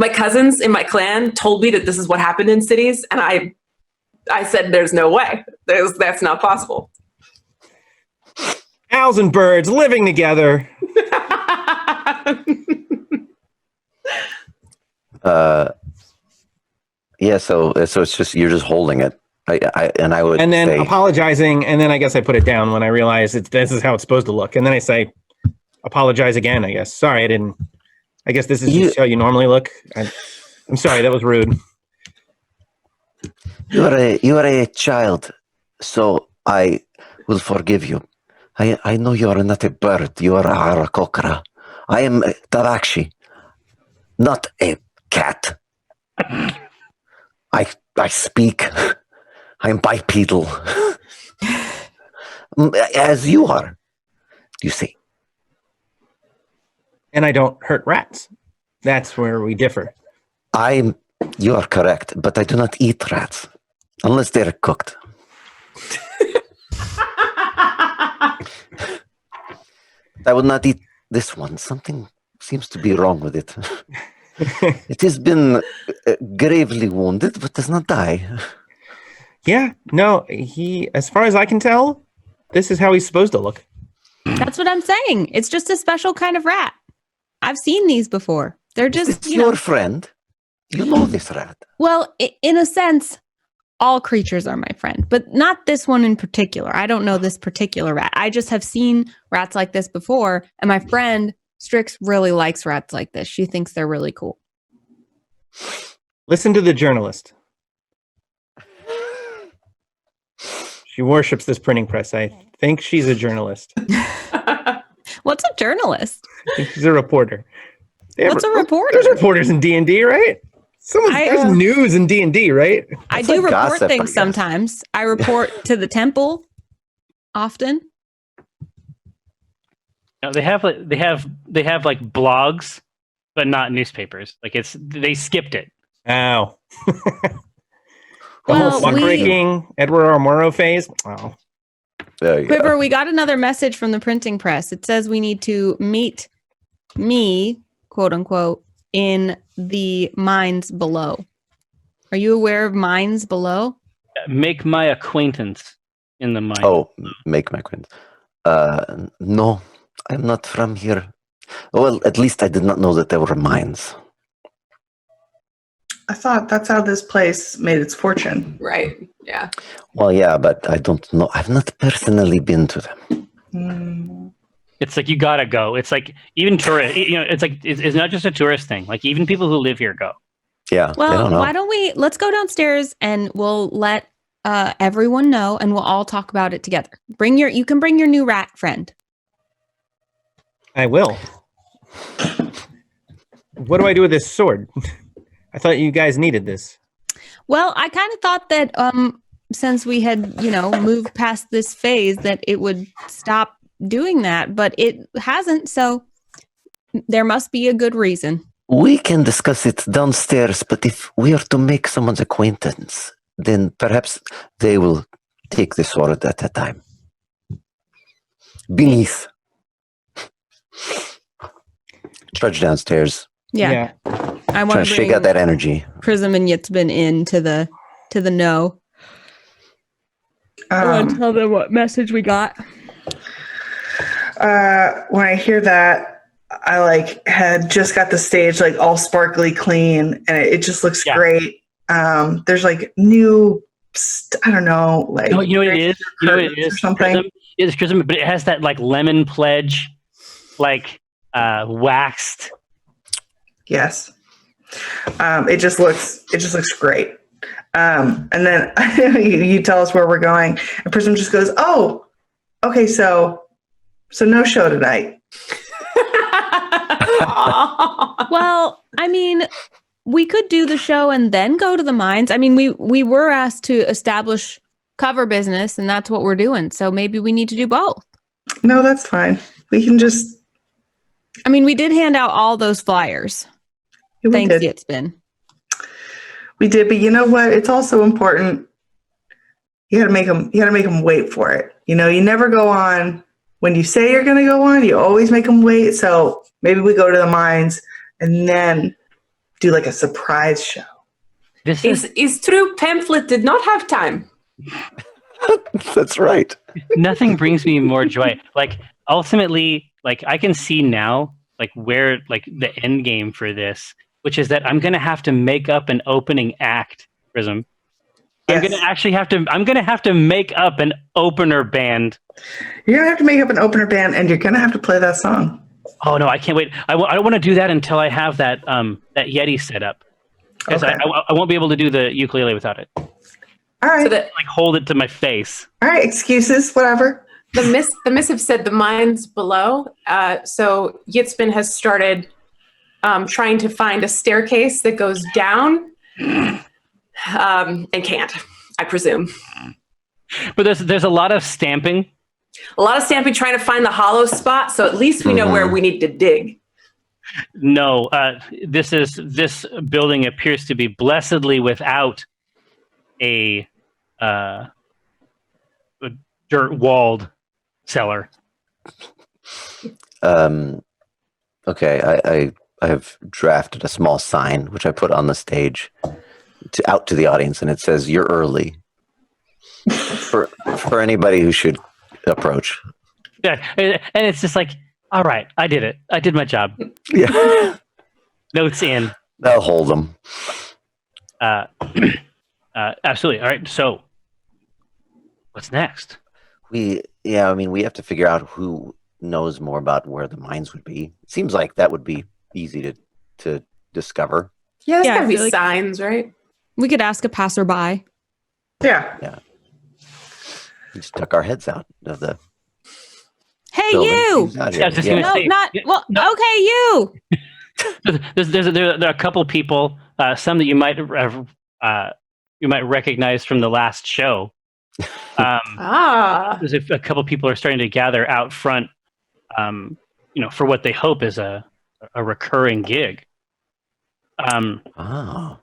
[SPEAKER 4] cousins in my clan told me that this is what happened in cities, and I said, "There's no way. That's not possible."
[SPEAKER 8] Owls and birds living together.
[SPEAKER 5] Yeah. So it's just you're just holding it. I would
[SPEAKER 8] And then
[SPEAKER 5] say,
[SPEAKER 8] apologizing, and then I guess I put it down when I realized this is how it's supposed to look. And then I say, apologize again, I guess. Sorry, I didn't. I guess this is just how you normally look. I'm sorry, that was rude.
[SPEAKER 5] you are a child, so I will forgive you. I know you are not a bird. You are a harakokra. I am a tarakshi, not a cat. I speak. I'm bipedal, as you are. You see.
[SPEAKER 8] And I don't hurt rats. That's where we differ.
[SPEAKER 5] You are correct, but I do not eat rats unless they're cooked. I would not eat this one. Something seems to be wrong with it. It has been gravely wounded, but does not die.
[SPEAKER 8] Yeah, no, as far as I can tell, this is how he's supposed to look.
[SPEAKER 7] That's what I'm saying. It's just a special kind of rat. I've seen these before. They're just,
[SPEAKER 5] It's your friend. You know this rat.
[SPEAKER 7] Well, in a sense, all creatures are my friend, but not this one in particular. I don't know this particular rat. I just have seen rats like this before, and my friend Strix really likes rats like this. She thinks they're really cool.
[SPEAKER 8] Listen to the journalist. She worships this printing press. I think she's a journalist.
[SPEAKER 7] What's a journalist?
[SPEAKER 8] I think she's a reporter.
[SPEAKER 7] What's a reporter?
[SPEAKER 8] There's reporters in D&D, right? There's news in D&D, right?
[SPEAKER 7] I
[SPEAKER 5] It's
[SPEAKER 7] do
[SPEAKER 5] like
[SPEAKER 7] report
[SPEAKER 5] gossip, I
[SPEAKER 7] things
[SPEAKER 5] guess.
[SPEAKER 7] sometimes. I report to the temple often.
[SPEAKER 1] No, they have like blogs, but not newspapers. Like they skipped it.
[SPEAKER 8] Ow. The
[SPEAKER 7] Well,
[SPEAKER 8] whole muckraking Edward R. Murrow phase. Oh.
[SPEAKER 5] There you go.
[SPEAKER 7] Quiver, we got another message from the printing press. It says we need to meet me, quote unquote, in the mines below. Are you aware of mines below?
[SPEAKER 1] Make my acquaintance in the mine.
[SPEAKER 5] Oh, make my acquaintance. No, I'm not from here. Well, at least I did not know that there were mines.
[SPEAKER 3] I thought that's how this place made its fortune.
[SPEAKER 4] Right. Yeah.
[SPEAKER 5] Well, yeah, but I don't know. I've not personally been to them.
[SPEAKER 3] Mm.
[SPEAKER 1] It's like you gotta go. It's like even tourist. It's like it's not just a tourist thing. Like even people who live here go.
[SPEAKER 5] Yeah, they
[SPEAKER 7] Well,
[SPEAKER 5] don't know.
[SPEAKER 7] why don't let's go downstairs and we'll let everyone know and we'll all talk about it together. You can bring your new rat friend.
[SPEAKER 8] I will. What do I do with this sword? I thought you guys needed this.
[SPEAKER 7] Well, I kind of thought that since we had, moved past this phase that it would stop doing that, but it hasn't, so there must be a good reason.
[SPEAKER 5] We can discuss it downstairs, but if we are to make someone's acquaintance, then perhaps they will take the sword at a time. Beneath. Trudge downstairs.
[SPEAKER 7] Yeah. I
[SPEAKER 5] Trying
[SPEAKER 7] want
[SPEAKER 5] to
[SPEAKER 7] to
[SPEAKER 5] shake
[SPEAKER 7] bring
[SPEAKER 5] out that energy.
[SPEAKER 7] Prism and Yitzbin into the know. I want to tell them what message we got.
[SPEAKER 3] When I hear that, I had just got the stage all sparkly clean, and it just looks great. There's new, I don't know,
[SPEAKER 1] You know what it is? You know what it is?
[SPEAKER 3] or something.
[SPEAKER 1] It's Chrism, but it has that lemon pledge, waxed.
[SPEAKER 3] Yes. It just looks great. And then you tell us where we're going, and Prism just goes, "Oh, okay, so no show tonight."
[SPEAKER 7] Well, I mean, we could do the show and then go to the mines. I mean, we were asked to establish cover business, and that's what we're doing. So maybe we need to do both.
[SPEAKER 3] No, that's fine. We can just.
[SPEAKER 7] I mean, we did hand out all those flyers.
[SPEAKER 3] We
[SPEAKER 7] Thanks,
[SPEAKER 3] did.
[SPEAKER 7] Yitzbin.
[SPEAKER 3] We did, but you know what? It's also important. You got to make them. You got to make them wait for it. You never go on when you say you're going to go on. You always make them wait. So maybe we go to the mines and then do a surprise show.
[SPEAKER 1] This
[SPEAKER 4] Is true. Pamphlet did not have time.
[SPEAKER 5] That's right.
[SPEAKER 1] Nothing brings me more joy. Ultimately, I can see now, where the end game for this, which is that I'm gonna have to make up an opening act, Prism, I'm
[SPEAKER 3] Yes.
[SPEAKER 1] gonna have to make up an opener band.
[SPEAKER 3] You're gonna have to make up an opener band, and you're gonna have to play that song.
[SPEAKER 1] Oh no, I can't wait. I don't want to do that until I have that that Yeti set up, because
[SPEAKER 3] Okay.
[SPEAKER 1] I won't be able to do the ukulele without it.
[SPEAKER 3] All right.
[SPEAKER 4] So that
[SPEAKER 1] Like hold it to my face.
[SPEAKER 3] All right. Excuses. Whatever.
[SPEAKER 4] the missive said the mines below. So Yitzbin has started trying to find a staircase that goes down, and can't, I presume.
[SPEAKER 1] But there's a lot of stamping.
[SPEAKER 4] A lot of stamping trying to find the hollow spot, so at least we know where we need to dig.
[SPEAKER 1] No, this building appears to be blessedly without a dirt-walled cellar.
[SPEAKER 5] Okay, I have drafted a small sign which I put on the stage out to the audience, and it says, "You're early." for anybody who should approach.
[SPEAKER 1] Yeah, and it's just like, all right, I did it. I did my job.
[SPEAKER 5] Yeah,
[SPEAKER 1] Notes in.
[SPEAKER 5] they'll hold them.
[SPEAKER 1] Absolutely. All right. So, what's next?
[SPEAKER 5] We have to figure out who knows more about where the mines would be. It seems like that would be easy to discover.
[SPEAKER 4] Yeah, there's
[SPEAKER 7] Yeah, I
[SPEAKER 4] gotta be
[SPEAKER 7] feel like-
[SPEAKER 4] signs, right?
[SPEAKER 7] We could ask a passerby.
[SPEAKER 3] Yeah.
[SPEAKER 5] We just tuck our heads out of the
[SPEAKER 7] Hey,
[SPEAKER 5] building.
[SPEAKER 7] you!
[SPEAKER 5] Who's out
[SPEAKER 1] Yeah, I was
[SPEAKER 5] here?
[SPEAKER 1] just
[SPEAKER 5] Yeah.
[SPEAKER 1] gonna
[SPEAKER 7] No,
[SPEAKER 1] say-
[SPEAKER 7] not
[SPEAKER 1] yeah,
[SPEAKER 7] well.
[SPEAKER 1] no.
[SPEAKER 7] Okay, you.
[SPEAKER 1] There are a couple of people, some that you might recognize from the last show. There's a couple of people are starting to gather out front, for what they hope is a recurring gig.
[SPEAKER 5] Oh.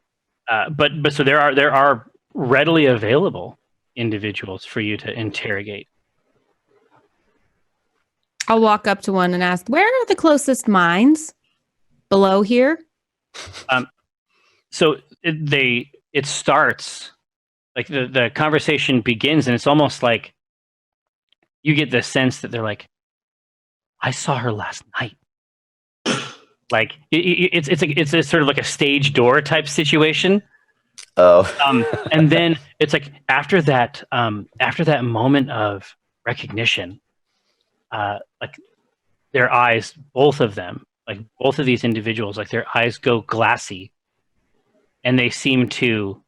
[SPEAKER 1] But so there are readily available individuals for you to interrogate.
[SPEAKER 7] I'll walk up to one and ask, "Where are the closest mines? Below here?"
[SPEAKER 1] So it starts, like the conversation begins, and it's almost like you get the sense that they're like, I saw her last night. Like it's a sort of like a stage door type situation.
[SPEAKER 5] Oh.
[SPEAKER 1] And then it's like after that moment of recognition, like their eyes, both of them, like both of these individuals, like their eyes go glassy, and they seem to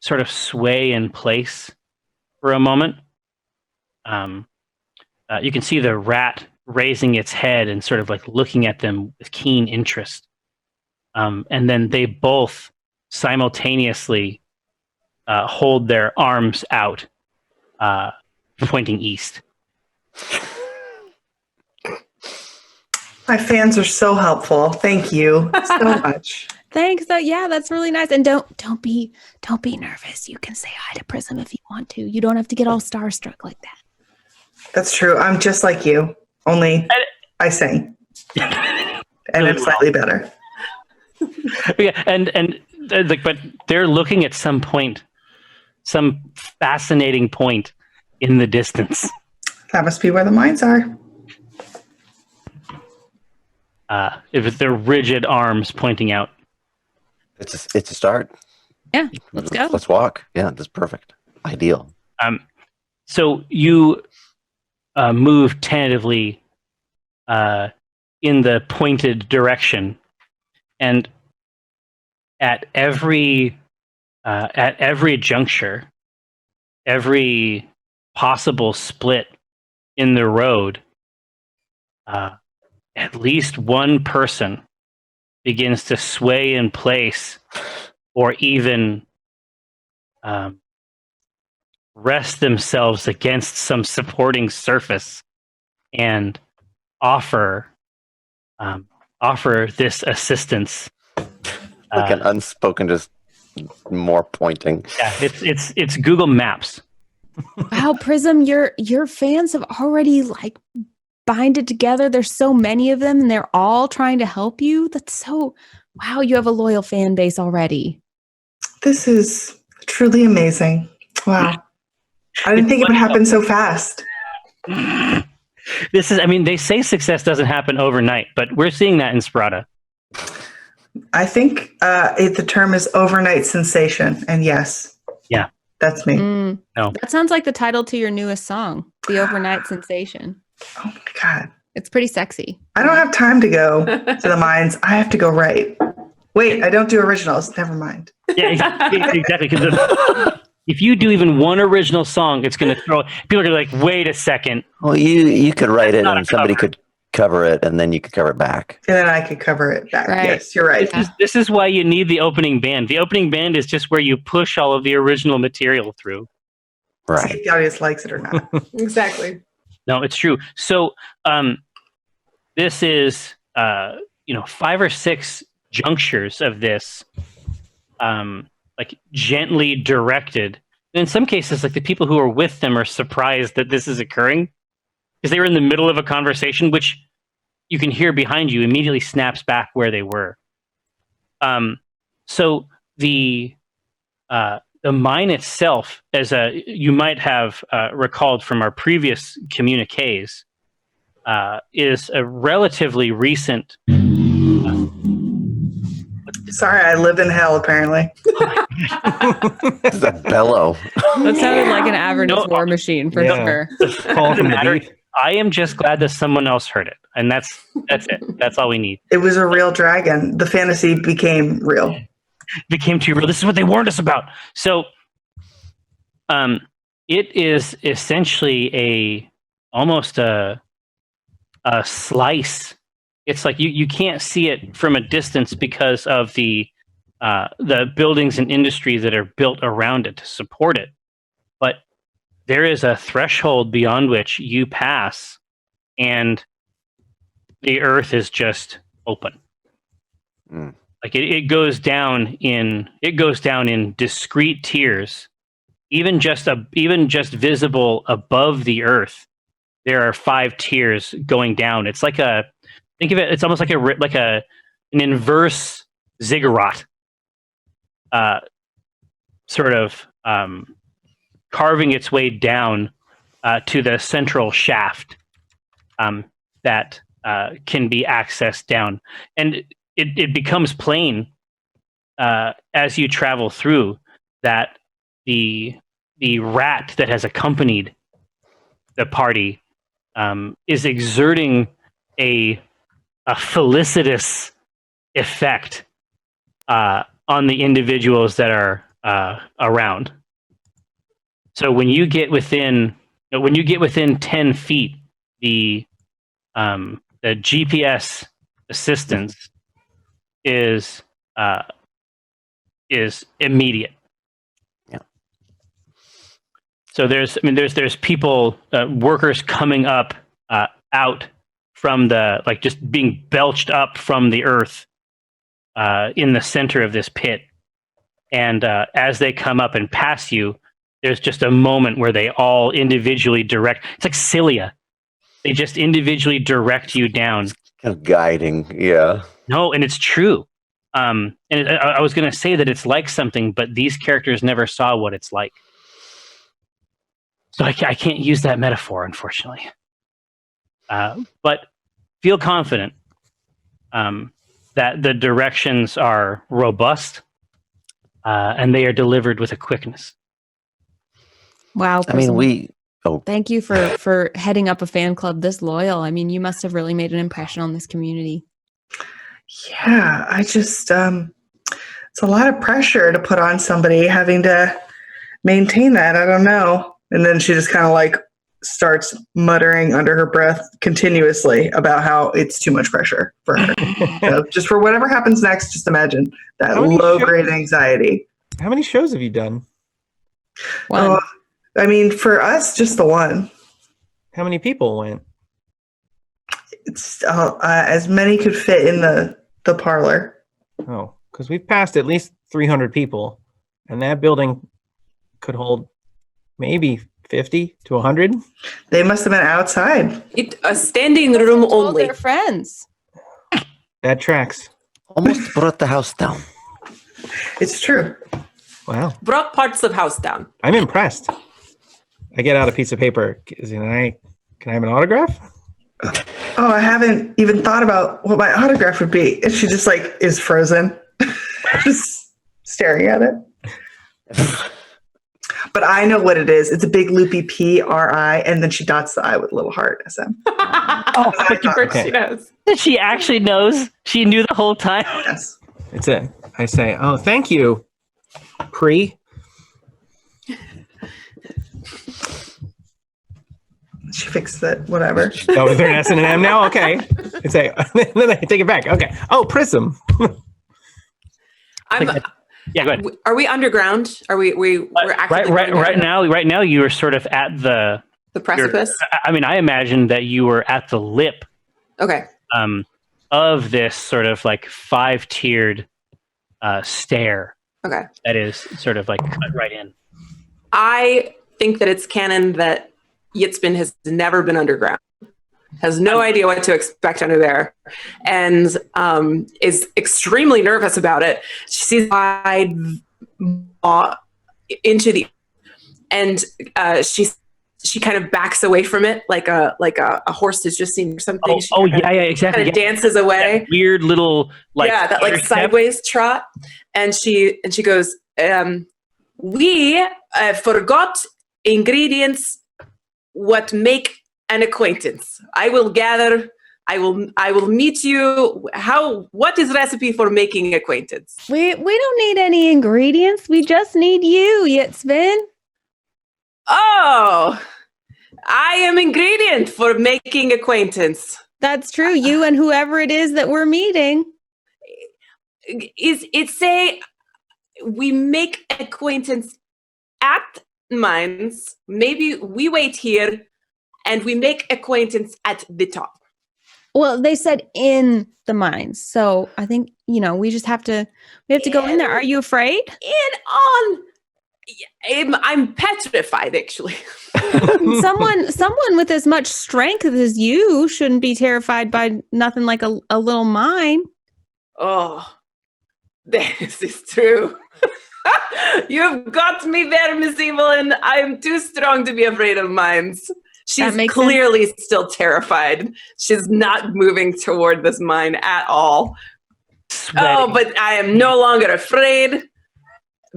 [SPEAKER 1] sort of sway in place for a moment. You can see the rat raising its head and sort of like looking at them with keen interest. And then they both simultaneously hold their arms out, pointing east.
[SPEAKER 3] My fans are so helpful. Thank you so much.
[SPEAKER 7] Thanks. Yeah, that's really nice. And don't be nervous. You can say hi to Prism if you want to. You don't have to get all starstruck like that.
[SPEAKER 3] That's true. I'm just like you, only I sing, and I'm slightly better.
[SPEAKER 1] Yeah, and like, but they're looking at some fascinating point in the distance.
[SPEAKER 3] That must be where the mines are.
[SPEAKER 1] If their rigid arms pointing out.
[SPEAKER 5] It's a start.
[SPEAKER 7] Yeah, let's go.
[SPEAKER 5] Let's walk. Yeah, that's perfect. Ideal.
[SPEAKER 1] So you move tentatively in the pointed direction, and at every juncture, every possible split in the road, at least one person begins to sway in place, or even rest themselves against some supporting surface and offer this assistance.
[SPEAKER 5] Like an unspoken, just more pointing.
[SPEAKER 1] Yeah, it's Google Maps.
[SPEAKER 7] Wow, Prism, your fans have already like binded together. There's so many of them and they're all trying to help you. That's so wow, you have a loyal fan base already.
[SPEAKER 3] This is truly amazing. Wow. I didn't think it would happen so fast.
[SPEAKER 1] They say success doesn't happen overnight, but we're seeing that in Sprata.
[SPEAKER 3] I think the term is overnight sensation, and yes.
[SPEAKER 1] Yeah.
[SPEAKER 3] That's me.
[SPEAKER 7] No. That sounds like the title to your newest song, The Overnight Sensation.
[SPEAKER 3] Oh my God.
[SPEAKER 7] It's pretty sexy.
[SPEAKER 3] I don't have time to go to the mines. I have to go write. Wait, I don't do originals. Never mind.
[SPEAKER 1] Yeah, exactly. Because if you do even one original song, it's going to throw people are going to be like, wait a second.
[SPEAKER 5] Well, you could write it
[SPEAKER 1] not
[SPEAKER 5] and
[SPEAKER 1] a
[SPEAKER 5] somebody
[SPEAKER 1] cover.
[SPEAKER 5] could cover it and then you could cover it back.
[SPEAKER 3] And then I could cover it back.
[SPEAKER 7] Right.
[SPEAKER 3] Yes, you're right.
[SPEAKER 1] This is why you need the opening band. The opening band is just where you push all of the original material through.
[SPEAKER 3] See
[SPEAKER 5] Right.
[SPEAKER 3] if the audience likes it or not.
[SPEAKER 4] Exactly.
[SPEAKER 1] No, it's true. So this is 5 or 6 junctures of this like gently directed. And in some cases, like the people who are with them are surprised that this is occurring because they were in the middle of a conversation, which you can hear behind you immediately snaps back where they were. So the mine itself, as you might have recalled from our previous communiques, is a relatively recent.
[SPEAKER 3] Sorry, I live in hell, apparently.
[SPEAKER 5] It's a bellow.
[SPEAKER 7] That sounded like an Avernus
[SPEAKER 1] No,
[SPEAKER 7] war machine for
[SPEAKER 8] yeah.
[SPEAKER 7] sure.
[SPEAKER 8] Call from the
[SPEAKER 1] matter.
[SPEAKER 8] deep.
[SPEAKER 1] I am just glad that someone else heard it, and that's it. That's all we need.
[SPEAKER 3] It was a real dragon. The fantasy became real.
[SPEAKER 1] It became too real. This is what they warned us about. So, it is essentially almost a slice. It's like you can't see it from a distance because of the buildings and industry that are built around it to support it. But there is a threshold beyond which you pass, and the earth is just open.
[SPEAKER 5] Mm.
[SPEAKER 1] Like it goes down in discrete tiers, even just visible above the earth. There are 5 tiers going down. It's like think of it. It's almost like an inverse ziggurat, sort of carving its way down to the central shaft that can be accessed down, and it becomes plain as you travel through that the rat that has accompanied the party is exerting a felicitous effect on the individuals that are around. So when you get within 10 feet, the GPS assistance is immediate.
[SPEAKER 5] Yeah.
[SPEAKER 1] So there's people, workers coming up out from the, like, just being belched up from the earth in the center of this pit, and as they come up and pass you, there's just a moment where they all individually direct. It's like cilia. They just individually direct you down.
[SPEAKER 5] Kind of guiding, yeah.
[SPEAKER 1] No, and it's true. I was going to say that it's like something, but these characters never saw what it's like. So I can't use that metaphor, unfortunately. But feel confident that the directions are robust and they are delivered with a quickness.
[SPEAKER 7] Wow.
[SPEAKER 5] I mean,
[SPEAKER 7] Prism. Thank you for heading up a fan club this loyal. I mean, you must have really made an impression on this community.
[SPEAKER 3] Yeah, I just, it's a lot of pressure to put on somebody having to maintain that. I don't know. And then she just kind of like starts muttering under her breath continuously about how it's too much pressure for her. So just for whatever happens next, just imagine that
[SPEAKER 8] How many
[SPEAKER 3] low-grade
[SPEAKER 8] shows-
[SPEAKER 3] anxiety.
[SPEAKER 8] How many shows have you done?
[SPEAKER 7] One.
[SPEAKER 3] I mean, for us, just the one.
[SPEAKER 8] How many people went?
[SPEAKER 3] It's as many could fit in the parlor.
[SPEAKER 8] Oh, because we've passed at least 300 people, and that building could hold maybe 50 to 100.
[SPEAKER 3] They must have been outside.
[SPEAKER 4] A standing room
[SPEAKER 7] All
[SPEAKER 4] only.
[SPEAKER 7] their friends.
[SPEAKER 8] That tracks.
[SPEAKER 5] Almost brought the house down.
[SPEAKER 3] It's true.
[SPEAKER 8] Wow.
[SPEAKER 4] Brought parts of house down.
[SPEAKER 8] I'm impressed. I get out a piece of paper. Can I have an autograph?
[SPEAKER 3] Oh, I haven't even thought about what my autograph would be. And she just like is frozen, just staring at it. But I know what it is. It's a big loopy P-R-I, and then she dots the I with a little heart. SM.
[SPEAKER 1] Oh,
[SPEAKER 4] Of course she knows.
[SPEAKER 1] she actually knows. She knew the whole time.
[SPEAKER 3] Yes.
[SPEAKER 8] It's it. I say, oh, thank you, Pre.
[SPEAKER 3] She fixed it. Whatever.
[SPEAKER 8] Oh, is there an S and an M now? Okay. I say, then I take it back. Okay. Oh, Prism.
[SPEAKER 1] Yeah, go ahead.
[SPEAKER 4] Are we underground? Are we're actively
[SPEAKER 1] Right now you are sort of at the
[SPEAKER 4] precipice?
[SPEAKER 1] I mean, I imagine that you were at the lip
[SPEAKER 4] Okay.
[SPEAKER 1] of this sort of like 5-tiered stair
[SPEAKER 4] Okay.
[SPEAKER 1] that is sort of like cut right in.
[SPEAKER 4] I think that it's canon that Yitzbin has never been underground, has no idea what to expect under there, and is extremely nervous about it. She sees wide into the, and she kind of backs away from it like a horse has just seen something.
[SPEAKER 1] Yeah, exactly.
[SPEAKER 4] Kind of dances away.
[SPEAKER 1] That weird little
[SPEAKER 4] that like sideways trot, and she goes, "We forgot ingredients. What make an acquaintance? I will meet you. What is recipe for making acquaintance?"
[SPEAKER 7] We don't need any ingredients. We just need you, Yitzvin.
[SPEAKER 4] Oh, I am ingredient for making acquaintance.
[SPEAKER 7] That's true. You and whoever it is that we're meeting.
[SPEAKER 4] Is it say we make acquaintance at mines? Maybe we wait here and we make acquaintance at the top.
[SPEAKER 7] Well, they said in the mines. So I think, we just have to go in there. Are you afraid?
[SPEAKER 4] I'm petrified, actually.
[SPEAKER 7] Someone with as much strength as you shouldn't be terrified by nothing like a little mine.
[SPEAKER 4] Oh, this is true. You've got me there, Miss Evelyn. I'm too strong to be afraid of mines. She's clearly still terrified. She's not moving toward this mine at all. Sweaty. Oh, but I am no longer afraid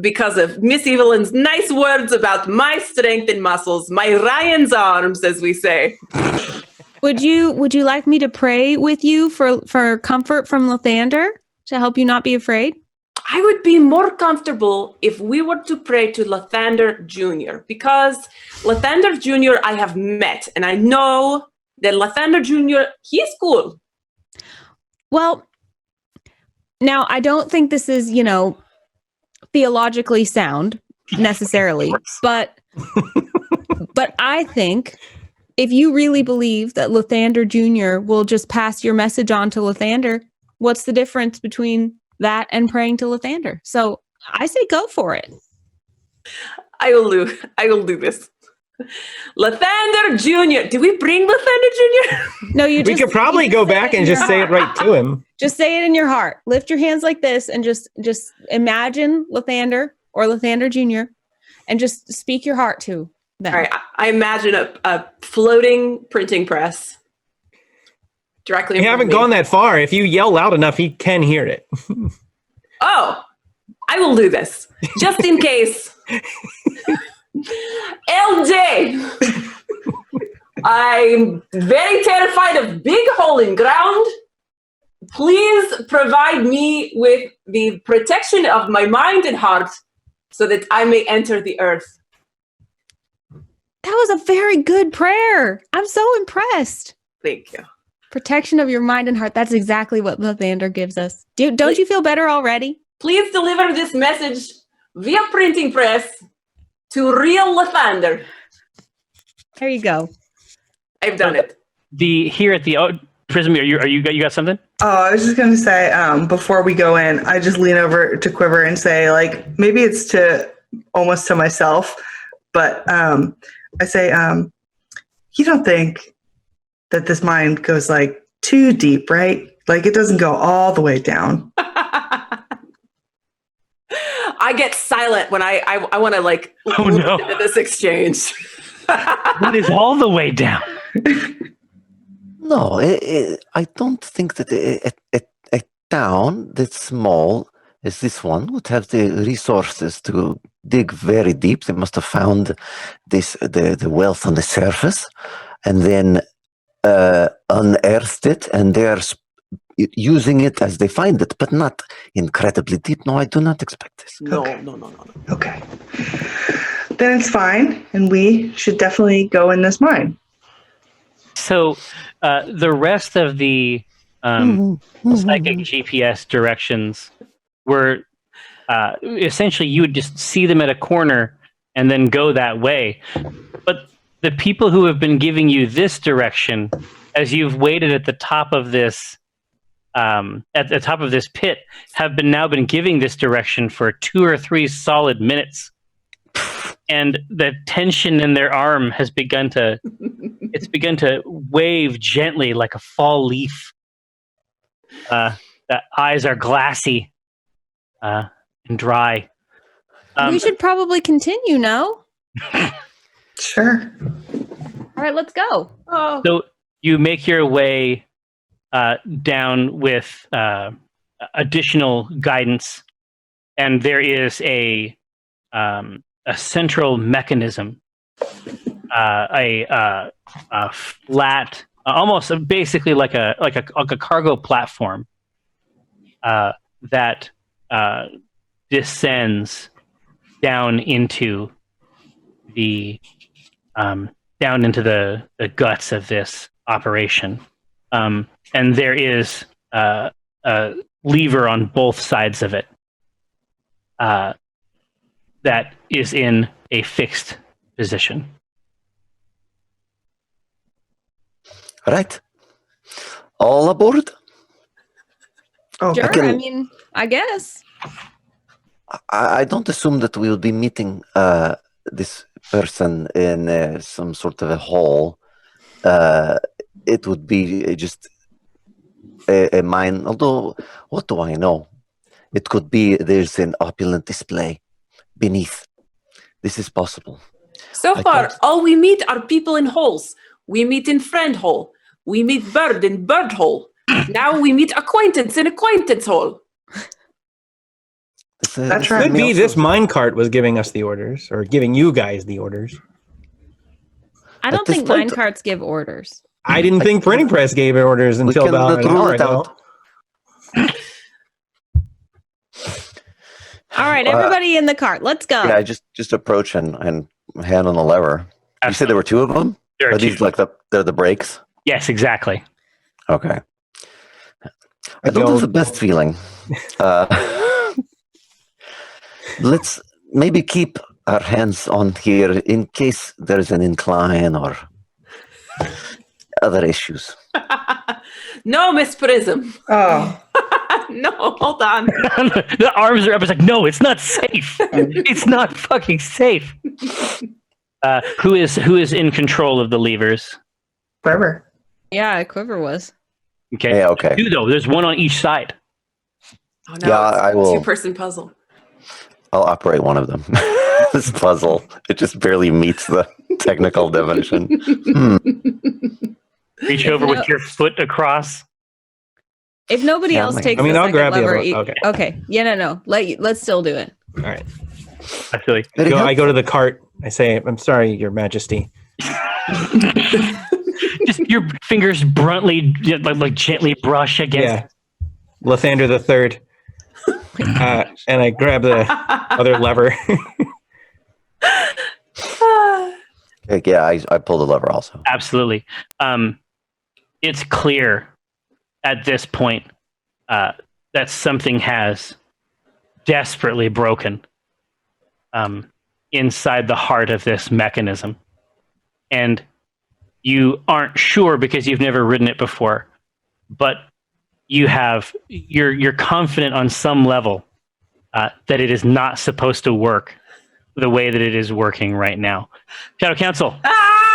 [SPEAKER 4] because of Miss Evelyn's nice words about my strength and muscles, my Ryan's arms, as we say.
[SPEAKER 7] Would you like me to pray with you for comfort from Lathander to help you not be afraid?
[SPEAKER 4] I would be more comfortable if we were to pray to Lathander Jr. because Lathander Jr. I have met, and I know that Lathander Jr., he's cool.
[SPEAKER 7] Well, now I don't think this is, theologically sound necessarily, but I think if you really believe that Lathander Jr. will just pass your message on to Lathander, what's the difference between that and praying to Lathander? So I say go for it.
[SPEAKER 4] I will do this. Lathander Jr. Did we bring Lathander Jr.?
[SPEAKER 7] No, we
[SPEAKER 8] could probably go back and just say it right to him.
[SPEAKER 7] Just say it in your heart. Lift your hands like this and just imagine Lathander or Lathander Jr. and just speak your heart to them.
[SPEAKER 4] All right. I imagine a floating printing press directly.
[SPEAKER 8] You haven't gone that far. If you yell loud enough, he can hear it.
[SPEAKER 4] Oh, I will do this just in case. LJ, I'm very terrified of big hole in ground. Please provide me with the protection of my mind and heart so that I may enter the earth.
[SPEAKER 7] That was a very good prayer. I'm so impressed.
[SPEAKER 4] Thank you.
[SPEAKER 7] Protection of your mind and heart. That's exactly what Lathander gives us. Don't you feel better already?
[SPEAKER 4] Please deliver this message via printing press to real Lathander.
[SPEAKER 7] There you go.
[SPEAKER 4] I've done it.
[SPEAKER 1] Here at the Prism, you got something?
[SPEAKER 3] Oh, I was just gonna say, before we go in, I just lean over to Quiver and say, like, maybe it's almost to myself, but I say, you don't think that this mine goes like too deep, right? Like it doesn't go all the way down.
[SPEAKER 4] I get silent when I want to like into this exchange.
[SPEAKER 1] What is all the way down?
[SPEAKER 5] No, I don't think that a town that's small as this one would have the resources to dig very deep. They must have found the wealth on the surface and then unearthed it, and they're using it as they find it, but not incredibly deep. No, I do not expect this.
[SPEAKER 4] No.
[SPEAKER 3] Okay. Then it's fine, and we should definitely go in this mine.
[SPEAKER 1] So the rest of the psychic GPS directions were essentially you would just see them at a corner and then go that way. But the people who have been giving you this direction, as you've waited at the top of this pit, have now been giving this direction for 2 or 3 solid minutes. And the tension in their arm has begun to wave gently like a fall leaf. The eyes are glassy and dry.
[SPEAKER 7] We should probably continue now.
[SPEAKER 3] Sure.
[SPEAKER 7] All right, let's go.
[SPEAKER 4] Oh.
[SPEAKER 1] So you make your way down with additional guidance, and there is a central mechanism, a flat, almost basically like a cargo platform that descends down into the guts of this operation, and there is a lever on both sides of it that is in a fixed position.
[SPEAKER 5] Right. All aboard?
[SPEAKER 3] Oh,
[SPEAKER 7] Sure,
[SPEAKER 5] can-
[SPEAKER 7] I mean, I guess.
[SPEAKER 5] I don't assume that we'll be meeting this person in some sort of a hall. It would be just a mine, although, what do I know? It could be there's an opulent display beneath. This is possible.
[SPEAKER 4] So
[SPEAKER 5] I
[SPEAKER 4] far,
[SPEAKER 5] can't-
[SPEAKER 4] all we meet are people in holes. We meet in friend hole. We meet bird in bird hole. Now we meet acquaintance in acquaintance hole.
[SPEAKER 3] That's
[SPEAKER 8] Could
[SPEAKER 3] right.
[SPEAKER 8] be this minecart was giving us the orders, or giving you guys the orders.
[SPEAKER 7] I
[SPEAKER 5] At
[SPEAKER 7] don't
[SPEAKER 5] this
[SPEAKER 7] think
[SPEAKER 5] point-
[SPEAKER 7] minecarts give orders.
[SPEAKER 8] I didn't think printing press gave orders until
[SPEAKER 5] can
[SPEAKER 8] about an
[SPEAKER 5] rule
[SPEAKER 8] hour
[SPEAKER 5] it
[SPEAKER 8] ago.
[SPEAKER 5] out.
[SPEAKER 7] All right, everybody in the cart. Let's go.
[SPEAKER 5] Yeah, I just approach and hand on the lever. You said there were 2 of them?
[SPEAKER 1] There are
[SPEAKER 5] Are these
[SPEAKER 1] two.
[SPEAKER 5] like they're the brakes?
[SPEAKER 1] Yes, exactly.
[SPEAKER 5] Okay. I don't have the best feeling. Let's maybe keep our hands on here in case there's an incline or other issues.
[SPEAKER 4] No, Miss Prism.
[SPEAKER 3] Oh,
[SPEAKER 4] No, hold on.
[SPEAKER 1] The arms are up. It's like, no, it's not safe. It's not fucking safe. Who is in control of the levers?
[SPEAKER 3] Quiver.
[SPEAKER 7] Yeah, Quiver was.
[SPEAKER 1] Okay.
[SPEAKER 5] Yeah, okay.
[SPEAKER 1] 2 though. There's 1 on each side.
[SPEAKER 4] Oh no,
[SPEAKER 5] Yeah,
[SPEAKER 4] it's
[SPEAKER 5] I
[SPEAKER 4] a
[SPEAKER 5] will-
[SPEAKER 4] 2-person puzzle.
[SPEAKER 5] I'll operate one of them. This puzzle, it just barely meets the technical definition.
[SPEAKER 1] Reach over with your foot across.
[SPEAKER 7] If nobody
[SPEAKER 5] Yeah,
[SPEAKER 7] else
[SPEAKER 5] like-
[SPEAKER 7] takes
[SPEAKER 8] I mean,
[SPEAKER 7] the
[SPEAKER 8] I'll
[SPEAKER 7] second
[SPEAKER 8] grab the
[SPEAKER 7] lever,
[SPEAKER 8] other one. Okay.
[SPEAKER 7] Okay. Yeah, no. Let's still do it.
[SPEAKER 8] All right.
[SPEAKER 1] Actually,
[SPEAKER 5] Very
[SPEAKER 8] I go
[SPEAKER 5] helpful.
[SPEAKER 8] to the cart. I say, "I'm sorry, Your Majesty."
[SPEAKER 1] just your fingers bluntly, like gently brush against.
[SPEAKER 8] Yeah, Lathander the Third. And I grab the other lever.
[SPEAKER 5] Yeah, I pull the lever also.
[SPEAKER 1] Absolutely. It's clear at this point that something has desperately broken inside the heart of this mechanism. And you aren't sure because you've never ridden it before, but you're confident on some level that it is not supposed to work the way that it is working right now. Shadow Council,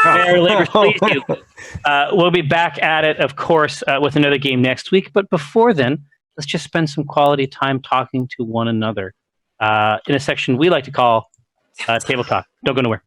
[SPEAKER 1] may our labors please you. We'll be back at it, of course, with another game next week. But before then, let's just spend some quality time talking to one another in a section we like to call Table Talk. Don't go nowhere.